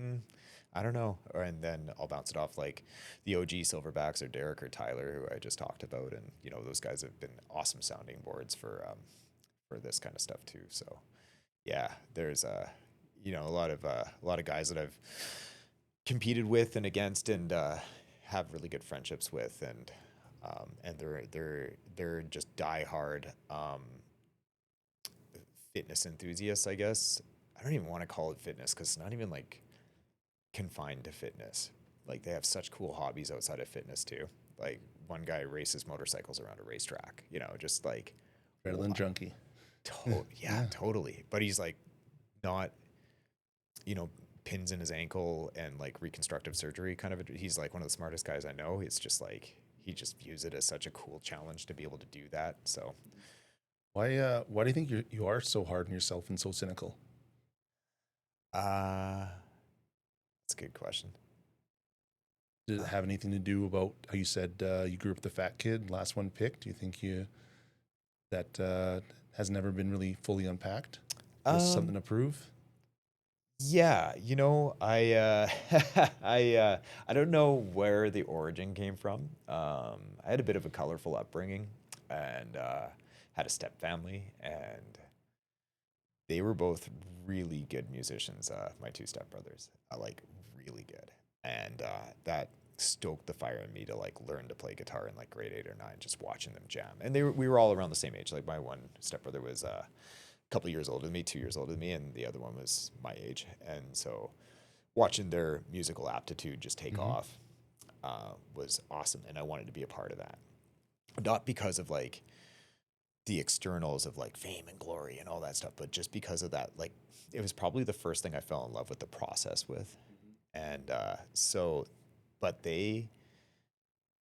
I don't know. And then I'll bounce it off like the OG Silverbacks or Derek or Tyler, who I just talked about. And, you know, those guys have been awesome sounding boards for this kind of stuff too. So yeah, there's you know, a lot of guys that I've competed with and against and have really good friendships with, and they're just diehard fitness enthusiasts, I guess. I don't even want to call it fitness because it's not even like confined to fitness. Like, they have such cool hobbies outside of fitness too. Like, one guy races motorcycles around a racetrack, you know, just like Adrenaline junkie. Yeah, totally. But he's like not, you know, pins in his ankle and like reconstructive surgery kind of. He's like one of the smartest guys I know. It's just like, he just views it as such a cool challenge to be able to do that. So why do you think you are so hard on yourself and so cynical? That's a good question. Did it have anything to do about how you said you grew up with the fat kid, last one picked? Do you think that has never been really fully unpacked? Something to prove? Yeah, you know, I I don't know where the origin came from. I had a bit of a colorful upbringing, and had a step family, and they were both really good musicians. My two stepbrothers, like really good, and that stoked the fire in me to like learn to play guitar in like grade 8 or 9, just watching them jam. And we were all around the same age. Like, my one stepbrother was a couple years older than me, 2 years older than me, and the other one was my age. And so watching their musical aptitude just take off was awesome, and I wanted to be a part of that. Not because of like the externals of like fame and glory and all that stuff, but just because of that, like, it was probably the first thing I fell in love with the process with. And so but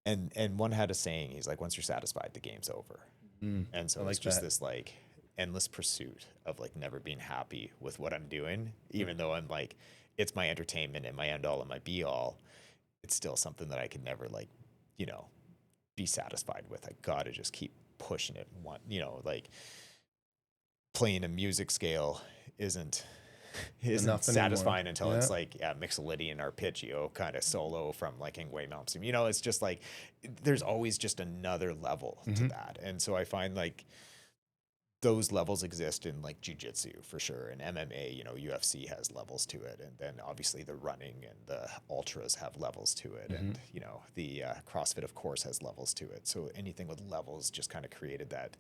and one had a saying, he's like, once you're satisfied, the game's over. And so I it's like just that. this like endless pursuit of like never being happy with what I'm doing, even though I'm like, it's my entertainment and my end all and my be all. It's still something that I could never like, you know, be satisfied with. I gotta just keep pushing it. Like playing a music scale isn't Enough anymore. satisfying until Yeah. it's like mixolydian arpeggio kind of solo from like Ingwe Malmsteen. It's just like there's always just another level to that. And so I find like those levels exist in like jiu-jitsu for sure, and MMA, UFC has levels to it, and then obviously the running and the ultras have levels to it, and the CrossFit of course has levels to it. So anything with levels just kind of created that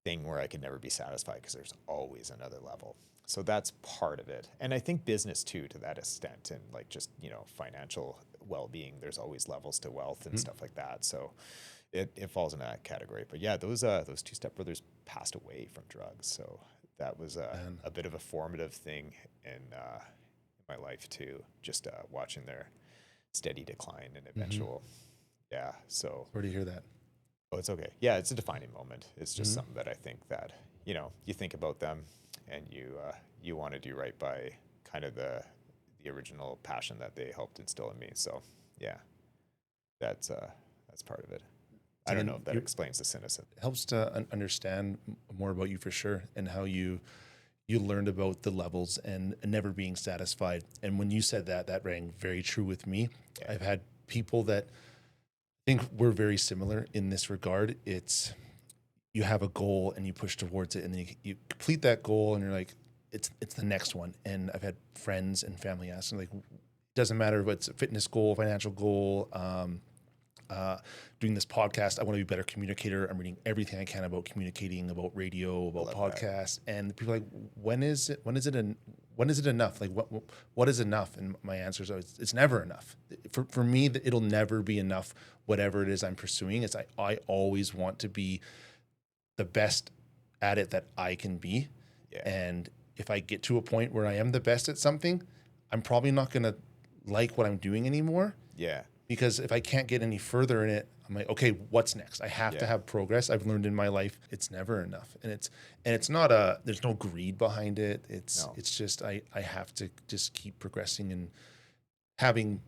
thing where I could never be satisfied because there's always another level. So that's part of it. And I think business too, to that extent, and like just, financial well-being, there's always levels to wealth and stuff like that. So it falls in that category. But yeah, those two stepbrothers passed away from drugs. So that was a bit of a formative thing in my life too, just watching their steady decline and eventual. Yeah. So Sorry to hear that. oh, it's okay. Yeah, it's a defining moment. It's just something that I think that, you think about them and you want to do right by kind of the original passion that they helped instill in me. So yeah, that's part of it. I don't know if that explains the cynicism. It helps to understand more about you for sure, and how you learned about the levels and never being satisfied. And when you said that, that rang very true with me. Yeah. I've had people that think we're very similar in this regard. It's you have a goal and you push towards it, and then you complete that goal, and you're like, it's the next one. And I've had friends and family ask, like, it doesn't matter if it's a fitness goal, financial goal, doing this podcast, I want to be a better communicator. I'm reading everything I can about communicating, about radio, about podcasts. That. And people are like, when is it enough? Like what is enough? And my answer is always, it's never enough. For me, it'll never be enough. Whatever it is I'm pursuing, I always want to be the best at it that I can be. Yeah. And if I get to a point where I am the best at something, I'm probably not going to like what I'm doing anymore. Yeah. Because if I can't get any further in it, I'm like, okay, what's next? I have to have progress. I've learned in my life it's never enough, and it's not there's no greed behind it. It's just I have to just keep progressing and having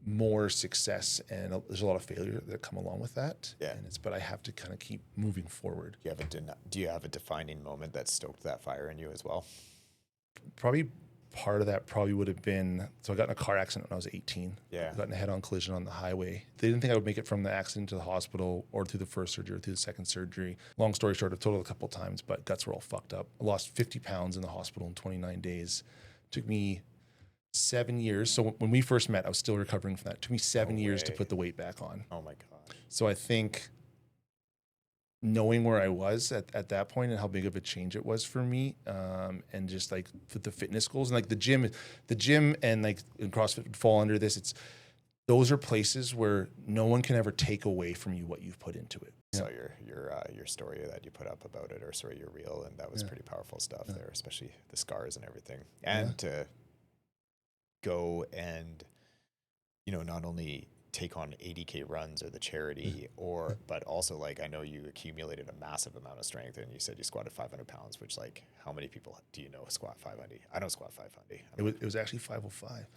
more success, and there's a lot of failure that come along with that. Yeah, but I have to kind of keep moving forward. Do you have a defining moment that stoked that fire in you as well? Probably. Part of that probably would have been, so I got in a car accident when I was 18. Yeah. I got in a head-on collision on the highway. They didn't think I would make it from the accident to the hospital or through the first surgery or through the second surgery. Long story short, I've totaled a couple of times, but guts were all fucked up. I lost 50 pounds in the hospital in 29 days. It took me 7 years. So when we first met, I was still recovering from that. It took me 7 years to put the weight back on. Oh my God. So I think knowing where I was at that point and how big of a change it was for me, and just like the fitness goals and like the gym and like and CrossFit would fall under this. Those are places where no one can ever take away from you what you've put into it. I saw your story that you put up about it, or sorry, your reel, and that was pretty powerful stuff there, especially the scars and everything, and to go and not only take on 80K runs or the charity, but also like I know you accumulated a massive amount of strength, and you said you squatted 500 pounds, which like how many people do you know squat 500? I don't squat 500. It was actually 505.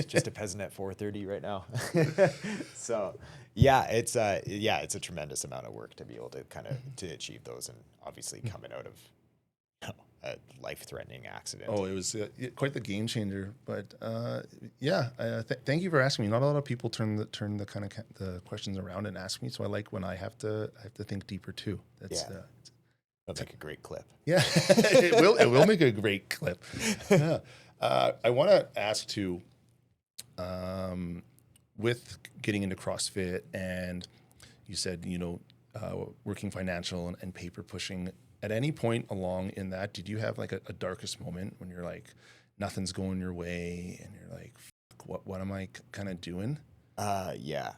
just a peasant at 430 right now. So yeah, it's a tremendous amount of work to be able to kind of to achieve those, and obviously coming out of a life-threatening accident. Oh, it was quite the game changer. But thank you for asking me. Not a lot of people turn the kind of the questions around and ask me. So I like when I have to think deeper too. It'll make a great clip. Yeah, it will make a great clip. Yeah, I want to ask too. With getting into CrossFit, and you said working financial and paper pushing. At any point along in that, did you have like a darkest moment when you're like, nothing's going your way, and you're like, what am I kind of doing? Yeah,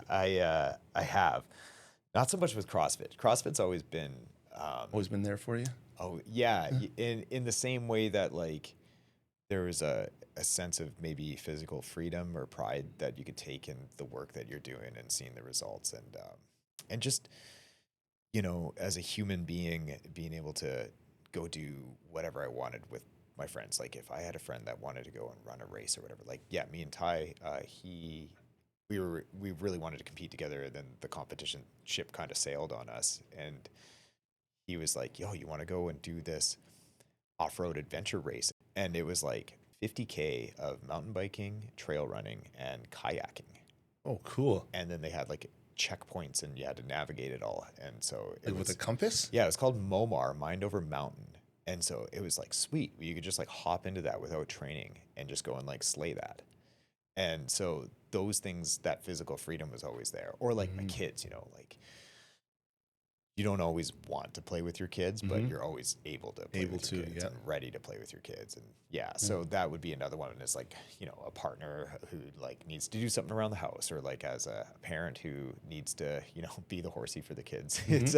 I have. Not so much with CrossFit. CrossFit's always been there for you. Oh yeah, in the same way that like there was a sense of maybe physical freedom or pride that you could take in the work that you're doing and seeing the results, and just, you know, as a human being, being able to go do whatever I wanted with my friends. Like if I had a friend that wanted to go and run a race or whatever, like, yeah, me and Ty, we really wanted to compete together. And then the competition ship kind of sailed on us, and he was like, yo, you want to go and do this off-road adventure race? And it was like 50K of mountain biking, trail running, and kayaking. Oh, cool. And then they had like checkpoints, and you had to navigate it all. And so it Like was, with a compass? yeah, it was called MOMAR, Mind Over Mountain. And so it was like sweet. You could just like hop into that without training and just go and like slay that. And so those things, that physical freedom was always there. Or like my kids, you know, like you don't always want to play with your kids, but you're always able to play with your kids and ready to play with your kids. And yeah, so that would be another one, is like, you know, a partner who like needs to do something around the house, or like as a parent who needs to, you know, be the horsey for the kids. It's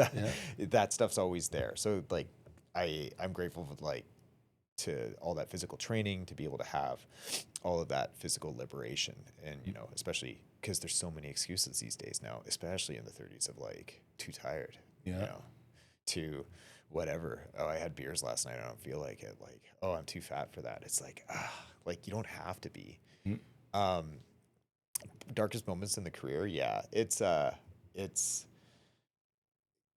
that stuff's always there. So like I'm grateful for like to all that physical training, to be able to have all of that physical liberation. And, you know, especially because there's so many excuses these days now, especially in the 30s, of like too tired, you know, to whatever. Oh, I had beers last night, I don't feel like it. Like, oh, I'm too fat for that. It's like, like you don't have to be. Darkest moments in the career. Yeah. It's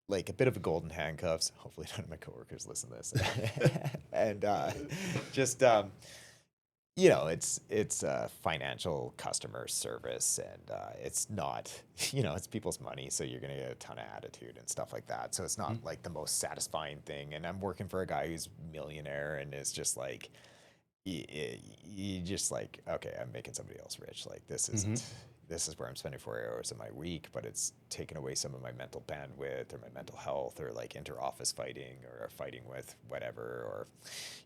like a bit of a golden handcuffs. Hopefully none of my coworkers listen to this. And just you know, it's financial customer service, and it's not, you know, it's people's money, so you're gonna get a ton of attitude and stuff like that. So it's not like the most satisfying thing. And I'm working for a guy who's millionaire, and it's just like you just like, okay, I'm making somebody else rich. Like this isn't. This is where I'm spending 4 hours of my week, but it's taken away some of my mental bandwidth or my mental health, or like inter-office fighting, or fighting with whatever. Or,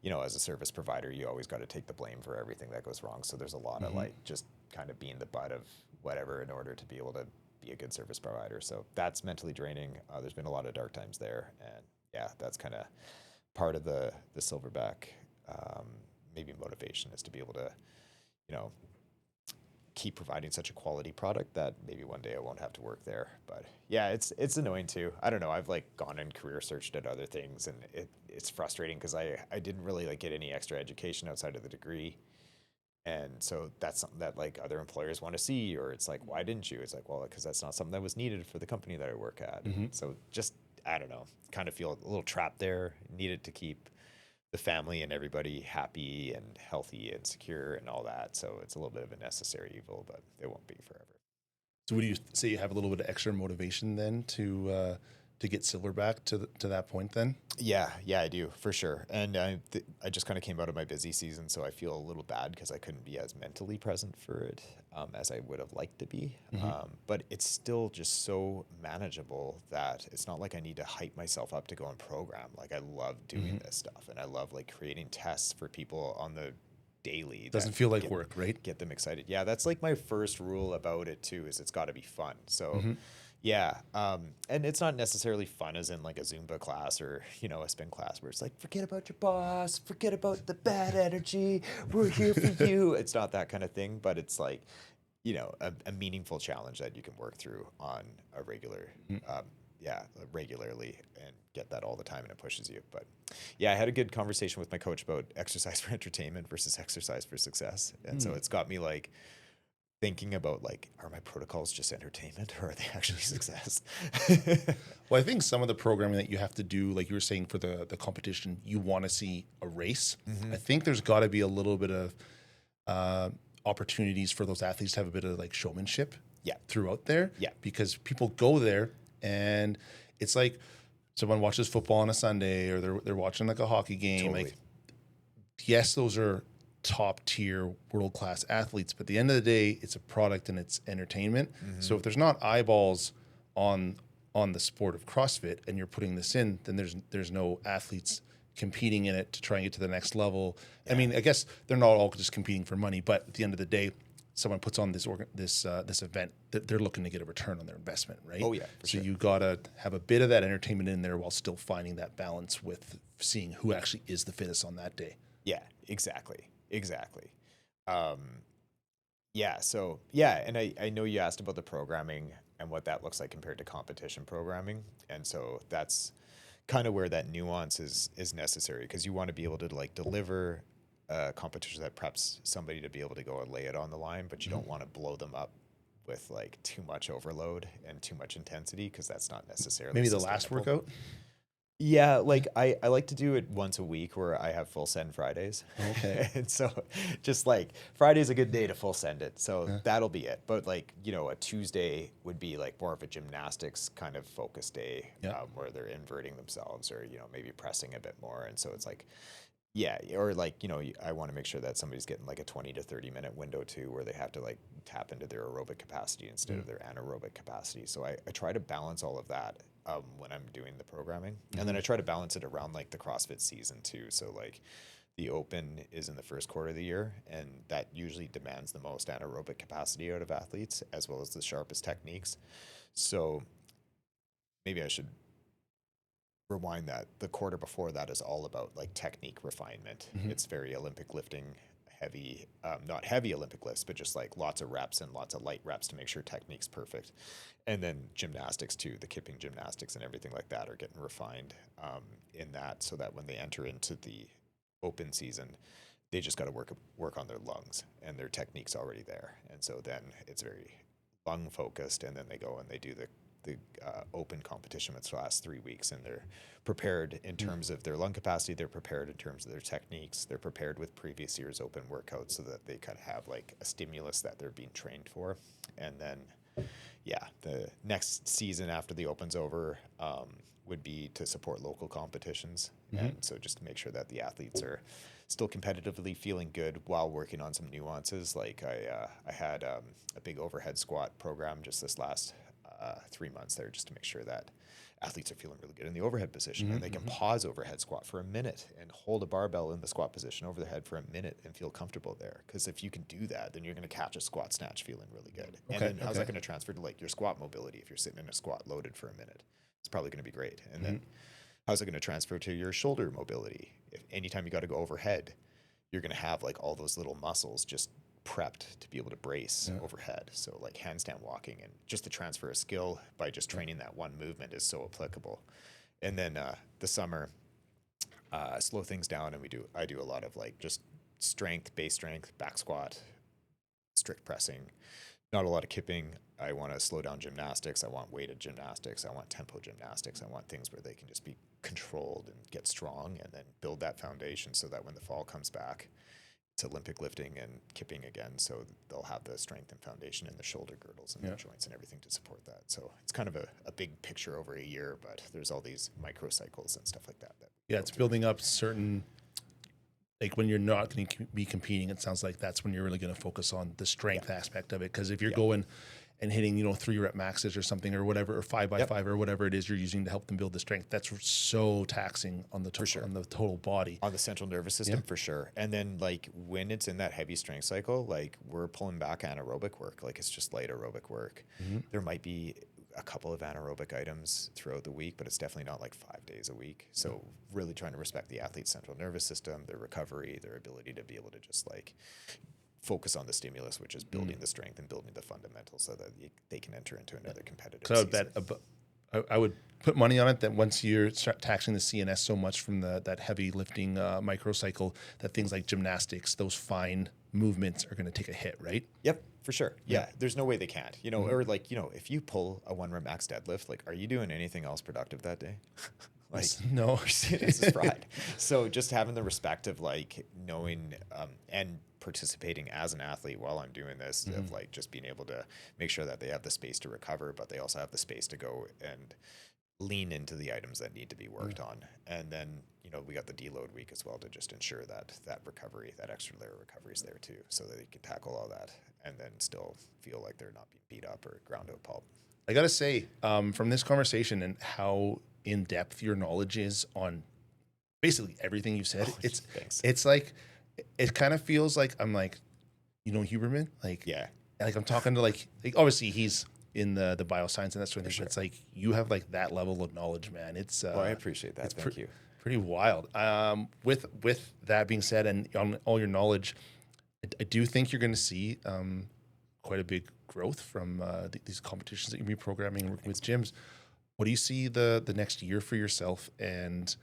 you know, as a service provider, you always got to take the blame for everything that goes wrong. So there's a lot of like just kind of being the butt of whatever in order to be able to be a good service provider. So that's mentally draining. There's been a lot of dark times there. And yeah, that's kind of part of the silverback maybe motivation, is to be able to, you know, keep providing such a quality product that maybe one day I won't have to work there. But yeah, it's annoying too. I don't know. I've like gone and career searched at other things, and it's frustrating because I didn't really like get any extra education outside of the degree. And so that's something that like other employers want to see, or it's like, why didn't you? It's like, well, because that's not something that was needed for the company that I work at. So just, I don't know, kind of feel a little trapped there, needed to keep the family and everybody happy and healthy and secure and all that. So it's a little bit of a necessary evil, but it won't be forever. So would you say you have a little bit of extra motivation then to get Silverback to that point then? Yeah, I do, for sure. And I just kind of came out of my busy season, so I feel a little bad because I couldn't be as mentally present for it as I would have liked to be. But it's still just so manageable that it's not like I need to hype myself up to go and program. Like I love doing this stuff, and I love like creating tests for people on the daily. Doesn't feel like work, right? Get them excited. Yeah, that's like my first rule about it too, is it's got to be fun. So yeah, and it's not necessarily fun as in like a Zumba class or, you know, a spin class where it's like, forget about your boss, forget about the bad energy, we're here for you. It's not that kind of thing, but it's like, you know, a meaningful challenge that you can work through on a regularly, and get that all the time, and it pushes you. But yeah, I had a good conversation with my coach about exercise for entertainment versus exercise for success. And so it's got me like thinking about like, are my protocols just entertainment, or are they actually success? Well, I think some of the programming that you have to do, like you were saying for the competition, you want to see a race. I think there's got to be a little bit of opportunities for those athletes to have a bit of like showmanship throughout there. Yeah. Because people go there and it's like someone watches football on a Sunday, or they're watching like a hockey game. Totally. Like, yes, those are top tier world class athletes, but at the end of the day, it's a product and it's entertainment. So if there's not eyeballs on the sport of CrossFit, and you're putting this in, then there's no athletes competing in it to try and get to the next level. I mean, I guess they're not all just competing for money, but at the end of the day, someone puts on this event, they're looking to get a return on their investment, right? Oh yeah, for sure. You gotta have a bit of that entertainment in there while still finding that balance with seeing who actually is the fittest on that day. Yeah, exactly. Exactly. Um, yeah. So yeah, and I know you asked about the programming and what that looks like compared to competition programming, and so that's kind of where that nuance is necessary because you want to be able to like deliver a competition that preps somebody to be able to go and lay it on the line, but you don't want to blow them up with like too much overload and too much intensity because that's not necessarily Maybe the last sustainable. workout. Yeah, like I like to do it once a week where I have full send Fridays. Okay. And so just like Friday's a good day to full send it. So Yeah. that'll be it. But like, a Tuesday would be like more of a gymnastics kind of focus day Yeah. where they're inverting themselves or, maybe pressing a bit more. And so it's like, yeah, or like, I want to make sure that somebody's getting like a 20 to 30 minute window too, where they have to like tap into their aerobic capacity instead of their anaerobic capacity. So I try to balance all of that when I'm doing the programming. And then I try to balance it around like the CrossFit season too. So like the open is in the first quarter of the year, and that usually demands the most anaerobic capacity out of athletes as well as the sharpest techniques. So maybe I should rewind that. The quarter before that is all about like technique refinement. It's very Olympic lifting heavy, not heavy Olympic lifts, but just like lots of reps and lots of light reps to make sure technique's perfect. And then gymnastics too, the kipping gymnastics and everything like that are getting refined in that, so that when they enter into the open season, they just got to work on their lungs and their technique's already there. And so then it's very lung focused, and then they go and they do the open competition, which lasts 3 weeks, and they're prepared in terms of their lung capacity, they're prepared in terms of their techniques, they're prepared with previous year's open workouts so that they kind of have like a stimulus that they're being trained for. And then yeah, the next season after the open's over would be to support local competitions. And so just to make sure that the athletes are still competitively feeling good while working on some nuances. Like I had a big overhead squat program just this last 3 months there, just to make sure that athletes are feeling really good in the overhead position, and they can pause overhead squat for a minute and hold a barbell in the squat position over their head for a minute and feel comfortable there. Because if you can do that, then you're going to catch a squat snatch feeling really good. And then how's that going to transfer to like your squat mobility if you're sitting in a squat loaded for a minute? It's probably going to be great. And then how's it going to transfer to your shoulder mobility? If anytime you got to go overhead, you're going to have like all those little muscles just prepped to be able to brace overhead. So like handstand walking and just the transfer of skill by just training that one movement is so applicable. And then the summer, slow things down, and I do a lot of like just strength, base strength, back squat, strict pressing, not a lot of kipping. I want to slow down gymnastics. I want weighted gymnastics. I want tempo gymnastics. I want things where they can just be controlled and get strong, and then build that foundation so that when the fall comes back, it's Olympic lifting and kipping again. So they'll have the strength and foundation in the shoulder girdles and the joints and everything to support that. So it's kind of a big picture over a year, but there's all these microcycles and stuff like that. It's building up certain, like when you're not going to be competing, it sounds like that's when you're really going to focus on the strength aspect of it. Because if you're going and hitting, 3 rep maxes or something or whatever, or 5x5 or whatever it is you're using to help them build the strength, that's so taxing on the on the total body, on the central nervous system for sure. And then like when it's in that heavy strength cycle, like we're pulling back anaerobic work, like it's just light aerobic work. There might be a couple of anaerobic items throughout the week, but it's definitely not like 5 days a week. So really trying to respect the athlete's central nervous system, their recovery, their ability to be able to just like focus on the stimulus, which is building the strength and building the fundamentals so that they can enter into another competitive season. I would put money on it that once you're taxing the CNS so much from that heavy lifting microcycle, that things like gymnastics, those fine movements are going to take a hit, right? Yep, for sure. Yeah, there's no way they can't. Or like, if you pull a 1 rep max deadlift, like, are you doing anything else productive that day? Like, no, this is fried. So just having the respect of like knowing and participating as an athlete while I'm doing this, of like just being able to make sure that they have the space to recover, but they also have the space to go and lean into the items that need to be worked on. And then, we got the deload week as well to just ensure that recovery, that extra layer of recovery is there too, so that they can tackle all that and then still feel like they're not being beat up or ground to a pulp. I got to say, from this conversation and how in depth your knowledge is on basically everything you said, it's like, it kind of feels like I'm like, Huberman, like, like I'm talking to like obviously he's in the bioscience and that sort of thing. But it's like you have like that level of knowledge, man. It's well, I appreciate that. Thank you. Pretty wild. With that being said, and on all your knowledge, I do think you're going to see quite a big growth from these competitions that you'll be programming with gyms. What do you see the next year for yourself? And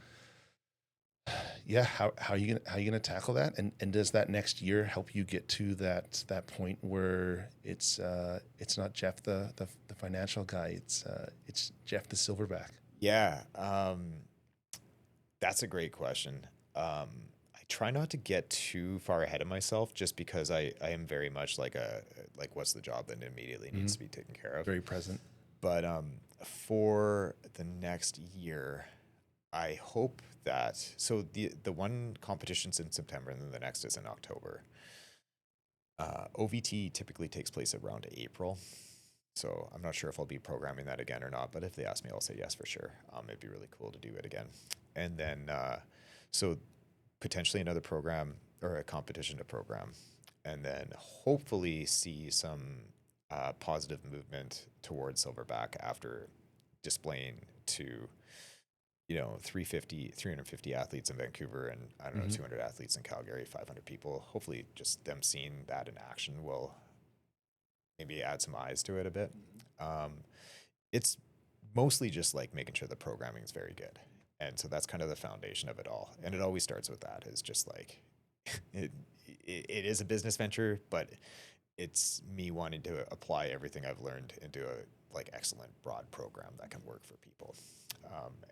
yeah, how you gonna tackle that? And does that next year help you get to that point where it's not Jeff the financial guy, it's Jeff the silverback? Yeah, that's a great question. I try not to get too far ahead of myself just because I am very much like what's the job that immediately needs to be taken care of. Very present. But for the next year, I hope that so the one competition's in September and then the next is in October. OVT typically takes place around April. So I'm not sure if I'll be programming that again or not, but if they ask me, I'll say yes for sure. It'd be really cool to do it again. And then, so potentially another program or a competition to program, and then hopefully see some positive movement towards silverback after displaying to, 350 athletes in Vancouver and I don't know, 200 athletes in Calgary, 500 people. Hopefully just them seeing that in action will maybe add some eyes to it a bit. It's mostly just like making sure the programming is very good. And so that's kind of the foundation of it all. And it always starts with that is just like, it is a business venture, but it's me wanting to apply everything I've learned into a like excellent broad program that can work for people.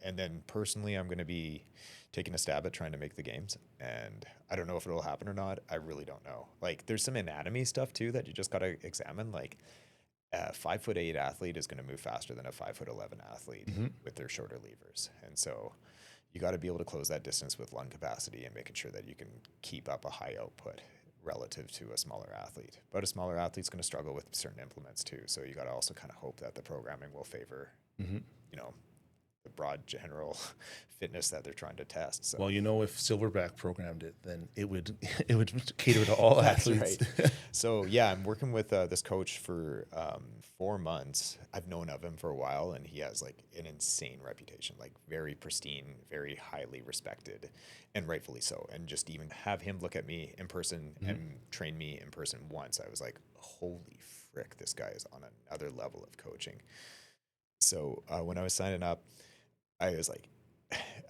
And then personally, I'm going to be taking a stab at trying to make the games. And I don't know if it'll happen or not. I really don't know. Like there's some anatomy stuff too that you just got to examine. Like a 5'8" athlete is going to move faster than a 5'11" athlete with their shorter levers. And so you got to be able to close that distance with lung capacity and making sure that you can keep up a high output relative to a smaller athlete. But a smaller athlete's going to struggle with certain implements too. So you got to also kind of hope that the programming will favor, the broad general fitness that they're trying to test. So. Well, if Silverback programmed it, then it would cater to all athletes. Right. So yeah, I'm working with this coach for 4 months. I've known of him for a while, and he has like an insane reputation, like very pristine, very highly respected, and rightfully so. And just even have him look at me in person and train me in person once, I was like, holy frick, this guy is on another level of coaching. So when I was signing up, I was like,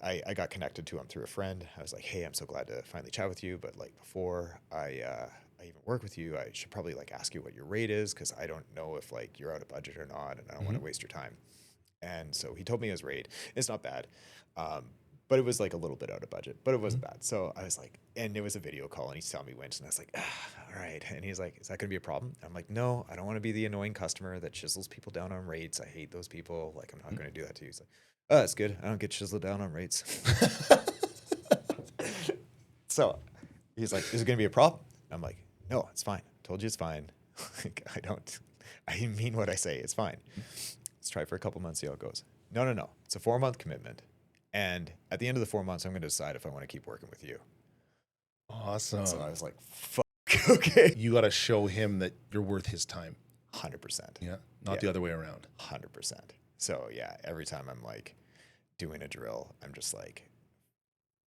I got connected to him through a friend. I was like, hey, I'm so glad to finally chat with you. But like before I even work with you, I should probably like ask you what your rate is, because I don't know if like you're out of budget or not, and I don't want to waste your time. And so he told me his rate. It's not bad. But it was like a little bit out of budget, but it wasn't bad. So I was like, and it was a video call and he's telling me wins. And I was like, all right. And he's like, is that going to be a problem? And I'm like, no, I don't want to be the annoying customer that chisels people down on rates. I hate those people. Like, I'm not going to do that to you. He's like, oh, that's good. I don't get chiseled down on rates. So he's like, is it going to be a problem? I'm like, no, it's fine. Told you it's fine. I mean what I say. It's fine. Let's try for a couple months, see how it goes. No. It's a 4-month commitment. And at the end of the 4 months, I'm going to decide if I want to keep working with you. Awesome. So I was like, fuck, okay. You got to show him that you're worth his time. 100%. Yeah. Not the other way around. 100%. So yeah, every time I'm like doing a drill, I'm just like,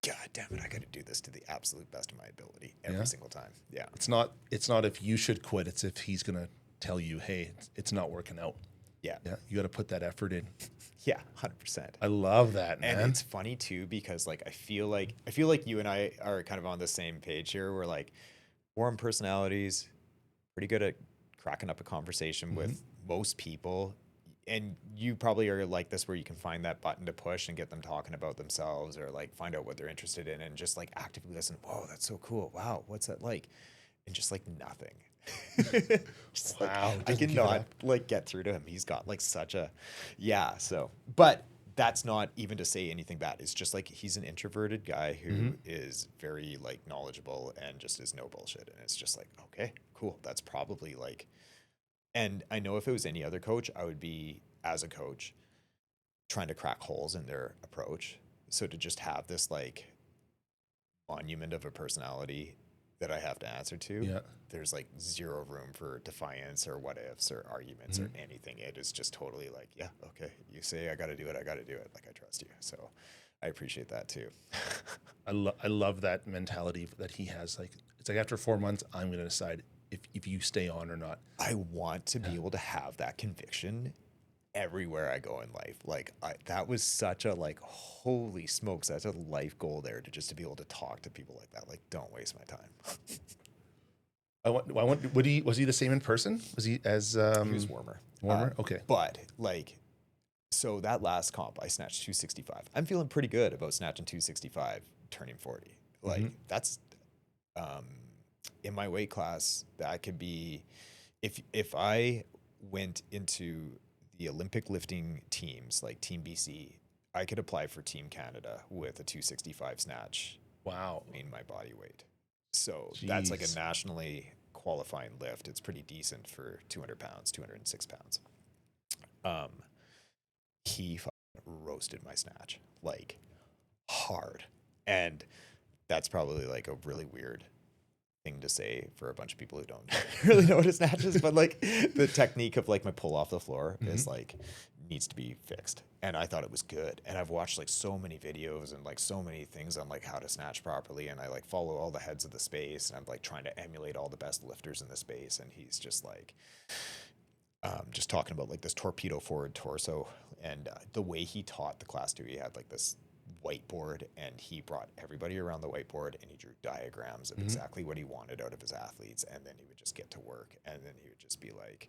God damn it, I got to do this to the absolute best of my ability every single time. Yeah. It's not if you should quit. It's if he's going to tell you, hey, it's not working out. Yeah. Yeah. You got to put that effort in. Yeah, 100%. I love that, man. And it's funny too, because like I feel like you and I are kind of on the same page here. We're like warm personalities, pretty good at cracking up a conversation with most people. And you probably are like this, where you can find that button to push and get them talking about themselves, or like find out what they're interested in and just like actively listen. Whoa, that's so cool. Wow, what's that like? And just like nothing. Wow. I cannot like get through to him. He's got like such a, so, but that's not even to say anything bad. It's just like, he's an introverted guy who is very like knowledgeable and just is no bullshit. And it's just like, okay, cool. That's probably like, and I know if it was any other coach, I would be, as a coach, trying to crack holes in their approach. So to just have this like monument of a personality that I have to answer to, there's like zero room for defiance or what ifs or arguments or anything. It is just totally like, yeah, okay, you say I got to do it, I got to do it. Like, I trust you. So I appreciate that too. I love that mentality that he has. Like, it's like after 4 months, I'm going to decide if you stay on or not. I want to be able to have that conviction everywhere I go in life. Like that was such a like, holy smokes, that's a life goal there to just to be able to talk to people like that. Like, don't waste my time. Was he the same in person? Was he as, He was warmer. warmer? Okay. But like, so that last comp, I snatched 265. I'm feeling pretty good about snatching 265, turning 40. Like that's, in my weight class, that could be, if I went into the Olympic lifting teams like Team BC, I could apply for Team Canada with a 265 snatch. Wow. In my body weight. So Jeez. that's like a nationally qualifying lift. It's pretty decent for 200 pounds, 206 pounds. He roasted my snatch like hard. And that's probably like a really weird thing to say for a bunch of people who don't really know what a snatch is, but like the technique of like my pull off the floor is like needs to be fixed. And I thought it was good. And I've watched like so many videos and like so many things on like how to snatch properly. And I like follow all the heads of the space and I'm like trying to emulate all the best lifters in the space. And he's just like, just talking about like this torpedo forward torso and the way he taught the class too. He had like this whiteboard and he brought everybody around the whiteboard and he drew diagrams of exactly what he wanted out of his athletes, and then he would just get to work. And then he would just be like,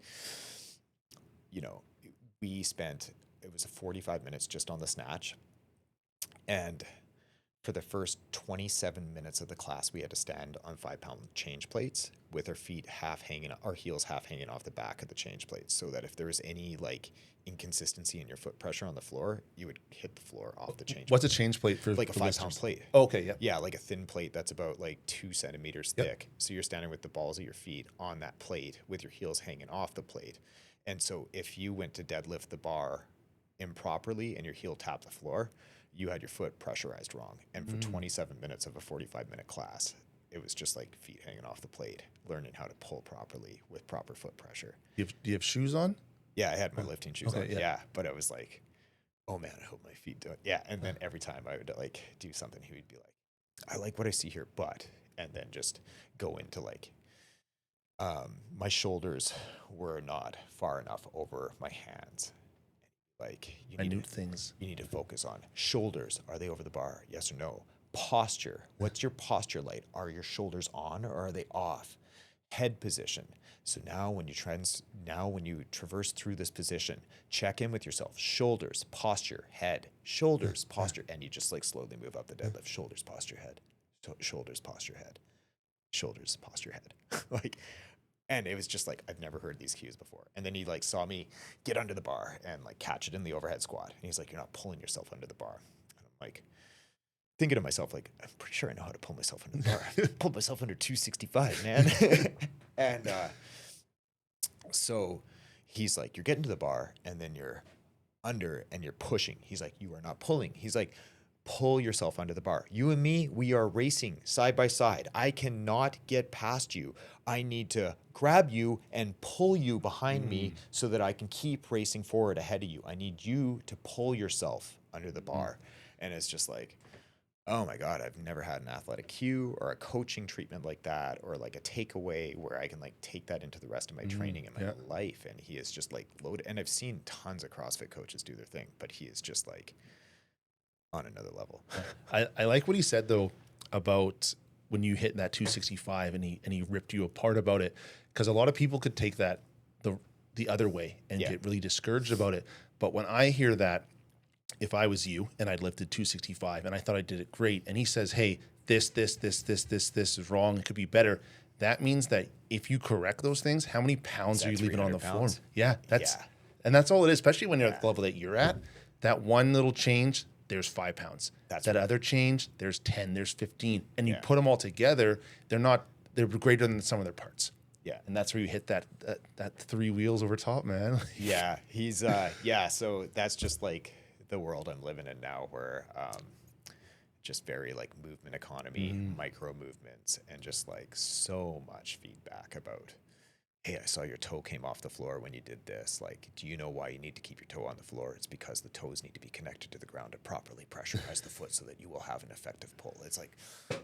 you know, it was 45 minutes just on the snatch, and for the first 27 minutes of the class, we had to stand on 5-pound change plates with our feet our heels half hanging off the back of the change plates, so that if there was any like inconsistency in your foot pressure on the floor, you would hit the floor off the change. What's a change plate for? Like a for 5-pound plate. Oh, okay, yeah. Yeah, like a thin plate that's about like 2 centimeters thick. So you're standing with the balls of your feet on that plate with your heels hanging off the plate. And so if you went to deadlift the bar improperly and your heel tapped the floor, you had your foot pressurized wrong. And for 27 minutes of a 45-minute class, it was just like feet hanging off the plate, learning how to pull properly with proper foot pressure. Do you have shoes on? Yeah, I had my lifting shoes on. yeah. Yeah, but it was like, oh man, I hope my feet do it. Yeah, and then every time I would like do something, he would be like, I like what I see here, but, and then just go into like, my shoulders were not far enough over my hands. Like Minute things. You need to focus on shoulders. Are they over the bar? Yes or no? Posture. What's your posture like? Are your shoulders on or are they off? Head position. So now when you traverse through this position, check in with yourself. Shoulders, posture, head, shoulders, posture, and you just like slowly move up the deadlift. Shoulders, posture, head. Shoulders, posture, head. Shoulders, posture, head. Like, and it was just like, I've never heard these cues before. And then he like saw me get under the bar and like catch it in the overhead squat. And he's like, you're not pulling yourself under the bar. And I'm like, thinking to myself, like, I'm pretty sure I know how to pull myself under the bar. Pulled myself under 265, man. And so he's like, you're getting to the bar and then you're under and you're pushing. He's like, you are not pulling. He's like, pull yourself under the bar. You and me, we are racing side by side. I cannot get past you. I need to grab you and pull you behind me so that I can keep racing forward ahead of you. I need you to pull yourself under the bar. And it's just like, oh my God, I've never had an athletic cue or a coaching treatment like that, or like a takeaway where I can like take that into the rest of my training and my life. And he is just like loaded. And I've seen tons of CrossFit coaches do their thing, but he is just like on another level. I like what he said though about when you hit that 265 and he ripped you apart about it, because a lot of people could take that the other way and get really discouraged about it. But when I hear that, if I was you and I'd lifted 265 and I thought I did it great, and he says, hey, this is wrong, it could be better, that means that if you correct those things, how many pounds are you leaving on the floor? Yeah, and that's all it is, especially when you're at the level that you're at. That one little change, there's 5 pounds. That other change, there's 10, there's 15. And you put them all together, they're greater than the sum of their parts. Yeah. And that's where you hit that 3 wheels over top, man. Yeah. He's, so that's just like the world I'm living in now, where just very like movement economy, micro movements, and just like so much feedback about hey, I saw your toe came off the floor when you did this. Like, do you know why you need to keep your toe on the floor? It's because the toes need to be connected to the ground to properly pressurize the foot so that you will have an effective pull. It's like,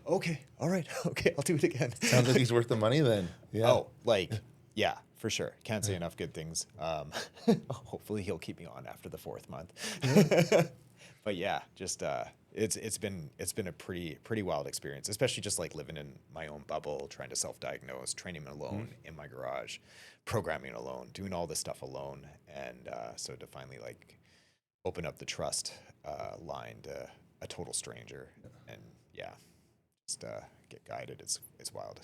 okay, all right, okay, I'll do it again. Sounds like he's worth the money then. Yeah. Oh, like, yeah, for sure. Can't say enough good things. Hopefully he'll keep me on after the 4th month. But yeah, just it's been a pretty wild experience, especially just like living in my own bubble, trying to self-diagnose, training alone in my garage, programming alone, doing all this stuff alone, and so to finally like open up the trust line to a total stranger, and yeah, just get guided. It's wild.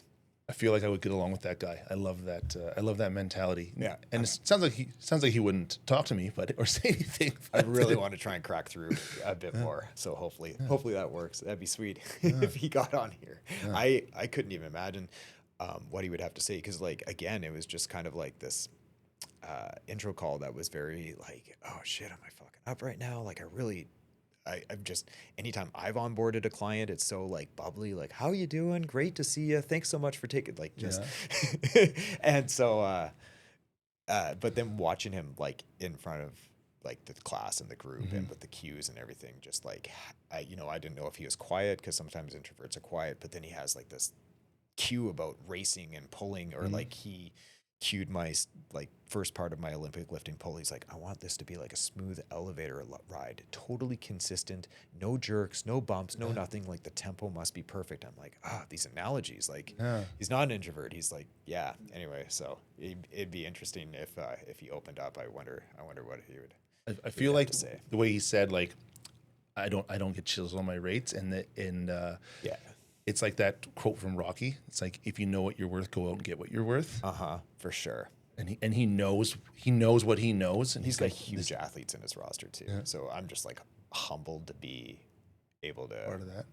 I feel like I would get along with that guy. I love that. I love that mentality. Yeah. And it sounds like he wouldn't talk to me, but or say anything. I really want to try and crack through a bit more. So hopefully that works. That'd be sweet if he got on here. I couldn't even imagine what he would have to say, because like again, it was just kind of like this intro call that was very like, oh shit, am I fucking up right now? Like I've just, anytime I've onboarded a client, it's so like bubbly, like, how you doing? Great to see you. Thanks so much for taking, like, just, and so, but then watching him like in front of like the class and the group and with the cues and everything, just like, I didn't know if he was quiet, because sometimes introverts are quiet, but then he has like this cue about racing and pulling, or like he cued my like first part of my Olympic lifting pull. He's like, I want this to be like a smooth elevator ride, totally consistent, no jerks, no bumps, no nothing. Like the tempo must be perfect. I'm like, these analogies. Like he's not an introvert. He's like, yeah. Anyway, so it'd be interesting if he opened up. I wonder what he would. I feel like the way he said, like, I don't get chills on my rates, and yeah. It's like that quote from Rocky. It's like, if you know what you're worth, go out and get what you're worth. For sure. And he knows what he knows, and he's got huge athletes in his roster too. Yeah. So I'm just like humbled to be able to part of that.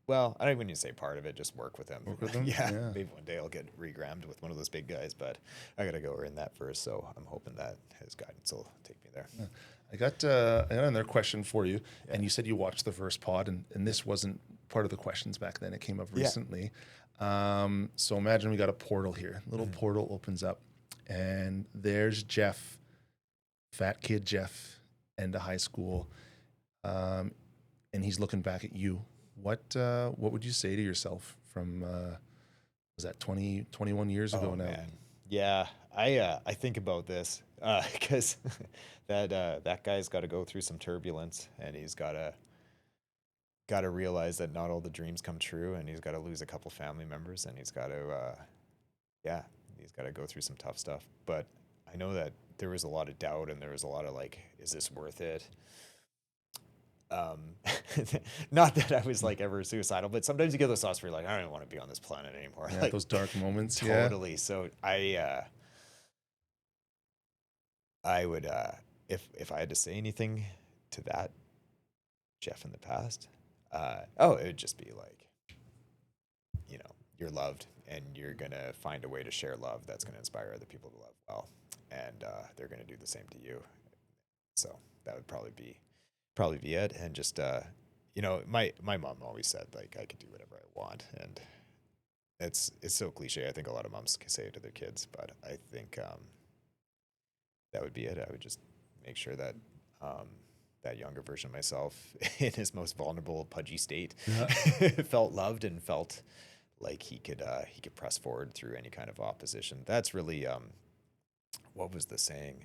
Well, I don't even need to say part of it, just work with him. Work with him? Yeah. Maybe one day I'll get regrammed with one of those big guys, but I got to go in that first. So I'm hoping that his guidance will take me there. Yeah. I got another question for you. Yeah. And you said you watched the first pod, and this wasn't part of the questions back then. It came up recently. So imagine we got a portal here. A little portal opens up, and there's Jeff, fat kid Jeff, end of high school, and he's looking back at you. What would you say to yourself from was that 21 years ago now? Man. Yeah, I think about this because that guy's got to go through some turbulence, and he's got to realize that not all the dreams come true, and he's got to lose a couple family members, and he's got to he's got to go through some tough stuff. But I know that there was a lot of doubt, and there was a lot of like, is this worth it? Not that I was like ever suicidal, but sometimes you get those thoughts where you're like, I don't even want to be on this planet anymore. Yeah, like, those dark moments. Totally. Yeah. So I would, if I had to say anything to that Jeff in the past, it would just be like, you're loved, and you're going to find a way to share love that's going to inspire other people to love well. And they're going to do the same to you. So that would probably be it. And just, my mom always said, like, I could do whatever I want. And it's so cliche. I think a lot of moms can say it to their kids, but I think that would be it. I would just make sure that that younger version of myself, in his most vulnerable, pudgy state, felt loved and felt like he could press forward through any kind of opposition. That's really what was the saying?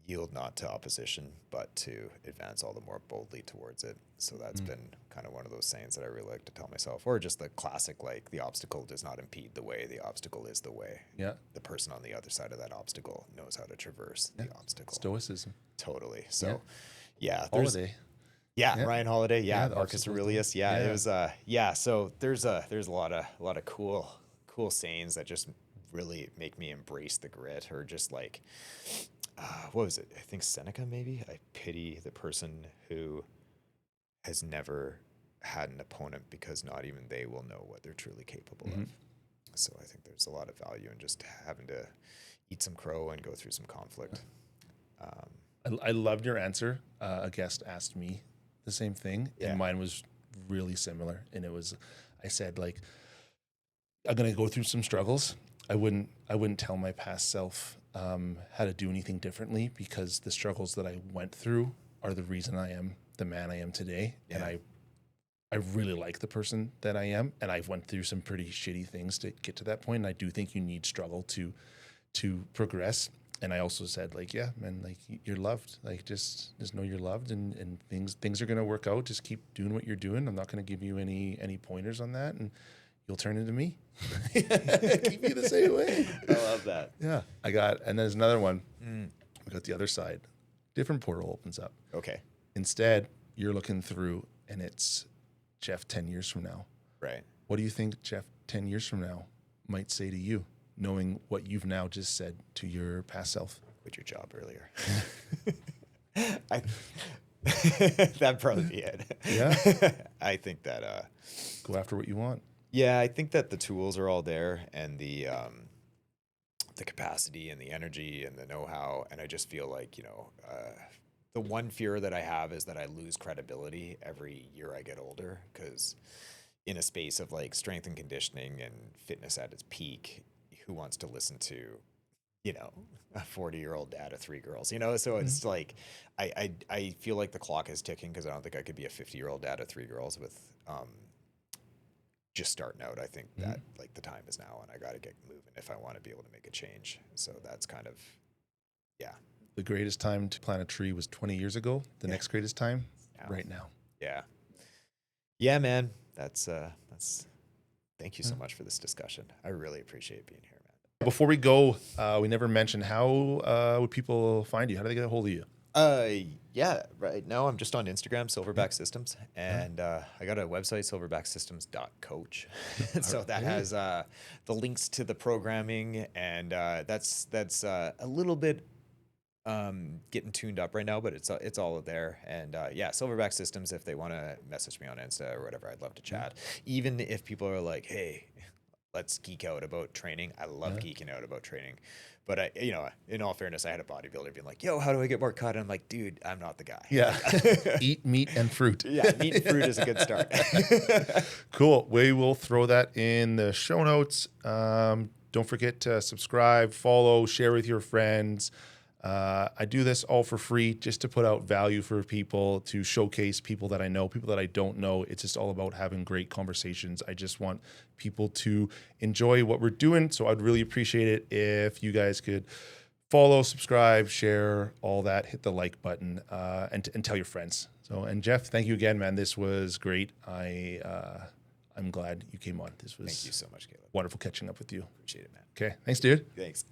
Yield not to opposition, but to advance all the more boldly towards it. So that's been kind of one of those sayings that I really like to tell myself, or just the classic, like, the obstacle does not impede the way, the obstacle is the way. Yeah. The person on the other side of that obstacle knows how to traverse the obstacle. Stoicism. Totally. So yeah. Holiday. Yeah, Ryan Holiday. Yeah. Marcus Aurelius. Yeah. It was so there's a lot of cool sayings that just really make me embrace the grit, or just like, what was it? I think Seneca, maybe. I pity the person who has never had an opponent, because not even they will know what they're truly capable of. So I think there's a lot of value in just having to eat some crow and go through some conflict. I loved your answer. A guest asked me the same thing, and mine was really similar. And it was, I said, like, I'm going to go through some struggles, I wouldn't tell my past self how to do anything differently, because the struggles that I went through are the reason I am the man I am today. Yeah. And I really like the person that I am, and I've went through some pretty shitty things to get to that point. And I do think you need struggle to progress. And I also said, like, yeah, man, like, you're loved. Like, just know you're loved, and things are gonna work out. Just keep doing what you're doing. I'm not gonna give you any pointers on that, and you'll turn into me. Keep you the same way. I love that. Yeah, and there's another one. I got the other side. Different portal opens up. Okay. Instead, you're looking through, and it's Jeff 10 years from now. Right. What do you think Jeff 10 years from now might say to you, knowing what you've now just said to your past self? Quit your job earlier. That'd probably be it. Yeah. I think that Go after what you want. yeah, I think that the tools are all there, and the capacity and the energy and the know-how, and I just feel like, the one fear that I have is that I lose credibility every year I get older, because in a space of like strength and conditioning and fitness at its peak, who wants to listen to, a 40-year-old dad of 3 girls, so it's like, I feel like the clock is ticking, because I don't think I could be a 50-year-old dad of 3 girls with, just starting out. I think that like the time is now, and I got to get moving if I want to be able to make a change. So that's kind of, yeah. The greatest time to plant a tree was 20 years ago. The next greatest time, right now. Yeah. Yeah, man. That's thank you so much for this discussion. I really appreciate being here, man. Before we go, we never mentioned, how would people find you? How do they get a hold of you? Yeah, right now I'm just on Instagram, Silverback Systems, and I got a website, silverbacksystems.coach. So that has the links to the programming, and that's a little bit getting tuned up right now, but it's all there. And yeah, Silverback Systems, if they want to message me on Insta or whatever, I'd love to chat. Even if people are like, hey, let's geek out about training. I love geeking out about training. But in all fairness, I had a bodybuilder being like, yo, how do I get more cut? And I'm like, dude, I'm not the guy. Yeah. Eat meat and fruit. Yeah, meat and fruit is a good start. Cool. We will throw that in the show notes. Don't forget to subscribe, follow, share with your friends. I do this all for free, just to put out value for people, to showcase people that I know, people that I don't know. It's just all about having great conversations. I just want people to enjoy what we're doing. So I'd really appreciate it if you guys could follow, subscribe, share, all that, hit the like button, and tell your friends. So, and Jeff, thank you again, man. This was great. I'm glad you came on. This was Thank you so much, Caleb. wonderful catching up with you. Appreciate it, man. Okay. Thanks, dude. Thanks.